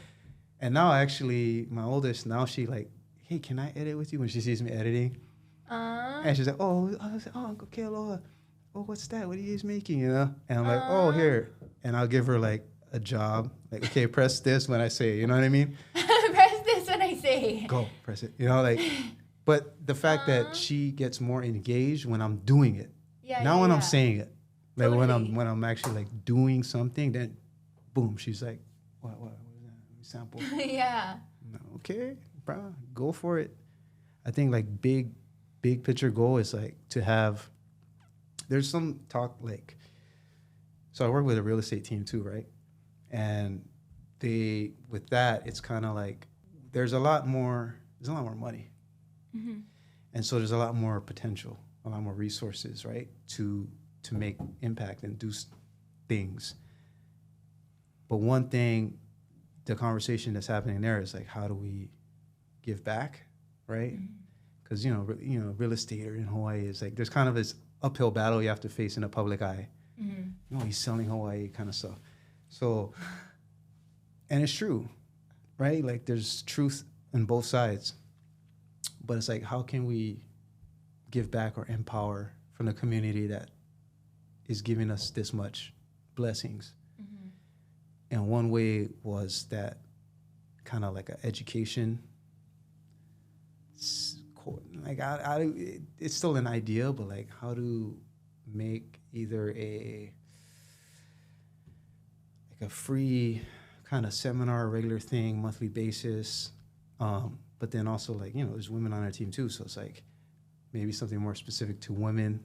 and now actually my oldest, now she like, hey, can I edit with you when she sees me editing? And she's like, oh, okay, Aloha. Oh, what's that? What are you guys making, And I'm like, oh, here. And I'll give her like a job. Like, okay, press this when I say it. You know what I mean? Press this when I say it. Go, press it. Like, but the fact that she gets more engaged when I'm doing it. When I'm saying it. Like totally. when I'm actually like doing something, then boom, she's like, what is that? Sample. Yeah. Okay, bro, go for it. I think like big picture goal is like to have, there's some talk like, so I work with a real estate team too, right? And with that, it's kind of like, there's a lot more money. Mm-hmm. And so there's a lot more potential, a lot more resources, right? To make impact and do things. But one thing, the conversation that's happening there is like, how do we give back, right? Because real estate in Hawaii is like there's kind of this uphill battle you have to face in the public eye. He's selling Hawaii kind of stuff. So, and it's true, right? Like there's truth on both sides, but it's like how can we give back or empower from the community that is giving us this much blessings? And one way was that kind of like an education. Like it's still an idea, but like how to make either a free kind of seminar, regular thing, monthly basis, but then also like there's women on our team too, so it's like maybe something more specific to women.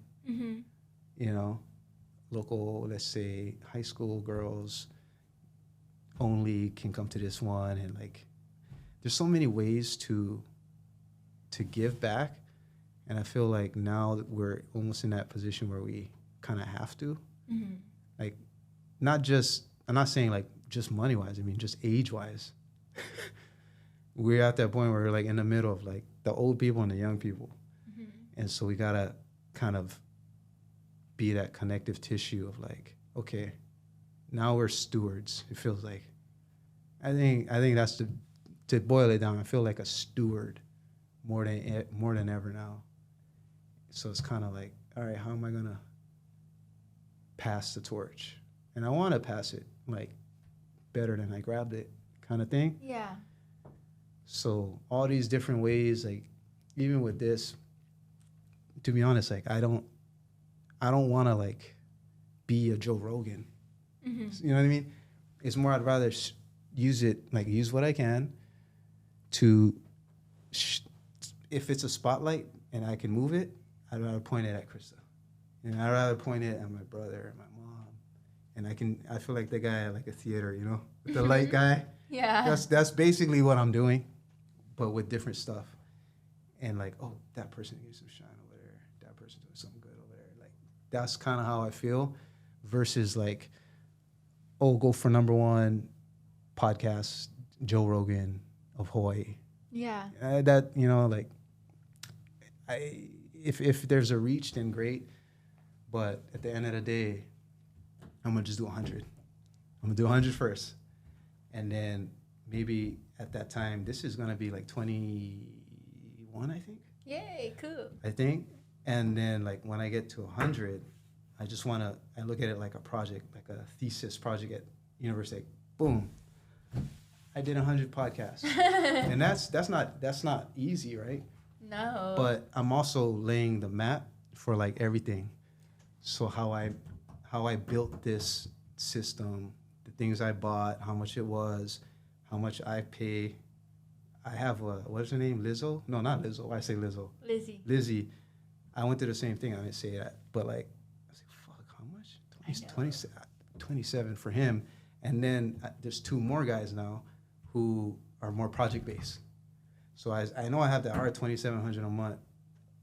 Local, let's say high school girls only can come to this one, and like there's so many ways to give back, and I feel like now that we're almost in that position where we kind of have to, like I'm not saying like just money wise, I mean just age wise. we're at that point where we're like in the middle of like the old people and the young people. Mm-hmm. And so we got to kind of be that connective tissue of like, okay, now we're stewards. It feels like, I think that's to boil it down. I feel like a steward more than ever now. So it's kind of like, all right, how am I going to pass the torch? And I want to pass it like better than I grabbed it kind of thing. Yeah. So all these different ways, like even with this, to be honest, like I don't want to like be a Joe Rogan. Mm-hmm. You know what I mean? It's more I'd rather use what I can to, if it's a spotlight and I can move it, I'd rather point it at Crysta. And I'd rather point it at my brother and my mom. And I feel like the guy at like a theater, you know, with the light guy. Yeah. That's basically what I'm doing, but with different stuff. And like, oh, that person needs some shine over there. That person doing something good over there. Like, that's kind of how I feel versus like, oh, go for #1 podcast, Joe Rogan of Hawaii. Yeah. That, you know, like, if there's a reach, then great. But at the end of the day, I'm going to just do 100. I'm going to do 100 first. And then maybe at that time, this is going to be like 21, I think. Yay, cool. I think. And then like when I get to 100, I just want to, I look at it like a project, like a thesis project at university. Boom. I did 100 podcasts. And that's not easy, right? No. But I'm also laying the map for like everything. So how I built this system, the things I bought, how much it was, how much I pay. I have what's her name? Lizzo? No, not Lizzo. Why I say Lizzo? Lizzie. I went through the same thing. I didn't say that. But like, I was like, fuck, how much? 27 for him. And then there's 2 more guys now who are more project-based. So I know I have that hard $2,700 a month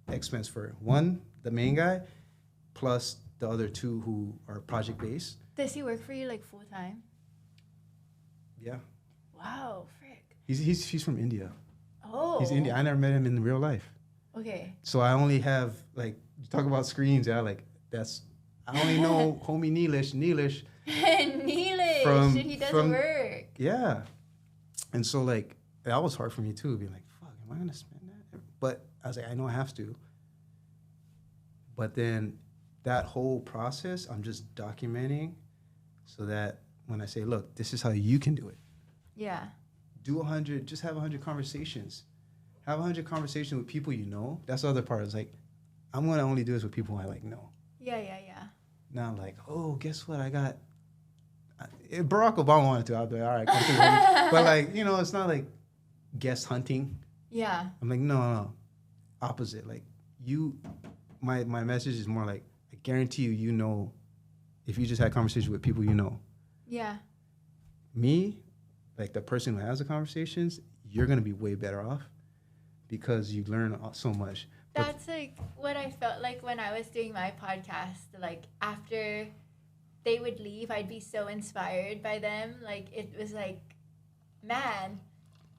expense for one, the main guy, plus the other 2 who are project-based. Does he work for you like full time? Yeah. Wow, frick. He's from India. Oh. He's Indian. I never met him in real life. Okay. So I only have like, you talk about screens, yeah, like I only know homie Neelish. Neelish, he does work. Yeah. And so like, that was hard for me too, being like, fuck, am I going to spend that? But I was like, I know I have to. But then that whole process, I'm just documenting so that when I say, look, this is how you can do it. Yeah. Do 100, just have 100 conversations. Have 100 conversations with people you know. That's the other part. It's like, I'm going to only do this with people I like know. Yeah. Not like, oh, guess what? I got, if Barack Obama wanted to, I'd be like, all right, come through. But like, you know, it's not like guest hunting. Yeah. I'm like, no. Opposite. Like my message is more like, I guarantee you know, if you just had conversations with people you know. Yeah. Me, like the person who has the conversations, you're going to be way better off because you learn so much. That's like what I felt like when I was doing my podcast. Like after they would leave, I'd be so inspired by them. Like it was like, man,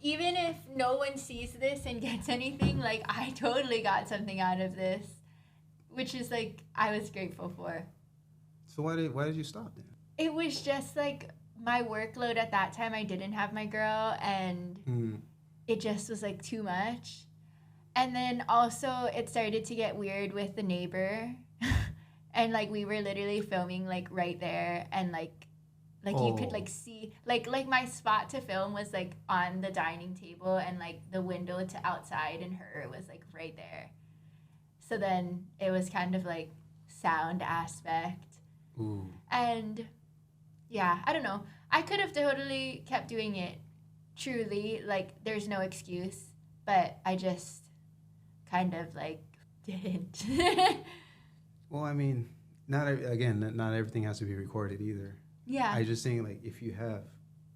even if no one sees this and gets anything, like I totally got something out of this, which is like I was grateful for. So why did you stop then? It was just like my workload at that time. I didn't have my girl, and it just was like too much. And then also it started to get weird with the neighbor. And like we were literally filming like right there, and like you could like see like my spot to film was like on the dining table, and like the window to outside and her was like right there. So then it was kind of like sound aspect. Ooh. And yeah, I don't know. I could have totally kept doing it. Truly, like there's no excuse, but I just kind of like didn't. Well, I mean, not everything has to be recorded either. Yeah. I just think like if you have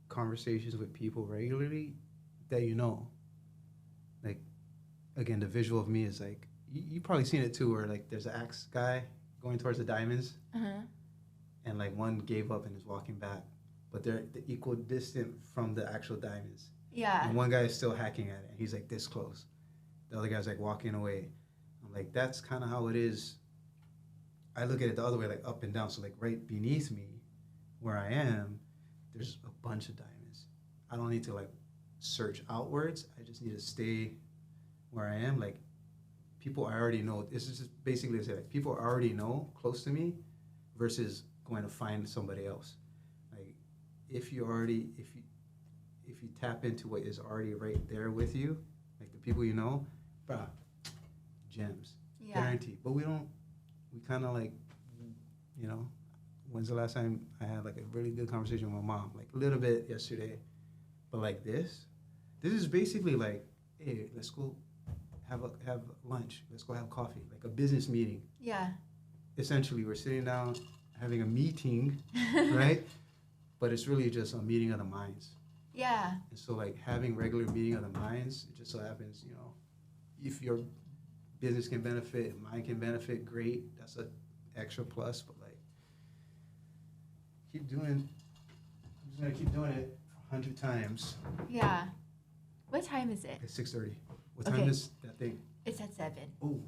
conversations with people regularly that you know, like again, the visual of me is like you probably seen it too, where like there's an axe guy going towards the diamonds, and like one gave up and is walking back, but they're the equal distant from the actual diamonds. Yeah. And one guy is still hacking at it. He's like this close. The other guy's like walking away. I'm like, that's kind of how it is. I look at it the other way, like up and down. So like right beneath me, where I am, there's a bunch of diamonds. I don't need to like search outwards. I just need to stay where I am. Like people I already know. This is just basically like people I already know close to me, versus going to find somebody else. Like if you tap into what is already right there with you, like the people you know, bruh, gems, guaranteed. But we kind of like, you know, when's the last time I had like a really good conversation with my mom? Like a little bit yesterday, but like this is basically like, hey, let's go have lunch. Let's go have coffee, like a business meeting. Yeah. Essentially, we're sitting down having a meeting, right? But it's really just a meeting of the minds. Yeah. And so like having regular meeting of the minds, it just so happens, you know, if your business can benefit, mine can benefit, great. That's an extra plus. But like, I'm just gonna keep doing it 100 times. Yeah. What time is it? It's 6:30. What time is that thing? It's at 7. Oh.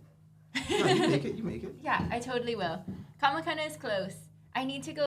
No, you make it. Yeah, I totally will. Kamakana is close. I need to go